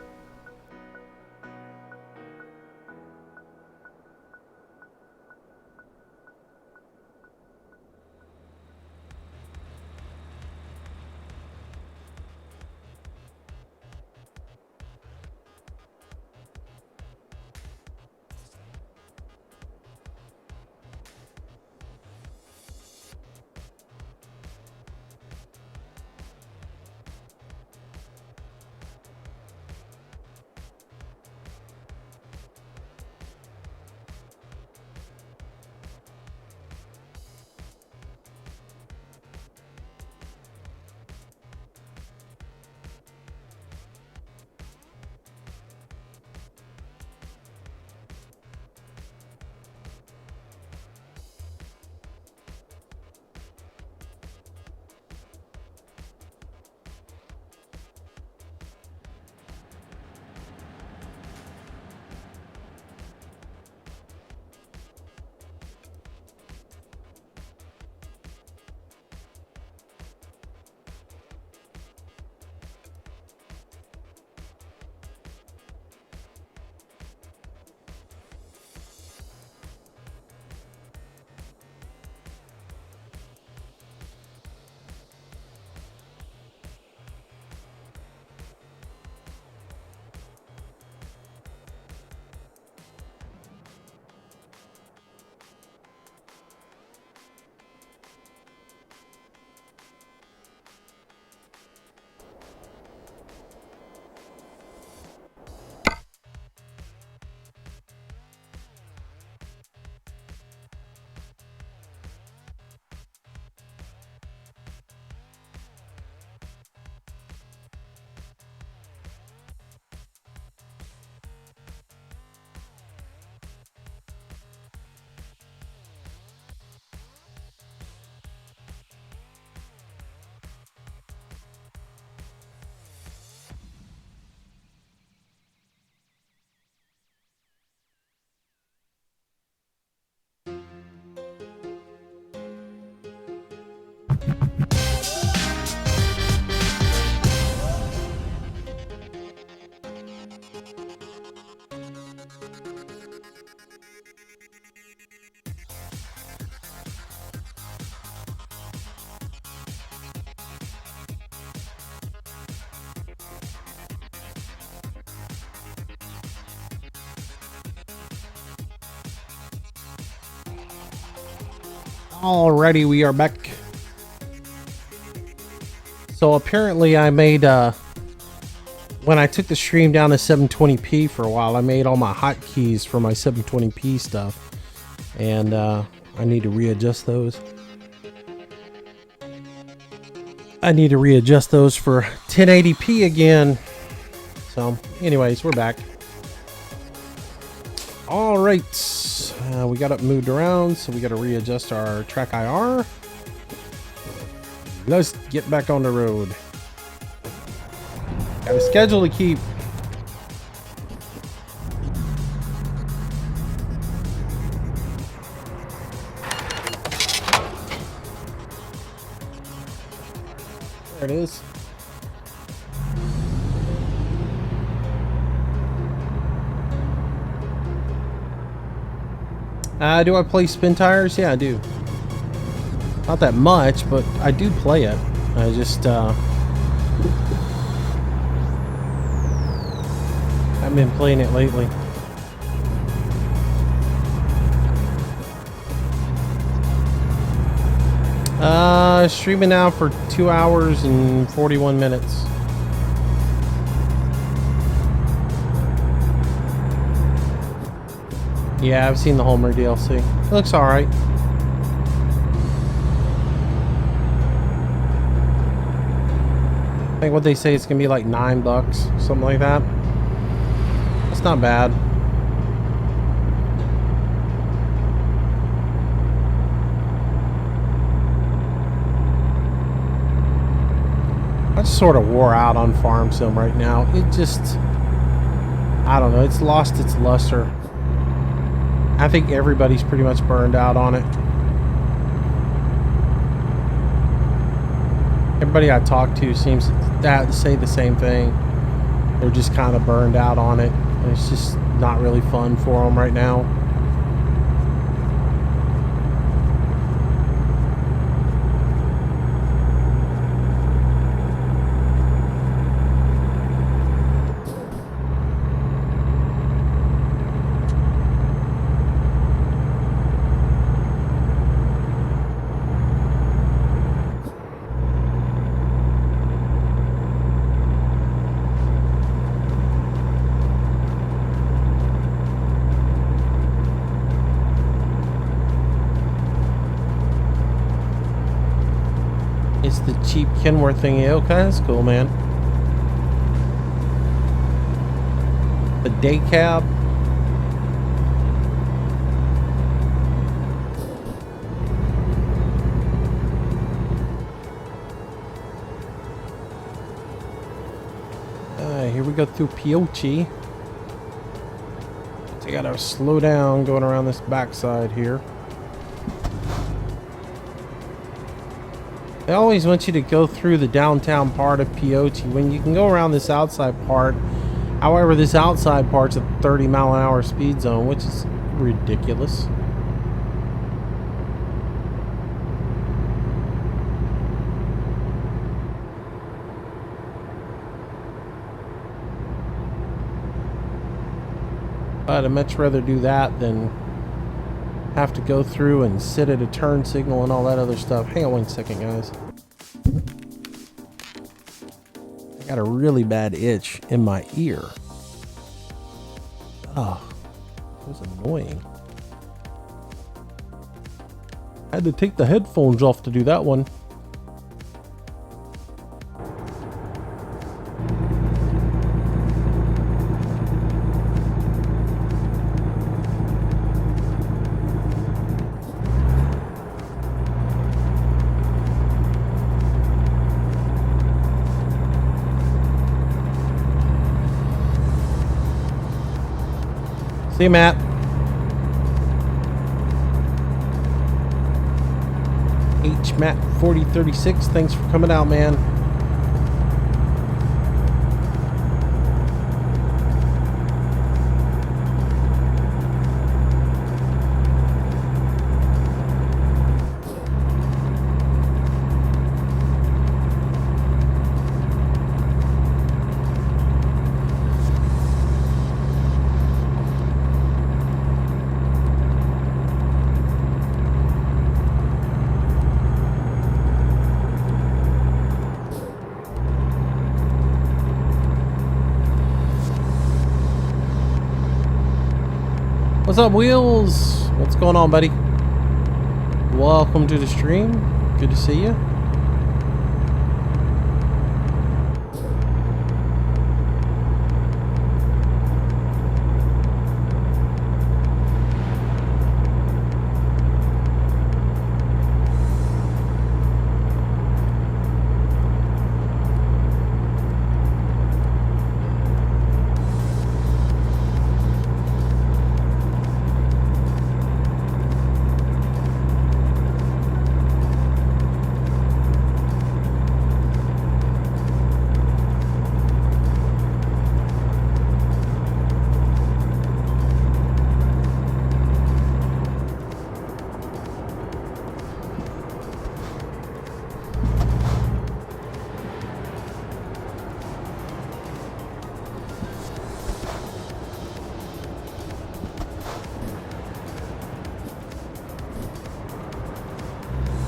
Alrighty, we are back. So apparently I made, when I took the stream down to 720p for a while, I made all my hotkeys for my 720p stuff. And I need to readjust those. I need to readjust those for 1080p again. So, anyways, we're back. All right, we got it moved around, so we got to readjust our track IR. Let's get back on the road. Got a schedule to keep. There it is. Do I play Spin Tires? Yeah, I do. Not that much, but I do play it. I just haven't been playing it lately. Streaming now for 2 hours and 41 minutes. Yeah, I've seen the Homer DLC. It looks alright. I think what they say it's gonna be like $9, something like that. That's not bad. I just sort of wore out on Farm Sim right now. It just, I don't know, it's lost its luster. I think everybody's pretty much burned out on it. Everybody I talk to seems to say the same thing. They're just kind of burned out on it. And it's just not really fun for them right now. It's the cheap Kenworth thingy. Okay, that's cool, man. The day cab. Here we go through Pioche. So I gotta slow down going around this backside here. They always want you to go through the downtown part of Pioche when you can go around this outside part. However, this outside part's a 30-mile-an-hour speed zone, which is ridiculous. But I'd much rather do that than have to go through and sit at a turn signal and all that other stuff. Hang on one second, guys. I got a really bad itch in my ear. Oh, it was annoying. I had to take the headphones off to do that one. See you, Matt. HMatt4036, thanks for coming out, man. What's up, Wheels? What's going on, buddy? Welcome to the stream. Good to see you.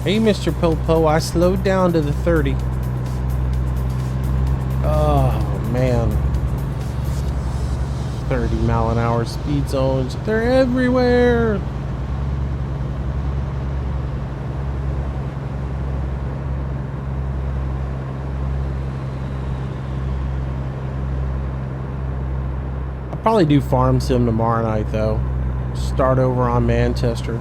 Hey, Mr. Popo, I slowed down to the 30. Oh, man. 30-mile-an-hour speed zones. They're everywhere. I'll probably do Farm Sim tomorrow night, though. Start over on Manchester.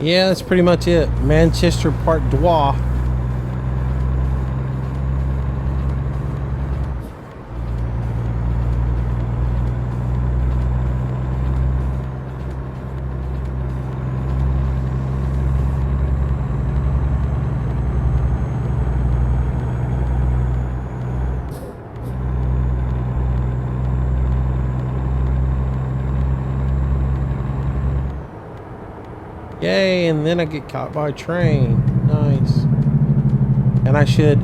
Yeah, that's pretty much it. Manchester Part Droit. Yay, and then I get caught by a train. Nice. And I should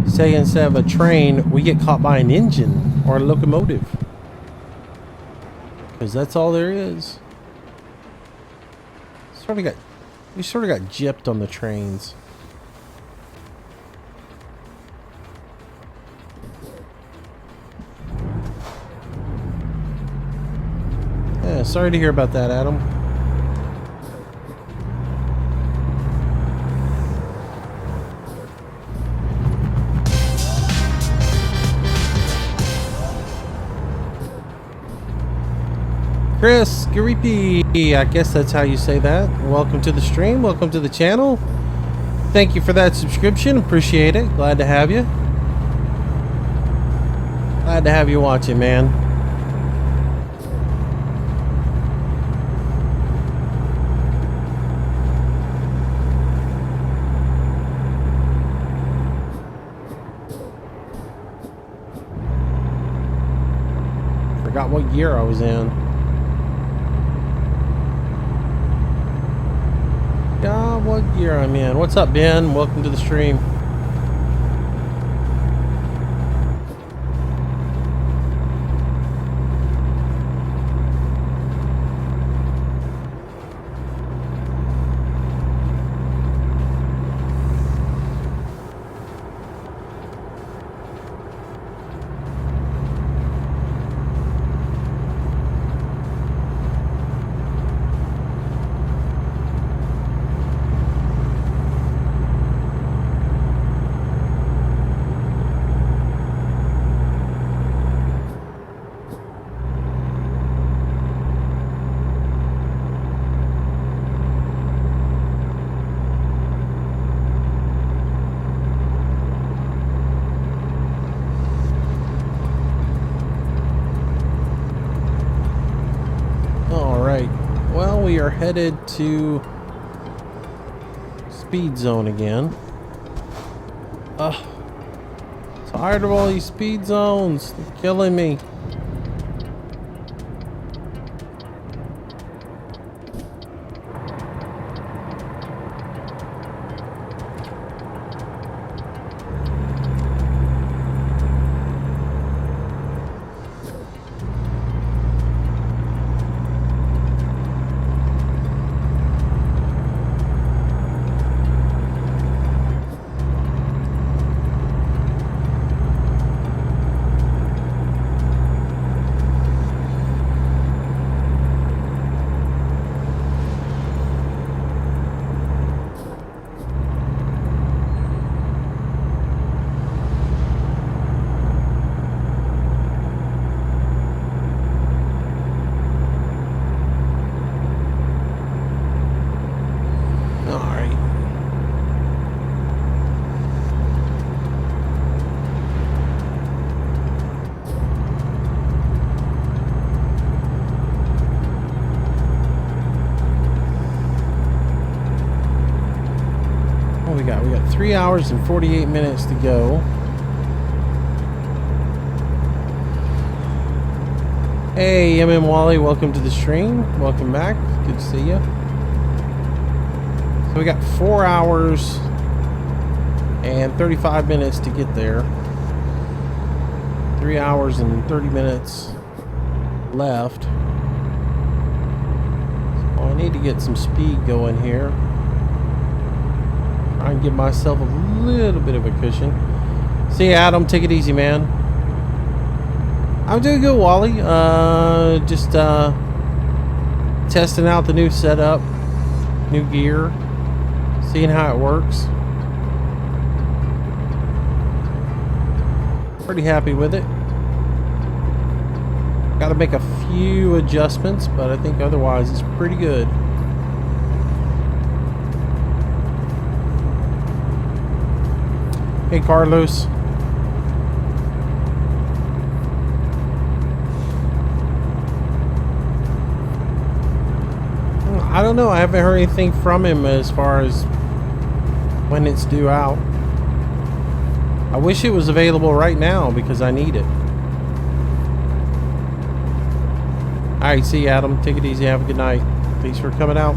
say, instead of a train, we get caught by an engine or a locomotive. Because that's all there is. We sort of got gypped on the trains. Yeah, sorry to hear about that, Adam. Chris Garipi, I guess that's how you say that. Welcome to the stream. Welcome to the channel. Thank you for that subscription. Appreciate it. Glad to have you. Glad to have you watching, man. Forgot what year I was in. What year I'm in. What's up, Ben? Welcome to the stream. We are headed to speed zone again. Tired of all these speed zones. They're killing me. 3 hours and 48 minutes to go. Hey, MM Wally, welcome to the stream. Welcome back. Good to see you. So we got 4 hours and 35 minutes to get there. 3 hours and 30 minutes left. So I need to get some speed going here. Try and give myself a little bit of a cushion. See you, Adam. Take it easy, man. I'm doing good, Wally. Just testing out the new setup, new gear, seeing how it works. Pretty happy with it. Got to make a few adjustments, but I think otherwise it's pretty good. Hey, Carlos. I don't know. I haven't heard anything from him as far as when it's due out. I wish it was available right now because I need it. Alright, see you, Adam. Take it easy. Have a good night. Thanks for coming out.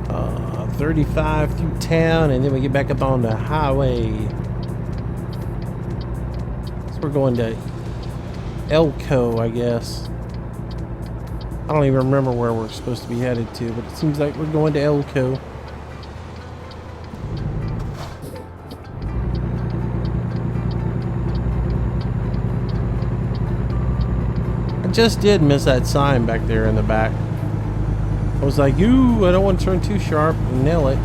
Uh, 35 through town, and then we get back up on the highway. So we're going to Elko, I guess. I don't even remember where we're supposed to be headed to, but it seems like we're going to Elko. I just did miss that sign back there in the back. I was like, ooh, I don't want to turn too sharp and nail it.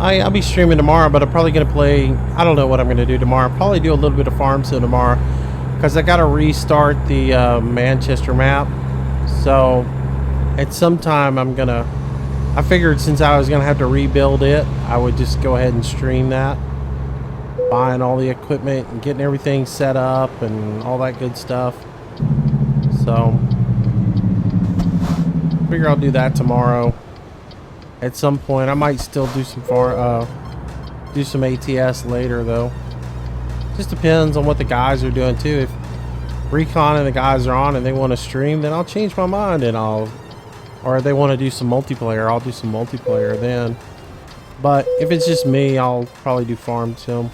I'll be streaming tomorrow, but I'm probably going to play... I don't know what I'm going to do tomorrow. I'll probably do a little bit of Farm Sim tomorrow, because I got to restart the Manchester map. So, at some time, I'm going to... I figured since I was going to have to rebuild it, I would just go ahead and stream that. Buying all the equipment and getting everything set up and all that good stuff. So, I figure I'll do that tomorrow. At some point, I might still do some ATS later, though. Just depends on what the guys are doing too. If Recon and the guys are on and they want to stream, then I'll change my mind and or if they want to do some multiplayer, I'll do some multiplayer then. But if it's just me, I'll probably do Farm Sim.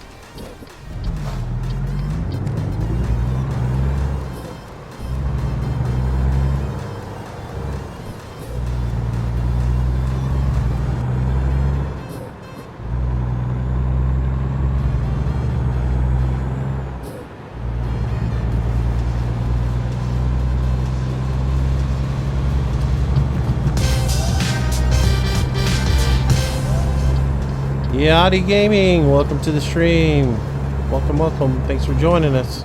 Yachty Gaming, welcome to the stream. Welcome, welcome. Thanks for joining us.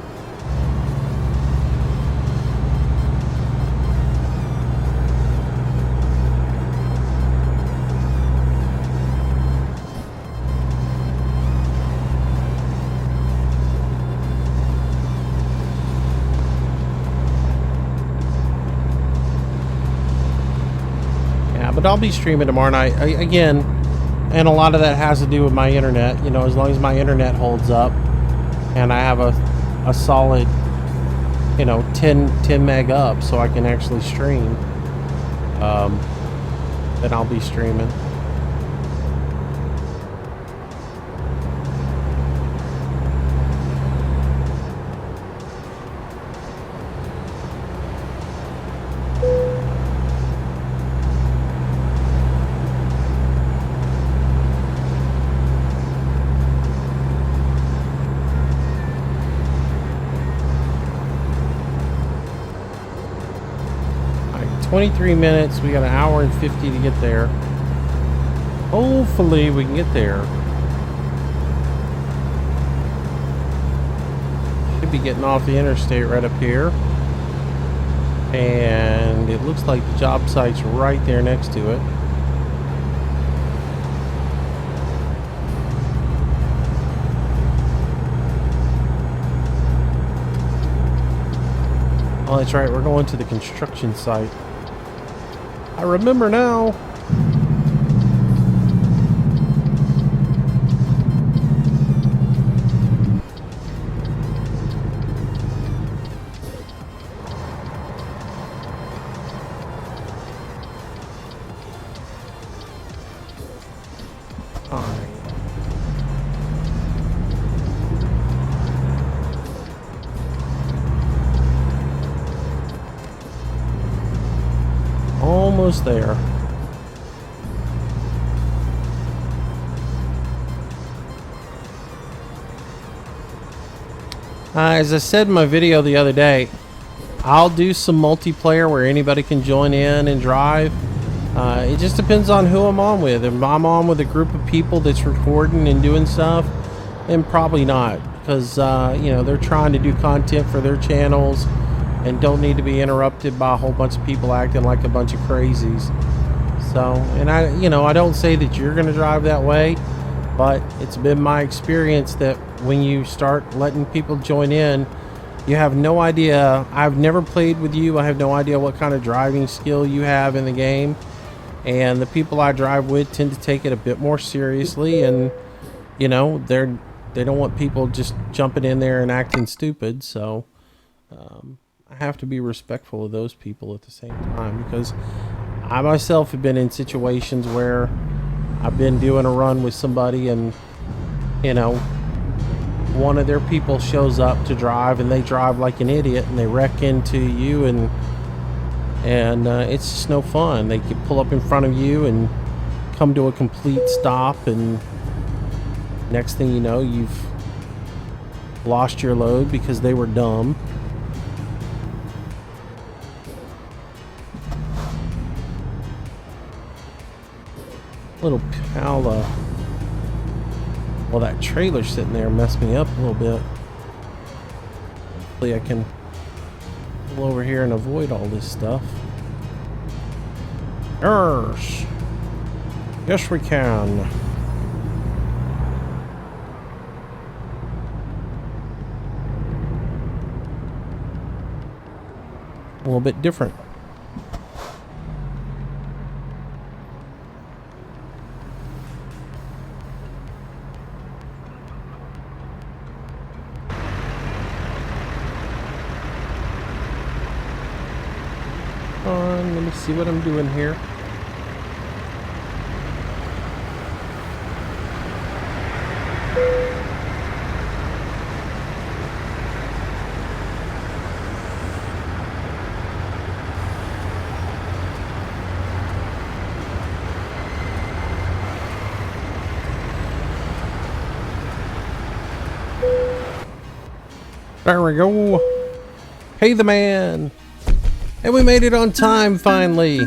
Yeah, but I'll be streaming tomorrow night again. And a lot of that has to do with my internet. You know, as long as my internet holds up and I have a solid, you know, 10 meg up so I can actually stream, then I'll be streaming. 23 minutes. We got an hour and 50 to get there. Hopefully we can get there. Should be getting off the interstate right up here. And it looks like the job site's right there next to it. Oh, that's right. We're going to the construction site. I remember now. Almost there. As I said in my video the other day, I'll do some multiplayer where anybody can join in and drive. It just depends on who I'm on with. If I'm on with a group of people that's recording and doing stuff, then probably not, because you know, they're trying to do content for their channels and don't need to be interrupted by a whole bunch of people acting like a bunch of crazies. So, and I don't say that you're going to drive that way, but it's been my experience that when you start letting people join in, you have no idea. I've never played with you. I have no idea what kind of driving skill you have in the game. And the people I drive with tend to take it a bit more seriously, and you know, they don't want people just jumping in there and acting stupid. So I have to be respectful of those people at the same time, because I myself have been in situations where I've been doing a run with somebody, and you know, one of their people shows up to drive and they drive like an idiot and they wreck into you, and it's just no fun. They can pull up in front of you and come to a complete stop, and next thing you know, you've lost your load because they were dumb. Little pal, well, that trailer sitting there messed me up a little bit. Hopefully I can pull over here and avoid all this stuff. Yes, yes we can. A little bit different. Let me see what I'm doing here. There we go. Pay the man. And we made it on time finally.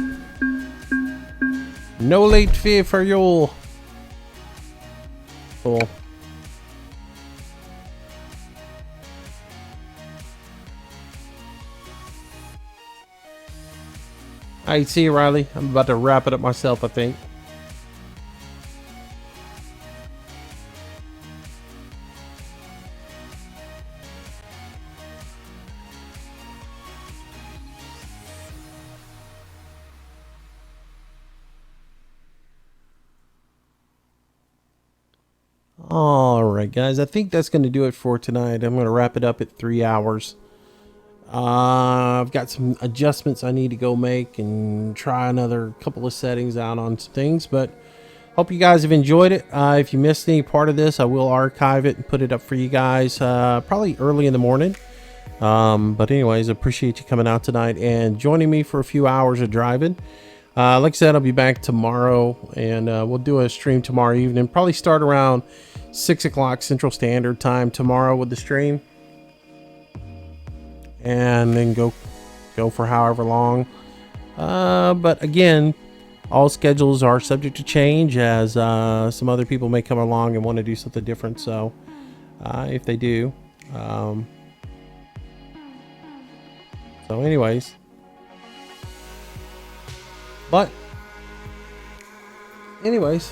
No late fee for you. Cool. Alright, see you, Riley. I'm about to wrap it up myself, I think. Alright guys, I think that's going to do it for tonight. I'm going to wrap it up at 3 hours. I've got some adjustments I need to go make and try another couple of settings out on some things, but hope you guys have enjoyed it. If you missed any part of this, I will archive it and put it up for you guys probably early in the morning. But anyways, appreciate you coming out tonight and joining me for a few hours of driving. Like I said, I'll be back tomorrow, and we'll do a stream tomorrow evening. Probably start around 6 o'clock Central Standard Time tomorrow with the stream, and then go for however long. But again, all schedules are subject to change as some other people may come along and want to do something different. So if they do. So anyways. But anyways.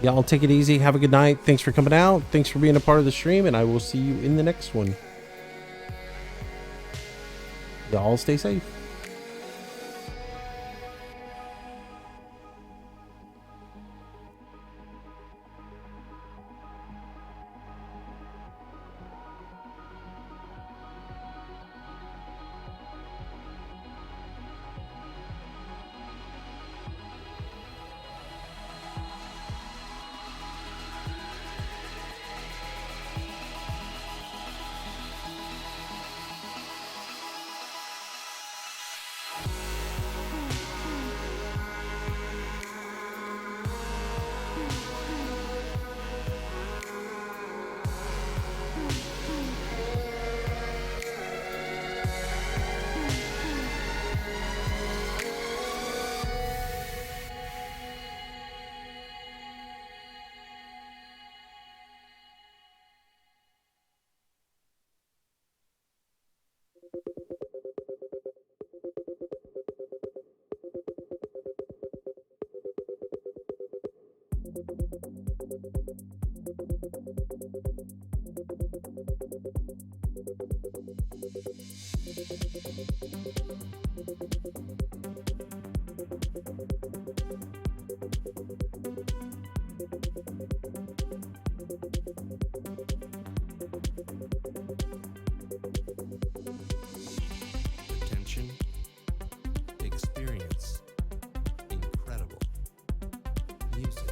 Y'all take it easy. Have a good night. Thanks for coming out. Thanks for being a part of the stream. And I will see you in the next one. Y'all stay safe. Attention, experience incredible music.